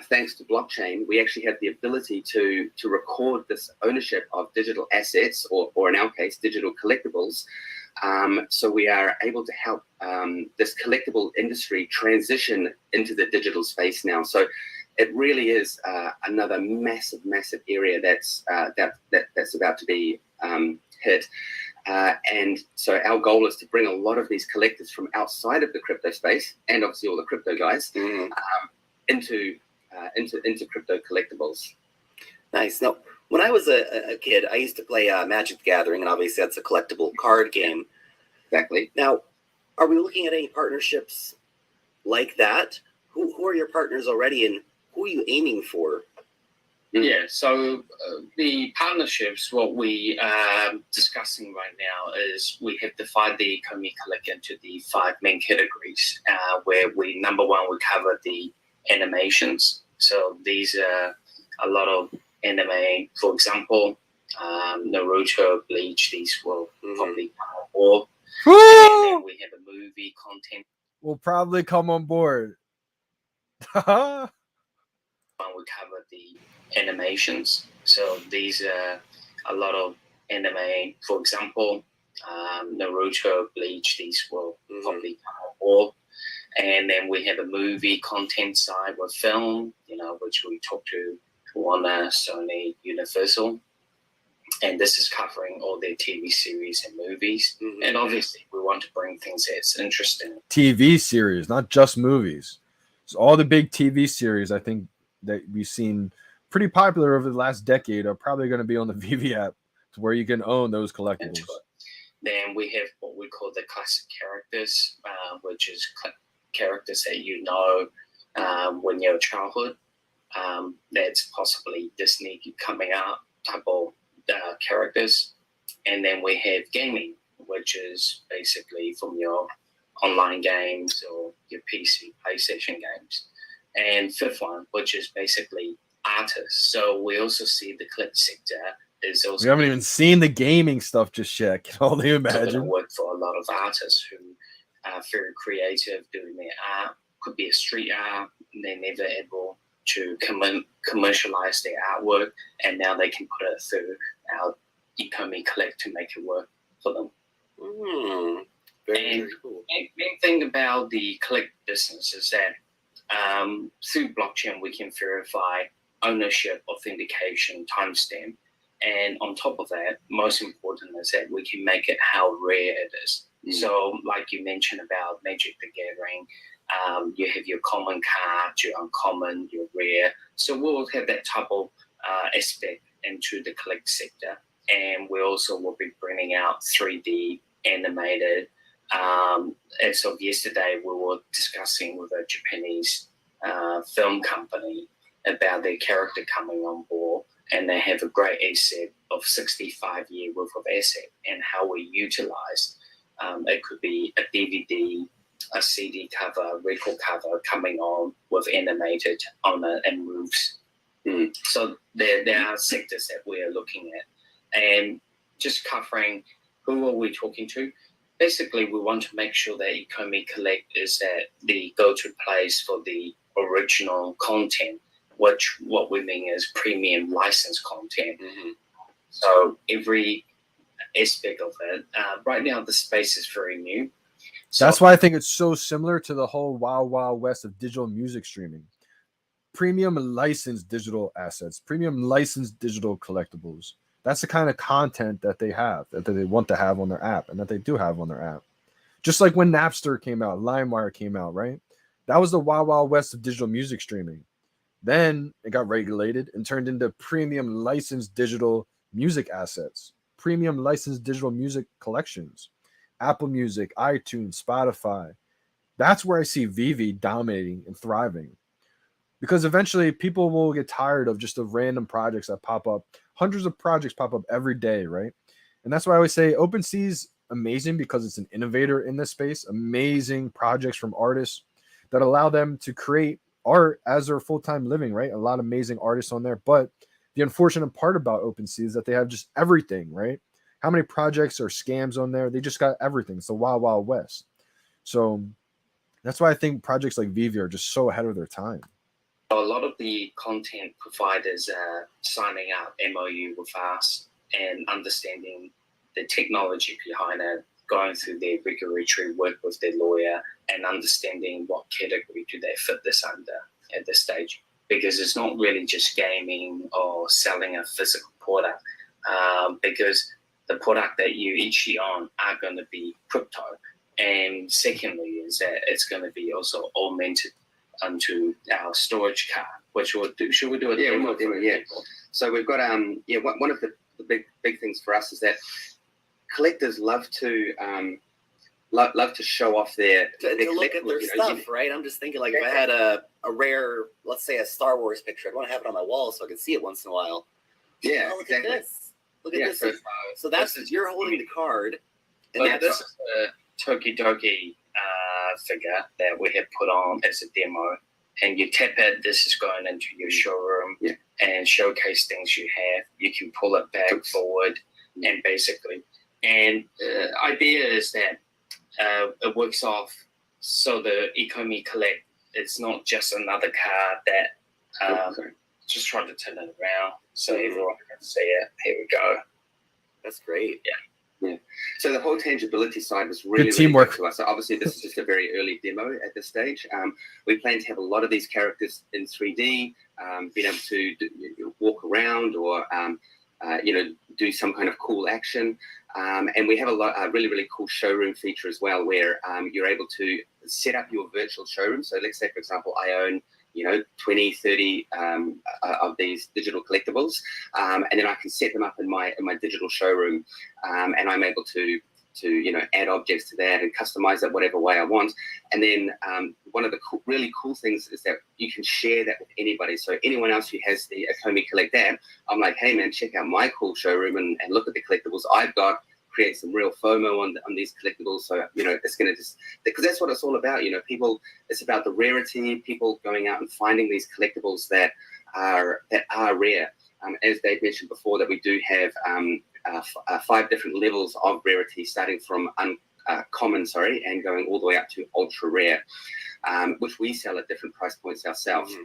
thanks to blockchain, we actually have the ability to record this ownership of digital assets, or in our case, digital collectibles. So we are able to help this collectible industry transition into the digital space now. So it really is another massive area that's about to be hit. And so our goal is to bring a lot of these collectors from outside of the crypto space, and obviously all the crypto guys, into crypto collectibles. Nice. Now, when I was a kid, I used to play Magic the Gathering, and obviously that's a collectible card game. Exactly. Now, are we looking at any partnerships like that? Who are your partners already, and who are you aiming for? Yeah, so the partnerships, what we are discussing right now is we have divided the Ecomi Collect into the 5 main categories, where number one, we cover the animations. So these are a lot of anime, for example, Naruto, Bleach, these will probably come on board. And then we have a movie content. Will probably come on board. We cover the animations. So these are a lot of anime, for example, Naruto, Bleach, these will probably come on board. And then we have a movie content side with film, you know, which we talk to Warner, Sony, Universal. And this is covering all their TV series and movies. And obviously, we want to bring things that's interesting. TV series, not just movies. So all the big TV series, I think, that we've seen pretty popular over the last decade are probably going to be on the VeVe app, to where you can own those collectibles. Then we have what we call the classic characters, which is characters that you know when you're a childhood. That's possibly Disney coming out type of characters. And then we have gaming, which is basically from your online games or your PC, PlayStation games. And fifth one, which is basically artists. So we also see the clip sector is also. We haven't even seen the gaming stuff just yet. Can only imagine. Work for a lot of artists who are very creative doing their art. Could be a street art. They're never able to commercialize their artwork, and now they can put it through our Ecomi Collect to make it work for them. Very cool. The main thing about the Collect business is that through blockchain we can verify ownership, authentication, timestamp, and on top of that, most important is that we can make it how rare it is. So, like you mentioned about Magic the Gathering, you have your common card, your uncommon, your rare. So we'll have that type of aspect into the Collect sector. And we also will be bringing out 3D animated. As of yesterday, we were discussing with a Japanese film company about their character coming on board, and they have a great asset of 65 year worth of asset, and how we utilize. It could be a DVD, a CD cover, record cover coming on with animated on it and moves. So there are sectors that we are looking at, and just covering who are we talking to. Basically, we want to make sure that Ecomi Collect is at the go-to place for the original content, which what we mean is premium licensed content. So every aspect of it. Right now, the space is very new. So That's why I think it's so similar to the whole wild, wild west of digital music streaming. Premium licensed digital assets, premium licensed digital collectibles. That's the kind of content that they have, that they want to have on their app, and that they do have on their app. Just like when Napster came out, LimeWire came out, right? That was the wild, wild west of digital music streaming. Then it got regulated and turned into premium licensed digital music assets, premium licensed digital music collections, Apple Music, iTunes, Spotify. That's where I see VeVe dominating and thriving. Because eventually people will get tired of just the random projects that pop up. Hundreds of projects pop up every day, right? And that's why I always say OpenSea's amazing because it's an innovator in this space. Amazing projects from artists that allow them to create art as their full-time living, right? A lot of amazing artists on there. But the unfortunate part about OpenSea is that they have just everything, right? How many projects are scams on there? They just got everything. It's the wild, wild west. So that's why I think projects like VeVe are just so ahead of their time. a lot of the content providers are signing up MOU with us and understanding the technology behind it, going through their regulatory work with their lawyer and understanding what category do they fit this under at this stage. Because it's not really just gaming or selling a physical product, because the product that you issue on are going to be crypto. And secondly is that it's going to be also augmented onto our storage card, which we'll do. Should we do a demo? Yeah. So we've got one of the big things for us is that collectors love to show off their to look at their stuff, right? I'm just thinking, like, if I had a rare, let's say a Star Wars picture, I'd want to have it on my wall so I can see it once in a while. Yeah, oh, look exactly. at this. Look at this. So that's you're holding the card. And this is a Tokidoki figure that we have put on as a demo. And you tap it, this is going into your showroom and showcase things you have. You can pull it back, forward, and basically. And the idea is that it works off so the Ecomi Collect, it's not just another card that just trying to turn it around so everyone can see it. Here we go. That's great. Yeah. So the whole tangibility side was really teamwork good to us. So obviously, this is just a very early demo at this stage. We plan to have a lot of these characters in 3D, being able to walk around or do some kind of cool action. And we have a really cool showroom feature as well, where you're able to set up your virtual showroom. So let's say, for example, I own 20, 30 of these digital collectibles, and then I can set them up in my digital showroom, and I'm able to add objects to that and customize it whatever way I want. And then one of the really cool things is that you can share that with anybody. So anyone else who has the Ecomi Collect app, I'm like, hey man, check out my cool showroom and look at the collectibles I've got. Create some real FOMO on these collectibles. So it's going to just, because that's what it's all about. People, it's about the rarity. People going out and finding these collectibles that are rare. As Dave mentioned before, that we do have 5 different levels of rarity, starting from common, and going all the way up to ultra rare, which we sell at different price points ourselves.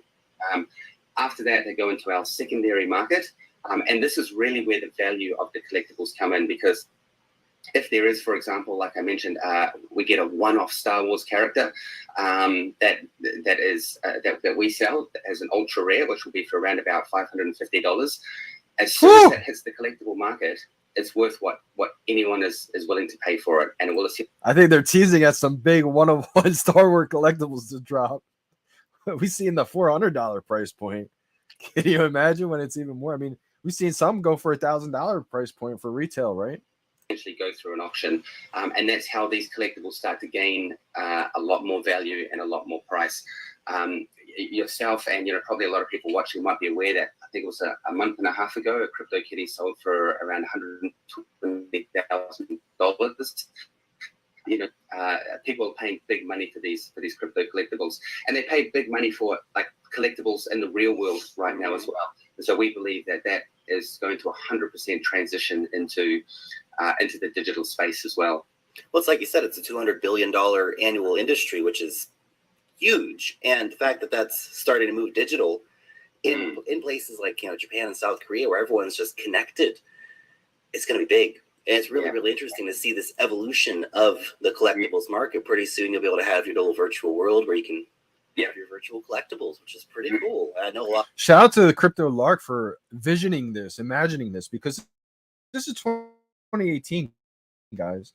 After that, they go into our secondary market, and this is really where the value of the collectibles come in, because if there is, for example, like I mentioned, we get a one-off Star Wars character that we sell as an ultra rare, which will be for around about $550. As soon as that hits the collectible market, it's worth what anyone is willing to pay for it, and it will. I think they're teasing at some big one-of-one Star Wars collectibles to drop. We see in the $400 price point. Can you imagine when it's even more? I mean, we've seen some go for $1,000 price point for retail, right? Eventually go through an auction, and that's how these collectibles start to gain a lot more value and a lot more price. yourself and probably a lot of people watching might be aware that I think it was a month and a half ago, a CryptoKitty sold for around $120,000. People are paying big money for these crypto collectibles, and they pay big money for like collectibles in the real world right now as well. And so we believe that is going to 100% transition into the digital space as well. Well, it's like you said, it's a $200 billion annual industry, which is huge. And the fact that that's starting to move digital in places like, Japan and South Korea, where everyone's just connected, it's going to be big. And it's really, really interesting to see this evolution of the collectibles market. Pretty soon you'll be able to have your little virtual world where you can have your virtual collectibles, which is pretty cool. I know a lot. Shout out to the Crypto Lark for visioning this, imagining this, because this is 2018, guys.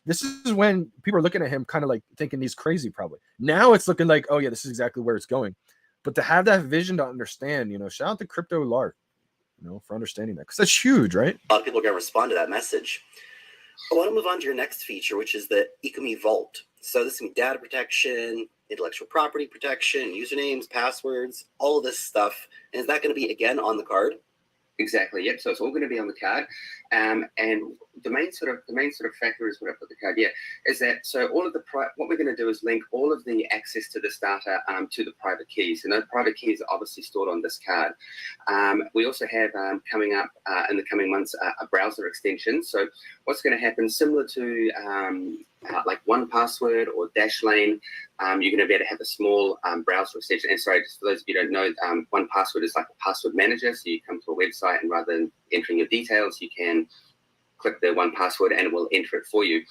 This is when people are looking at him kind of like thinking he's crazy probably. Now it's looking like, oh yeah, this is exactly where it's going. But to have that vision to understand, shout out to Crypto Lark, for understanding that. Because that's huge, right? A lot of people are going to respond to that message. I want to move on to your next feature, which is the Ecomi Vault. So this can be data protection, intellectual property protection, usernames, passwords, all of this stuff. And is that going to be, again, on the card? Exactly. Yep. So it's all going to be on the card, and the main sort of factor is what I put the card. Yeah, is that so all of the what we're going to do is link all of the access to this data to the private keys, and those private keys are obviously stored on this card. We also have coming up in the coming months a browser extension. So what's going to happen, similar to like 1Password or Dashlane, you're going to be able to have a small browser extension. And sorry, just for those of you who don't know, 1Password is like a password manager. So you come to a website and rather than entering your details, you can click the 1Password and it will enter it for you.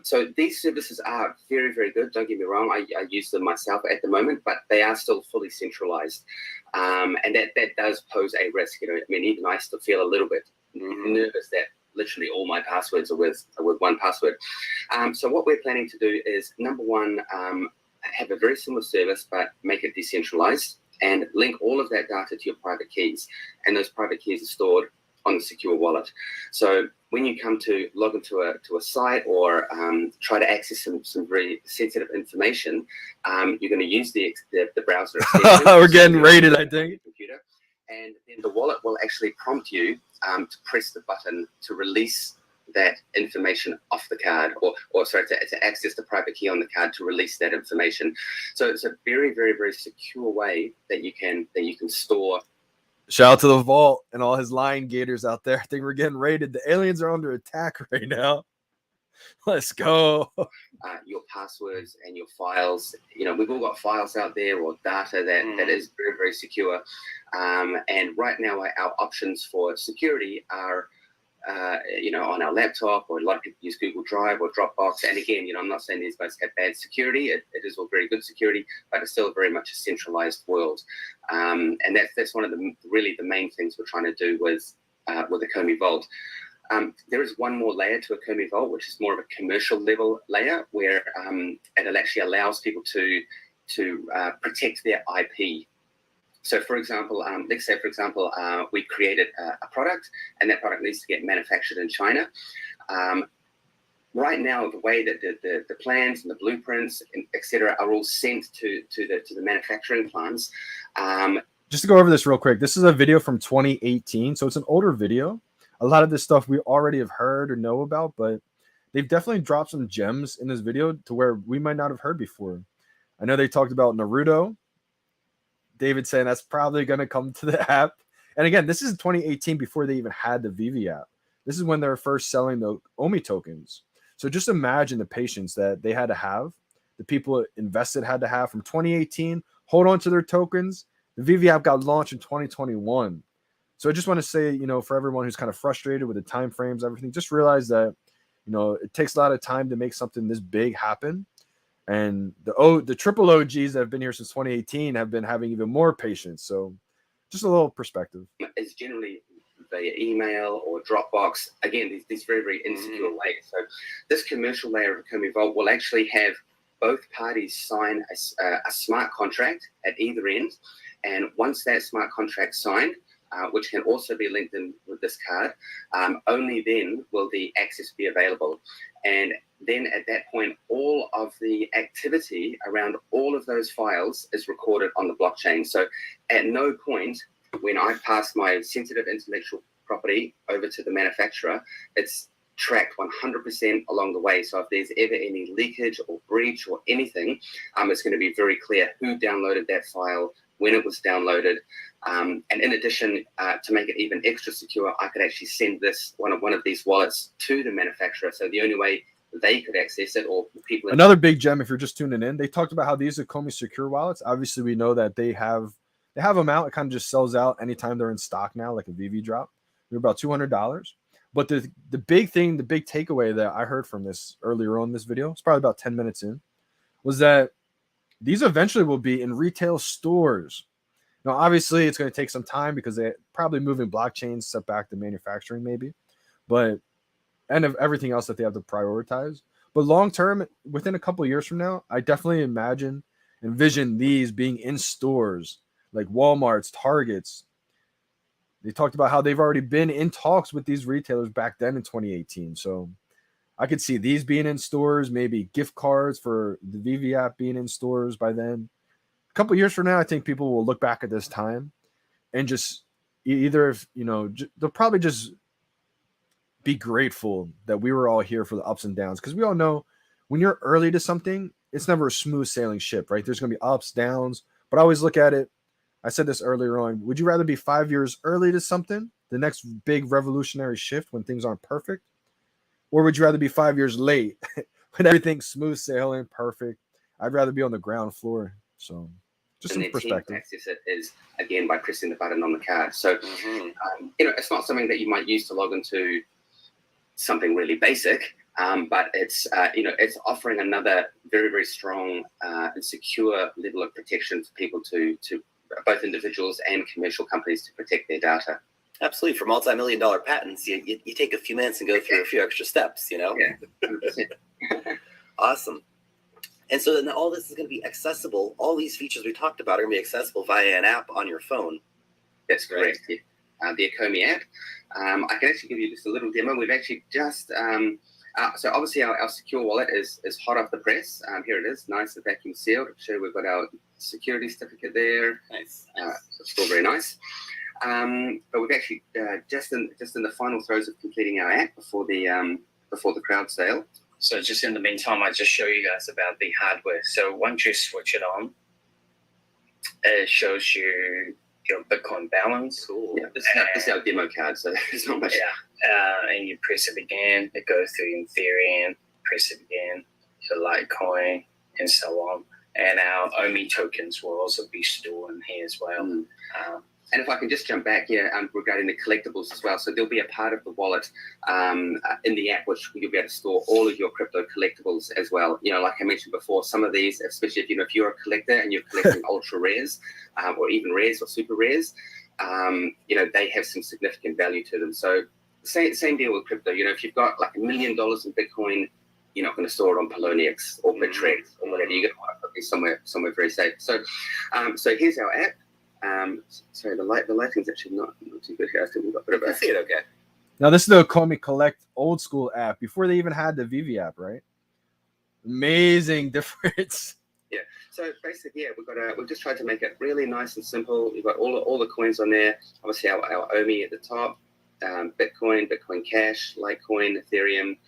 So these services are very, very good. Don't get me wrong. I use them myself at the moment, but they are still fully centralized. And that does pose a risk. Even I still feel a little bit nervous that literally all my passwords are with 1Password. So what we're planning to do is, number one, have a very similar service, but make it decentralized and link all of that data to your private keys. And those private keys are stored on the secure wallet. So when you come to log into a site or try to access some very sensitive information, you're going to use the browser extension. We're getting raided, I think. Computer, and then the wallet will actually prompt you to press the button to release that information off the card, or sorry, to access the private key on the card to release that information. So it's a very, very, very secure way that you can store. Shout out to the Vault and all his lion gators out there. I think we're getting raided. The aliens are under attack right now. Let's go. Your passwords and your files. We've all got files out there or data that is very, very secure. And right now our options for security are on our laptop, or a lot of people use Google Drive or Dropbox. And again, I'm not saying these guys have bad security. It is all very good security, but it's still very much a centralized world. And that's one of the main things we're trying to do with Ecomi Vault. There is one more layer to Ecomi Vault, which is more of a commercial level layer, where it actually allows people to protect their IP. So, for example, let's say, we created a product, and that product needs to get manufactured in China. Right now, the way that the plans and the blueprints, etc., are all sent to the manufacturing plants. Just to go over this real quick, this is a video from 2018, so it's an older video. A lot of this stuff we already have heard or know about, but they've definitely dropped some gems in this video to where we might not have heard before. I know they talked about Naruto. David saying that's probably going to come to the app. And again, this is 2018 before they even had the VeVe app. This is when they were first selling the Omi tokens. So just imagine the patience that they had to have, the people invested had to have from 2018, hold on to their tokens. The VeVe app got launched in 2021. So I just want to say, for everyone who's kind of frustrated with the time frames, everything, just realize that, it takes a lot of time to make something this big happen. And the triple OGs that have been here since 2018 have been having even more patience. So just a little perspective. It's generally via email or Dropbox. Again, these very, very insecure layers. So this commercial layer of Ecomi Vault will actually have both parties sign a smart contract at either end. And once that smart contract's signed, which can also be linked in with this card, only then will the access be available. And then at that point, all of the activity around all of those files is recorded on the blockchain. So at no point when I pass my sensitive intellectual property over to the manufacturer, it's tracked 100% along the way. So if there's ever any leakage or breach or anything, it's going to be very clear who downloaded that file, when it was downloaded. And in addition, to make it even extra secure, I could actually send this one of these wallets to the manufacturer. So the only way they could access it, or people. Another big gem, if you're just tuning in, they talked about how these Ecomi secure wallets. Obviously, we know that they have them out. It kind of just sells out anytime they're in stock now, like a VeVe drop. They're about $200. But the big thing, the big takeaway that I heard from this earlier on in this video, it's probably about 10 minutes in, was that these eventually will be in retail stores. Now, obviously, it's going to take some time because they're probably moving blockchains, set back the manufacturing maybe, but and of everything else that they have to prioritize. But long term, within a couple of years from now, I definitely envision these being in stores like Walmart's, Target's. They talked about how they've already been in talks with these retailers back then in 2018. So I could see these being in stores, maybe gift cards for the VeVe app being in stores by then. A couple of years from now, I think people will look back at this time and just either, they'll probably just be grateful that we were all here for the ups and downs. Because we all know when you're early to something, it's never a smooth sailing ship, right? There's going to be ups, downs. But I always look at it, I said this earlier on, would you rather be 5 years early to something, the next big revolutionary shift when things aren't perfect? Or would you rather be 5 years late when everything's smooth sailing, perfect? I'd rather be on the ground floor. So just some perspective. Access it is, again, by pressing the button on the card. So, it's not something that you might use to log into something really basic, but it's, it's offering another very, very strong and secure level of protection for people to both individuals and commercial companies to protect their data. Absolutely. For multi-million-dollar patents, you take a few minutes and go through a few extra steps, Yeah, 100%. Awesome. And so then all this is going to be accessible. All these features we talked about are going to be accessible via an app on your phone. That's correct. Right. Yeah. The Ecomi app. I can actually give you just a little demo. We've actually just, so obviously our secure wallet is hot off the press. Here it is, nice and vacuum sealed. Sure, we've got our security certificate there. Nice. It's still very nice. But we've actually just in the final throes of completing our app before the crowd sale. So just in the meantime, I just show you guys about the hardware. So once you switch it on, it shows you your Bitcoin balance. Cool. Yeah, this is our demo card, so there's not much. Yeah, and you press it again, it goes through Ethereum, press it again, the Litecoin, and so on. And our Omi tokens will also be stored in here as well. And if I can just jump back here regarding the collectibles as well. So there'll be a part of the wallet in the app which you'll be able to store all of your crypto collectibles as well. Like I mentioned before, some of these, especially if you're a collector and you're collecting ultra rares or even rares or super rares, they have some significant value to them. So same deal with crypto. If you've got like $1 million in Bitcoin, you're not going to store it on Poloniex or Bittrex or whatever. You're going to want to put it somewhere very safe. So here's our app. Sorry, the lighting's actually not too good here. I think we've got a bit of a... I see it okay. Now, this is the Ecomi Collect old school app before they even had the VeVe app, right? Amazing difference. Yeah. So basically, we've just tried to make it really nice and simple. We've got all the coins on there. Obviously, our Omi at the top, Bitcoin Cash, Litecoin, Ethereum,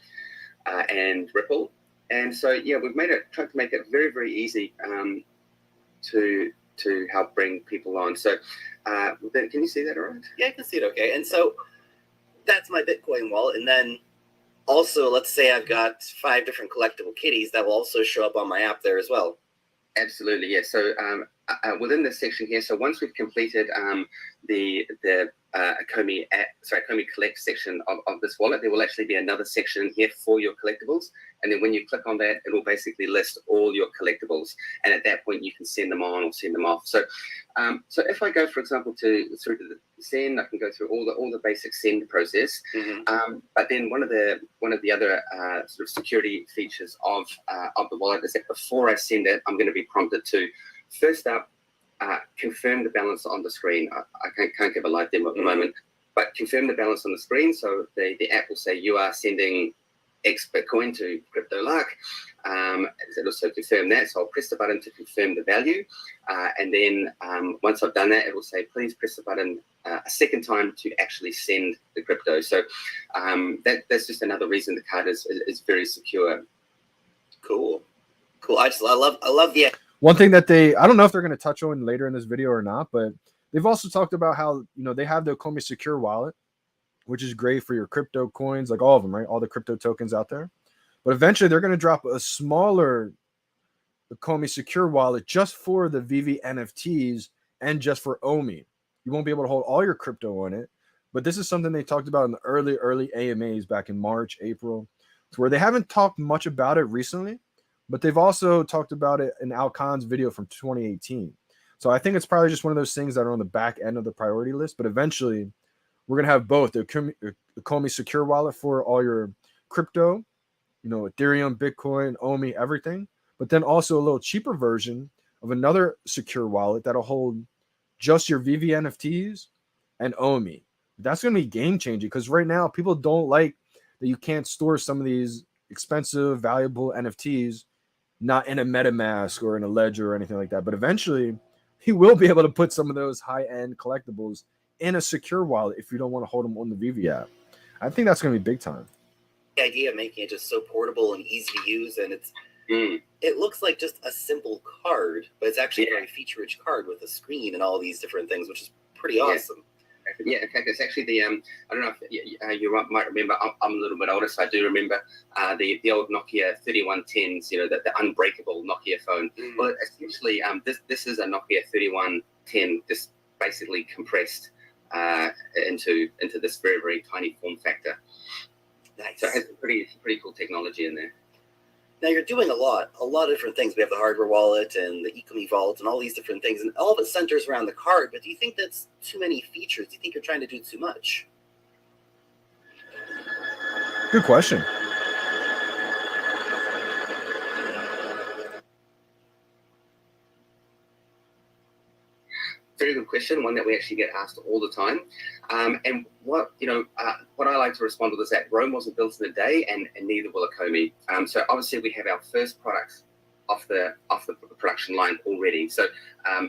and Ripple. And so, we've tried to make it very, very easy to help bring people on. So can you see that all right? Yeah, I can see it okay. And so that's my Bitcoin wallet. And then also, let's say I've got 5 different collectible kitties that will also show up on my app there as well. Absolutely, yeah. So within this section here, so once we've completed the Ecomi Collect section of this wallet, there will actually be another section here for your collectibles. And then when you click on that, it will basically list all your collectibles. And at that point, you can send them on or send them off. So if I go, for example, through to the send, I can go through all the basic send process. But then one of the other sort of security features of the wallet is that before I send it, I'm going to be prompted to first up confirm the balance on the screen. I can't give a live demo at the moment, but confirm the balance on the screen. So the app will say you are sending X Bitcoin to Crypto Lark. It'll also confirm that. So I'll press the button to confirm the value. And then once I've done that, it will say, please press the button a second time to actually send the crypto. So that's just another reason the card is very secure. Cool. I love the. One thing that I don't know if they're going to touch on later in this video or not, but they've also talked about how, they have the Ecomi secure wallet, which is great for your crypto coins, like all of them, right? All the crypto tokens out there. But eventually they're going to drop a smaller Ecomi secure wallet just for the VeVe NFTs and just for Omi. You won't be able to hold all your crypto on it. But this is something they talked about in the early AMAs back in March, April, to where they haven't talked much about it recently, but they've also talked about it in Al Khan's video from 2018. So I think it's probably just one of those things that are on the back end of the priority list. But eventually, we're going to have both the Ecomi secure wallet for all your crypto, Ethereum, Bitcoin, Omi, everything. But then also a little cheaper version of another secure wallet that'll hold just your VeVe NFTs and Omi. That's going to be game changing because right now people don't like that you can't store some of these expensive, valuable NFTs not in a MetaMask or in a ledger or anything like that. But eventually, you will be able to put some of those high-end collectibles in a secure wallet if you don't want to hold them on the VeVe app. I think that's going to be big time. The idea of making it just so portable and easy to use, and it looks like just a simple card, but it's actually a very feature-rich card with a screen and all these different things, which is pretty awesome. Yeah, in fact, it's actually the I don't know if you might remember. I'm a little bit older, so I do remember the old Nokia 3110s. The unbreakable Nokia phone. Well, essentially, this is a Nokia 3110, just basically compressed into this very, very tiny form factor. Nice. So it has pretty cool technology in there. Now you're doing a lot of different things. We have the hardware wallet and the Ecomi vault and all these different things, and all of it centers around the card. But do you think that's too many features? Do you think you're trying to do too much? Good question. Very good question, one that we actually get asked all the time. And what I like to respond to is that Rome wasn't built in a day, and neither will Ecomi. So obviously we have our first products off the production line already. So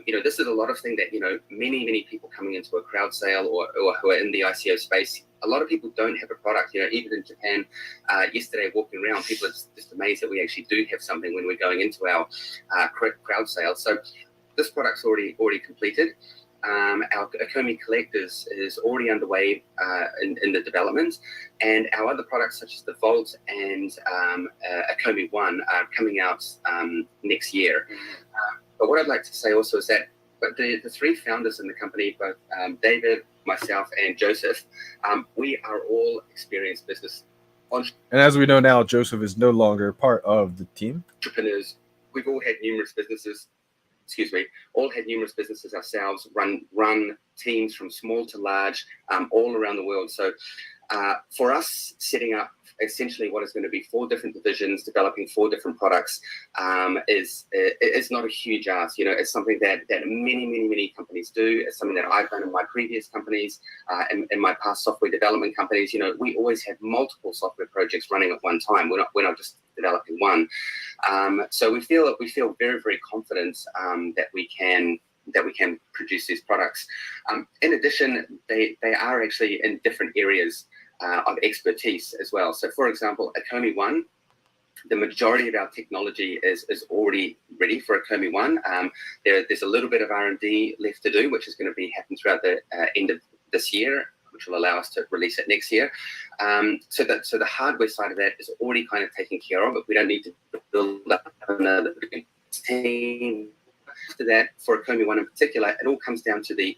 this is a lot of things that many people coming into a crowd sale or who are in the ICO space. A lot of people don't have a product. Even in Japan, yesterday walking around, people are just amazed that we actually do have something when we're going into our crowd sale. So this product's already completed. Our Ecomi Collect is already underway in the development, and our other products such as the Vault and Ecomi One are coming out next year. But what I'd like to say also is that the three founders in the company, both David, myself, and Joseph, we are all experienced business entrepreneurs. And as we know now, Joseph is no longer part of the team. We've all had numerous businesses. All had numerous businesses ourselves, run teams from small to large, all around the world. So for us, setting up essentially what is going to be 4 different divisions, developing 4 different products, is not a huge ask. It's something that many companies do. It's something that I've done in my previous companies, in my past software development companies. We always have multiple software projects running at one time. We're not just developing one. So we feel very, very confident that we can produce these products. In addition, they are actually in different areas of expertise as well. So, for example, Ecomi One, the majority of our technology is already ready for Ecomi One. There's a little bit of R&D left to do, which is going to happen throughout the end of this year, which will allow us to release it next year. So the hardware side of that is already kind of taken care of, but we don't need to build up another team. After that, for Ecomi One in particular, it all comes down to the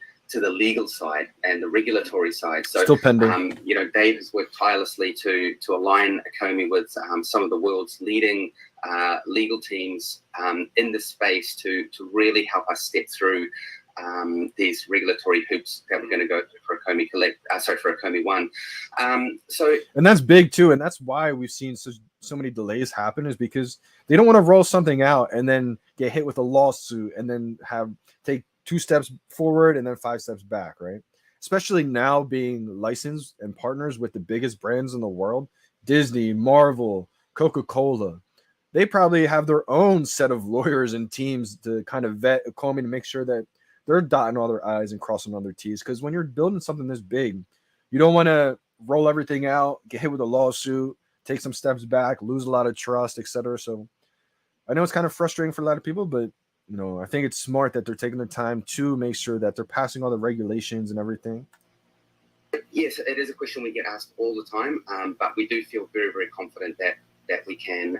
legal side and the regulatory side. So still pending. Dave has worked tirelessly to align Ecomi with some of the world's leading legal teams in this space to really help us step through these regulatory hoops that we're going to go through for Ecomi One. And that's big too, and that's why we've seen so many delays happen, is because they don't want to roll something out and then get hit with a lawsuit and then take 2 steps forward and then 5 steps back, right? Especially now being licensed and partners with the biggest brands in the world, Disney, Marvel, Coca-Cola. They probably have their own set of lawyers and teams to kind of vet Ecomi to make sure that they're dotting all their I's and crossing all their T's. Because when you're building something this big, you don't want to roll everything out, get hit with a lawsuit, take some steps back, lose a lot of trust, etc. So I know it's kind of frustrating for a lot of people, but I think it's smart that they're taking their time to make sure that they're passing all the regulations and everything. Yes, it is a question we get asked all the time, but we do feel very, very confident that we can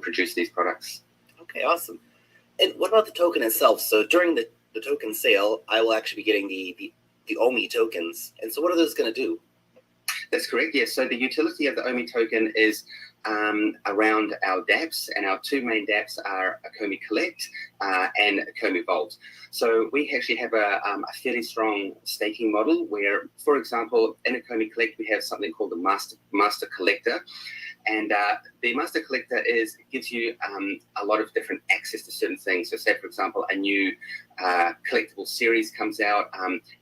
produce these products. Okay, awesome. And what about the token itself? So during the token sale, I will actually be getting the OMI tokens. And so what are those going to do? That's correct, yes. So the utility of the OMI token is around our dApps, and our two main dApps are Ecomi Collect and Ecomi Vault. So we actually have a fairly strong staking model where, for example, in Ecomi Collect, we have something called the Master Collector. And the Master Collector gives you a lot of different access to certain things. So say, for example, a new collectible series comes out.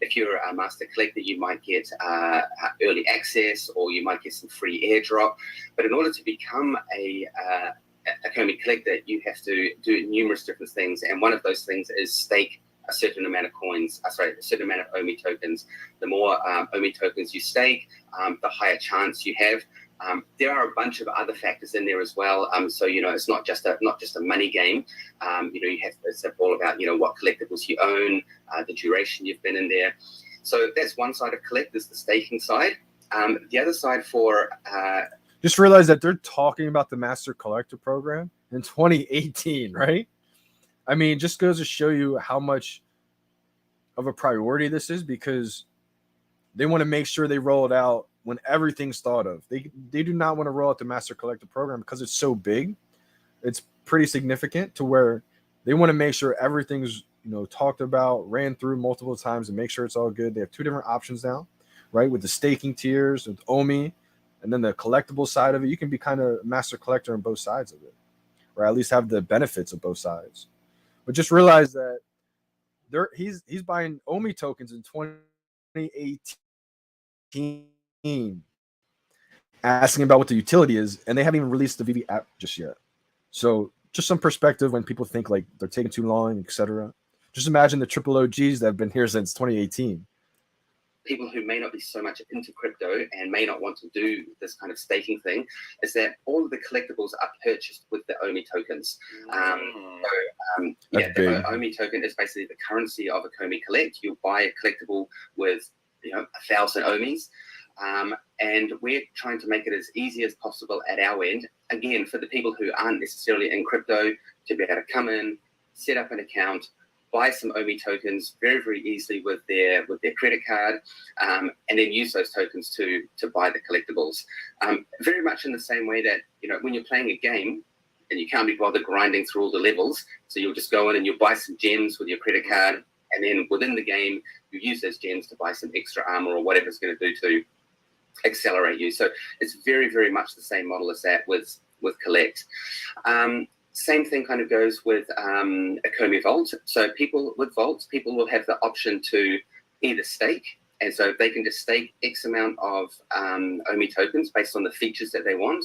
If you're a Master Collector, you might get early access, or you might get some free airdrop. But in order to become a Ecomi Collector, you have to do numerous different things. And one of those things is stake a certain amount of coins, a certain amount of OMI tokens. The more OMI tokens you stake, the higher chance you have. There are a bunch of other factors in there as well. So it's not just a money game. It's all about what collectibles you own, the duration you've been in there. So that's one side of Collect, is the staking side. The other side for just realize that they're talking about the Master Collector program in 2018, right? I mean, just goes to show you how much of a priority this is, because they want to make sure they roll it out when everything's thought of. They do not want to roll out the Master Collector program because it's so big. It's pretty significant to where they want to make sure everything's talked about, ran through multiple times, and make sure it's all good. They have two different options now, right? With the staking tiers, with OMI, and then the collectible side of it. You can be kind of Master Collector on both sides of it, or at least have the benefits of both sides. But just realize that he's buying OMI tokens in 2018, asking about what the utility is, and they haven't even released the VeVe app just yet. So just some perspective when people think like they're taking too long, etc. Just imagine the triple OGs that have been here since 2018. People who may not be so much into crypto and may not want to do this kind of staking thing, is that all of the collectibles are purchased with the OMI tokens. The OMI token is basically the currency of Ecomi Collect. You buy a collectible with 1,000 OMIs. And we're trying to make it as easy as possible at our end, again, for the people who aren't necessarily in crypto, to be able to come in, set up an account, buy some OMI tokens very, very easily with their credit card, and then use those tokens to buy the collectibles. Very much in the same way that, when you're playing a game and you can't be bothered grinding through all the levels, so you'll just go in and you'll buy some gems with your credit card, and then within the game, you use those gems to buy some extra armor or whatever it's going to do to accelerate you. So it's very, very much the same model as that with Collect. Same thing kind of goes with Ecomi Vault. So people with Vault, people will have the option to either stake, and so they can just stake X amount of OMI tokens based on the features that they want.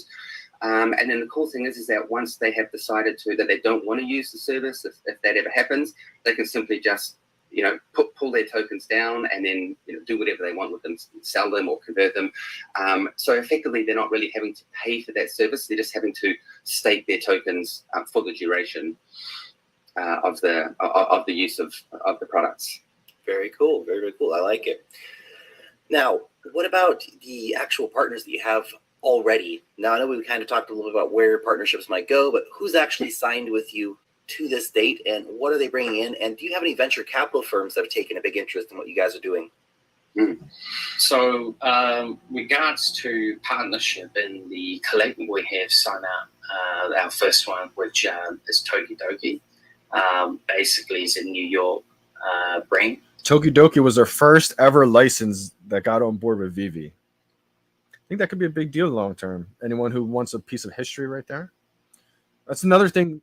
And then the cool thing is that once they have decided that they don't want to use the service, if that ever happens, they can simply just pull their tokens down and then do whatever they want with them, sell them or convert them. So effectively, they're not really having to pay for that service. They're just having to stake their tokens for the duration of the use of the products. Very cool. Very, very cool. I like it. Now, what about the actual partners that you have already? Now, I know we kind of talked a little bit about where partnerships might go, but who's actually signed with you to this date, and what are they bringing in? And do you have any venture capital firms that have taken a big interest in what you guys are doing? So, regards to partnership in the Collect, we have signed up our first one, which is Tokidoki. Basically, it's a New York brand. Tokidoki was our first ever license that got on board with VeVe. I think that could be a big deal long term. Anyone who wants a piece of history right there. That's another thing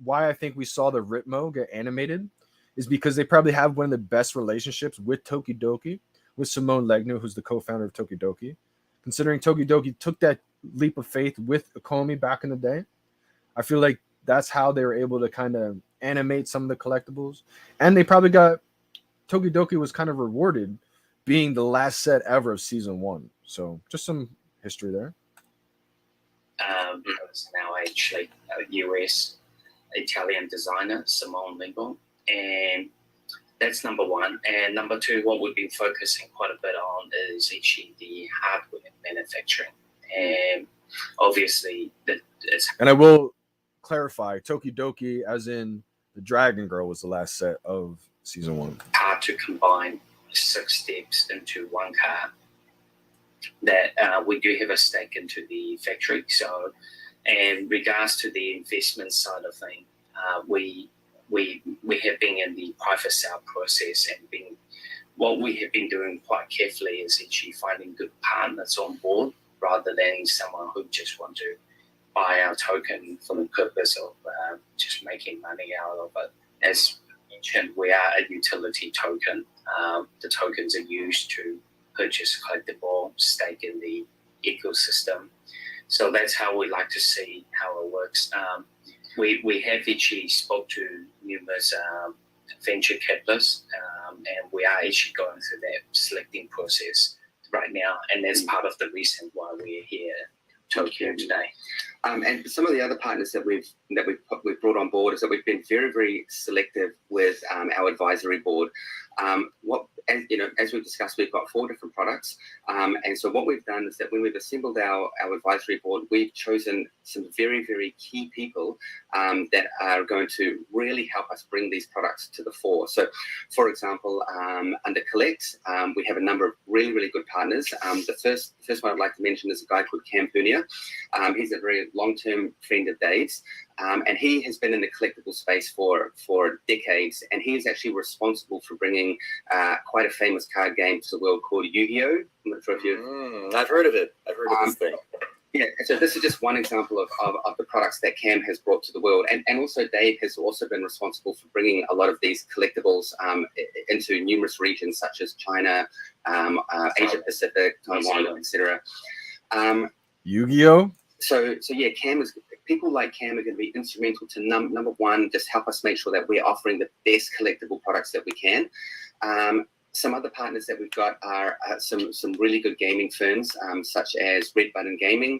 why I think we saw the Ritmo get animated, is because they probably have one of the best relationships with Tokidoki, with Simone Legnu, who's the co-founder of Tokidoki. considering Tokidoki took that leap of faith with Ecomi back in the day. I feel like that's how they were able to kind of animate some of the collectibles. And they probably got Tokidoki was kind of rewarded being the last set ever of season 1. So just some history there. It's now actually a US Italian designer, Simone Lingo, and that's number one. And number two, what we've been focusing quite a bit on is actually the hardware manufacturing. And obviously, and I will clarify, Tokidoki, as in the Dragon Girl, was the last set of season 1. Hard to combine 6 steps into one car. That we do have a stake into the factory. So, in regards to the investment side of things, we have been in the private sale process, and what we have been doing quite carefully is actually finding good partners on board rather than someone who just want to buy our token for the purpose of just making money out of it. As mentioned, we are a utility token. The tokens are used to purchase collectible, stake in the ecosystem. So that's how we like to see how it works. We have actually spoke to numerous venture capitalists, and we are actually going through that selecting process right now, and that's part of the reason why we're here in Tokyo today. And some of the other partners that we've brought on board is that we've been very, very selective with our advisory board. As we've discussed, we've got 4 different products, and so what we've done is that when we've assembled our advisory board, we've chosen some very, very key people that are going to really help us bring these products to the fore. So, for example, under Collect, we have a number of really, really good partners. The first one I'd like to mention is a guy called Cam Punia. He's a very long-term friend of Dave's, and he has been in the collectible space for decades, and he is actually responsible for bringing quite a famous card game to the world called Yu-Gi-Oh! I'm not sure if you've... I've heard of it. I've heard of this thing. Yeah, so this is just one example of the products that Cam has brought to the world. And also Dave has also been responsible for bringing a lot of these collectibles into numerous regions such as China, Asia Pacific, Taiwan, etc. Yu-Gi-Oh! So yeah, people like Cam are going to be instrumental to number one, just help us make sure that we're offering the best collectible products that we can. Some other partners that we've got are some really good gaming firms, such as Red Button Gaming,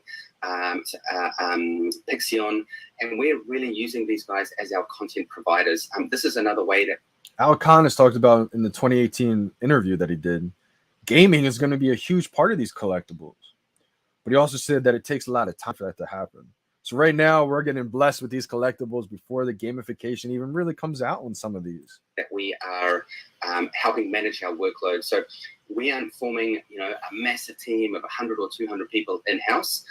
Pixion, and we're really using these guys as our content providers. This is another way that Al Khan has talked about in the 2018 interview that he did. Gaming is going to be a huge part of these collectibles, but he also said that it takes a lot of time for that to happen. So right now we're getting blessed with these collectibles before the gamification even really comes out on some of these. That we are helping manage our workload. So we aren't forming, a massive team of 100 or 200 people in-house.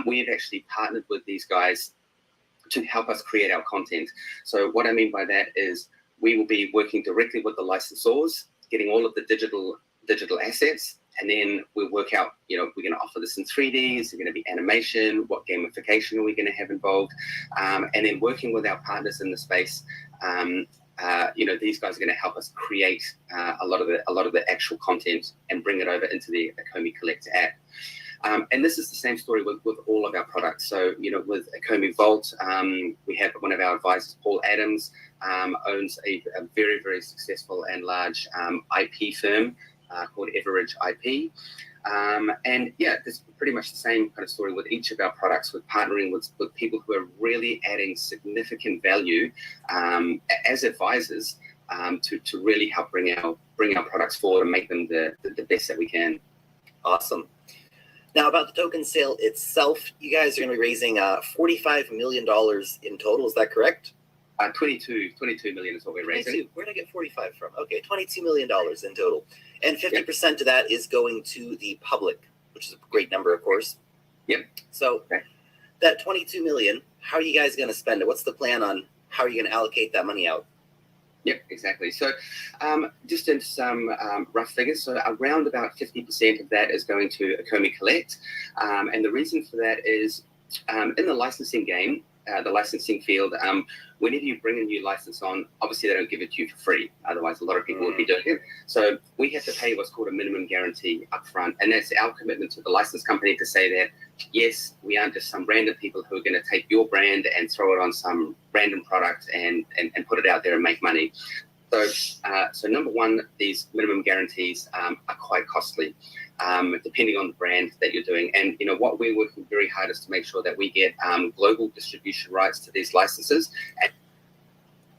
We have actually partnered with these guys to help us create our content. So what I mean by that is we will be working directly with the licensors, getting all of the digital assets, and then we'll work out, we're going to offer this in 3D, is it going to be animation, what gamification are we going to have involved, and then working with our partners in the space, these guys are going to help us create a lot of the actual content and bring it over into the Ecomi Collect app. And this is the same story with all of our products. So, with Ecomi Vault, we have one of our advisors, Paul Adams, owns a very, very successful and large IP firm called Everidge IP. And yeah, this is pretty much the same kind of story with each of our products. We're partnering with people who are really adding significant value as advisors to really help bring our products forward and make them the best that we can. Awesome. Now, about the token sale itself, you guys are going to be raising $45 million in total. Is that correct? 22 million is what we're raising. Where did I get 45 from? Okay, $22 million in total. And 50% of that is going to the public, which is a great number, of course. Yep. So that $22 million, how are you guys going to spend it? What's the plan on how are you going to allocate that money out? Yep, exactly. So just into some rough figures, so around about 50% of that is going to Ecomi Collect. And the reason for that is in the licensing game, the licensing field, whenever you bring a new license on, obviously they don't give it to you for free. Otherwise, a lot of people would be doing it. So we have to pay what's called a minimum guarantee upfront, and that's our commitment to the license company to say that yes, we aren't just some random people who are going to take your brand and throw it on some random product and put it out there and make money. So number one, these minimum guarantees are quite costly, depending on the brand that you're doing. And you know what we're working very hard is to make sure that we get global distribution rights to these licenses.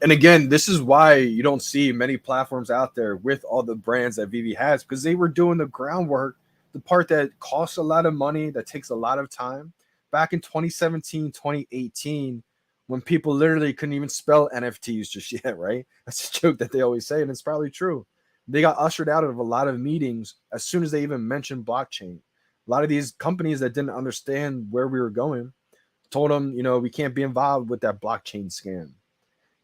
And again, this is why you don't see many platforms out there with all the brands that VeVe has, because they were doing the groundwork, the part that costs a lot of money, that takes a lot of time. Back in 2017, 2018, when people literally couldn't even spell NFTs just yet, right? That's a joke that they always say, and it's probably true. They got ushered out of a lot of meetings as soon as they even mentioned blockchain. A lot of these companies that didn't understand where we were going told them, you know, we can't be involved with that blockchain scam.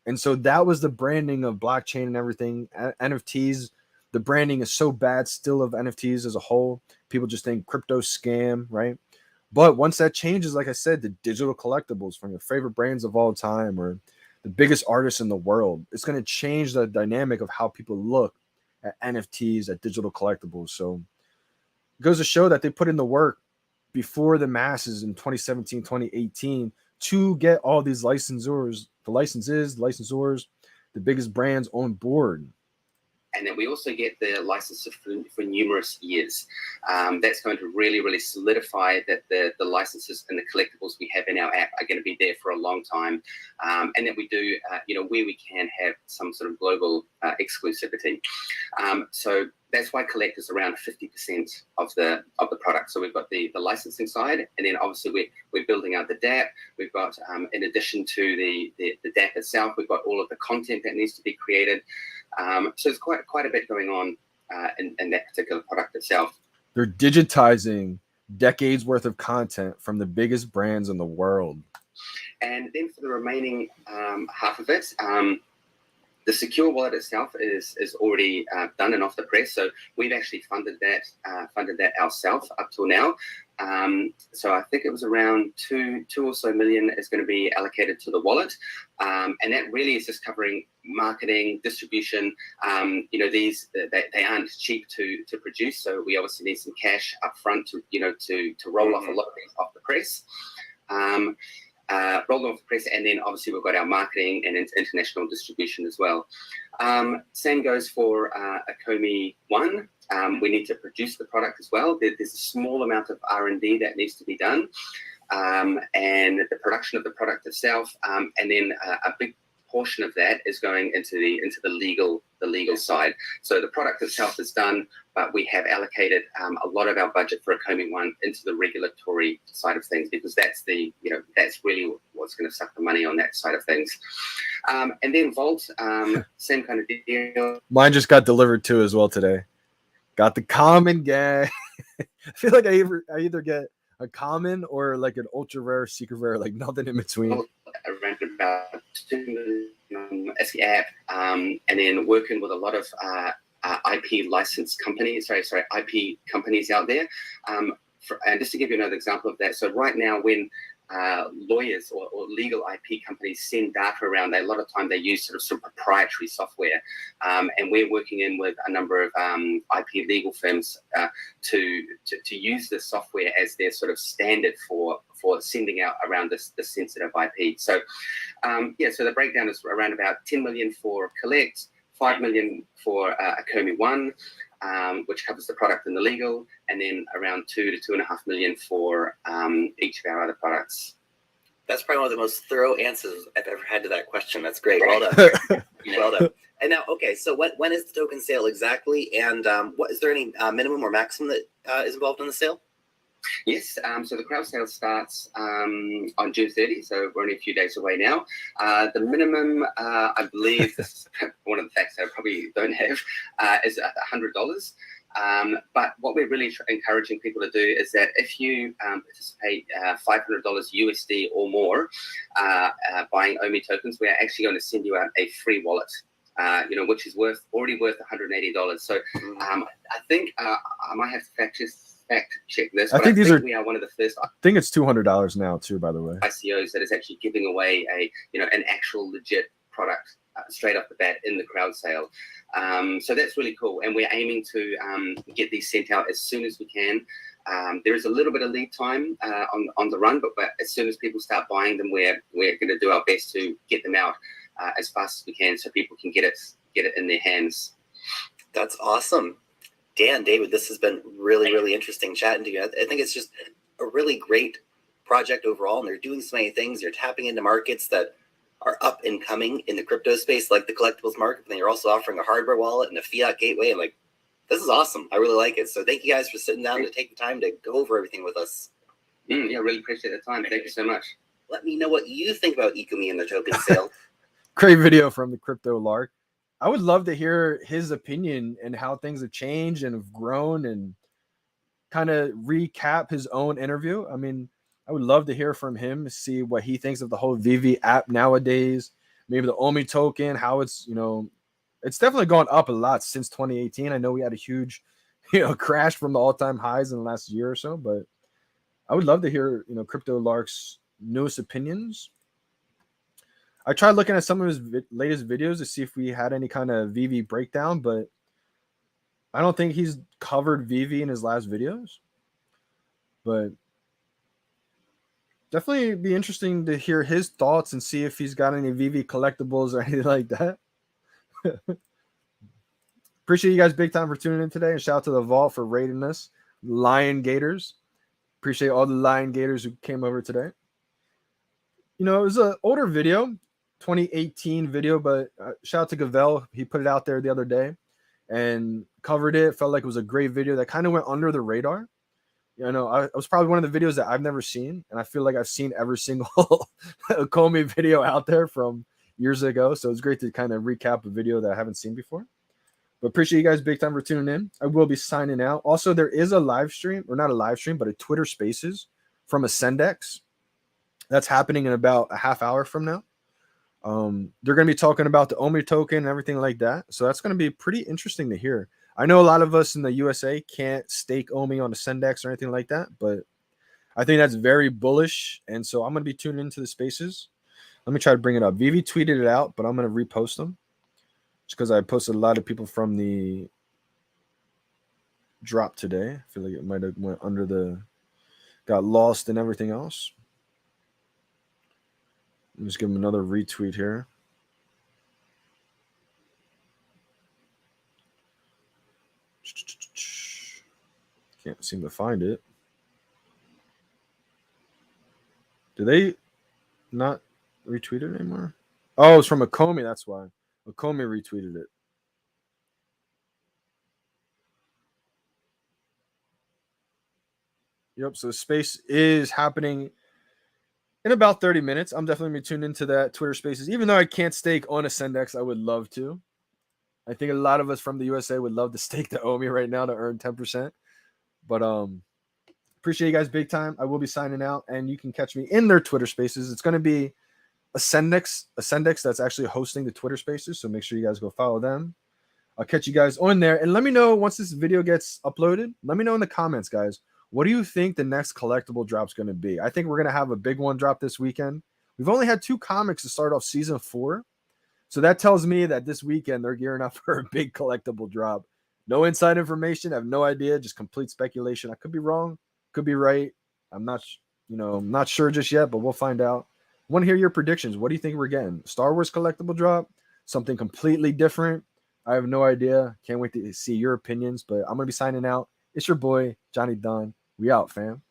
And so that was the branding of blockchain and everything. NFTs, the branding is so bad still of NFTs as a whole. People just think crypto scam, right? But once that changes, like I said, the digital collectibles from your favorite brands of all time or the biggest artists in the world, it's going to change the dynamic of how people look at NFTs, at digital collectibles. So it goes to show that they put in the work before the masses in 2017, 2018 to get all these licensors, the biggest brands on board. And then we also get the licenses for numerous years. That's going to really, really solidify that the licenses and the collectibles we have in our app are going to be there for a long time. And that we do, where we can have some sort of global exclusivity. So that's why collect is around 50% of the product. So we've got the licensing side, and then obviously we're building out the DApp. We've got, in addition to the DApp itself, we've got all of the content that needs to be created. So there's quite a bit going on in that particular product itself. They're digitizing decades worth of content from the biggest brands in the world. And then for the remaining half of it, the secure wallet itself is already done and off the press. So we've actually funded that ourselves up till now. So I think it was around two or so million is going to be allocated to the wallet. And that really is just covering marketing, distribution. These they aren't cheap to produce. So we obviously need some cash up front to roll off a lot of things off the press. Rolled off the press, and then obviously we've got our marketing and international distribution as well. Same goes for Ecomi 1. We need to produce the product as well. There's a small amount of R&D that needs to be done, and the production of the product itself, and then a big portion of that is going into the legal side. So the product itself is done, but we have allocated a lot of our budget for Ecomi 1 into the regulatory side of things, because that's that's really what's going to suck the money on that side of things. And then Vault, same kind of deal. Mine just got delivered too as well today. Got the common gang. I feel like I either get a common or like an ultra rare, secret rare, like nothing in between. Around about 2 million as the app, and then working with a lot of IP license companies, IP companies out there. And just to give you another example of that, so right now when lawyers or legal IP companies send data around, a lot of time they use sort of proprietary software, and we're working in with a number of IP legal firms to use this software as their sort of standard for sending out around this sensitive IP. So so the breakdown is around about 10 million for Collect, 5 million for Ecomi 1, which covers the product and the legal, and then around 2 to 2.5 million for each of our other products. That's probably one of the most thorough answers I've ever had to that question. That's great. Well done. Well done. And now, okay, so when is the token sale exactly? And what is there any minimum or maximum that is involved in the sale? Yes, so the crowd sale starts on June 30, so we're only a few days away now. The minimum, I believe, this is one of the facts I probably don't have, is $100. But what we're really encouraging people to do is that if you participate $500 USD or more buying OMI tokens, we are actually going to send you out a free wallet. Which is already worth $180. So I think I might have to fact fact check this. I but think these are. we are one of the first I think it's $200 now too. By the way, ICOs that is actually giving away an actual legit product straight off the bat in the crowd sale. So that's really cool, and we're aiming to get these sent out as soon as we can. There is a little bit of lead time on the run, but as soon as people start buying them, we're going to do our best to get them out as fast as we can, so people can get it in their hands. That's awesome. Dan, David, this has been really, really interesting chatting to you. I think it's just a really great project overall, and they're doing so many things. They're tapping into markets that are up and coming in the crypto space, like the collectibles market, but then you're also offering a hardware wallet and a fiat gateway. And like, this is awesome. I really like it. So thank you guys for sitting down to take the time to go over everything with us. Yeah, really appreciate the time. Thank you so much. Let me know what you think about Ecomi and the token sale. Great video from the Crypto Lark. I would love to hear his opinion and how things have changed and have grown, and kind of recap his own interview. I mean, I would love to hear from him, see what he thinks of the whole VeVe app nowadays, maybe the Omi token, how it's, it's definitely gone up a lot since 2018. I know we had a huge, crash from the all-time highs in the last year or so, but I would love to hear, Crypto Lark's newest opinions. I tried looking at some of his latest videos to see if we had any kind of VeVe breakdown, but I don't think he's covered VeVe in his last videos. But definitely be interesting to hear his thoughts and see if he's got any VeVe collectibles or anything like that. Appreciate you guys big time for tuning in today, and shout out to the Vault for rating us. Lion Gators. Appreciate all the Lion Gators who came over today. It was an older video, 2018 video, but shout out to Gavel. He put it out there the other day and covered it. Felt like it was a great video that kind of went under the radar. It was probably one of the videos that I've never seen, and I feel like I've seen every single Ecomi video out there from years ago. So it's great to kind of recap a video that I haven't seen before. But appreciate you guys big time for tuning in. I will be signing out. Also, there is a live stream, or not a live stream, but a Twitter Spaces from Ascendex. That's happening in about a half hour from now. They're going to be talking about the Omi token and everything like that. So that's going to be pretty interesting to hear. I know a lot of us in the USA can't stake Omi on Ascendex or anything like that, but I think that's very bullish. And so I'm going to be tuning into the spaces. Let me try to bring it up. VeVe tweeted it out, but I'm going to repost them just because I posted a lot of people from the drop today. I feel like it might have went under got lost and everything else. Let me just give him another retweet here. Can't seem to find it. Do they not retweet it anymore? Oh, it's from Ecomi. That's why. Ecomi retweeted it. Yep. So space is happening in about 30 minutes. I'm definitely going to be tuned into that Twitter Spaces. Even though I can't stake on Ascendex, I would love to. I think a lot of us from the USA would love to stake the Omi right now to earn 10%. But appreciate you guys big time. I will be signing out, and you can catch me in their Twitter Spaces. It's going to be Ascendex that's actually hosting the Twitter Spaces, so make sure you guys go follow them. I'll catch you guys on there, and let me know once this video gets uploaded. Let me know in the comments, guys. What do you think the next collectible drop's going to be? I think we're going to have a big one drop this weekend. We've only had 2 comics to start off season 4. So that tells me that this weekend they're gearing up for a big collectible drop. No inside information. I have no idea. Just complete speculation. I could be wrong. Could be right. I'm not sure just yet, but we'll find out. I want to hear your predictions. What do you think we're getting? Star Wars collectible drop? Something completely different? I have no idea. Can't wait to see your opinions, but I'm going to be signing out. It's your boy, Johnny Dunn. We out, fam.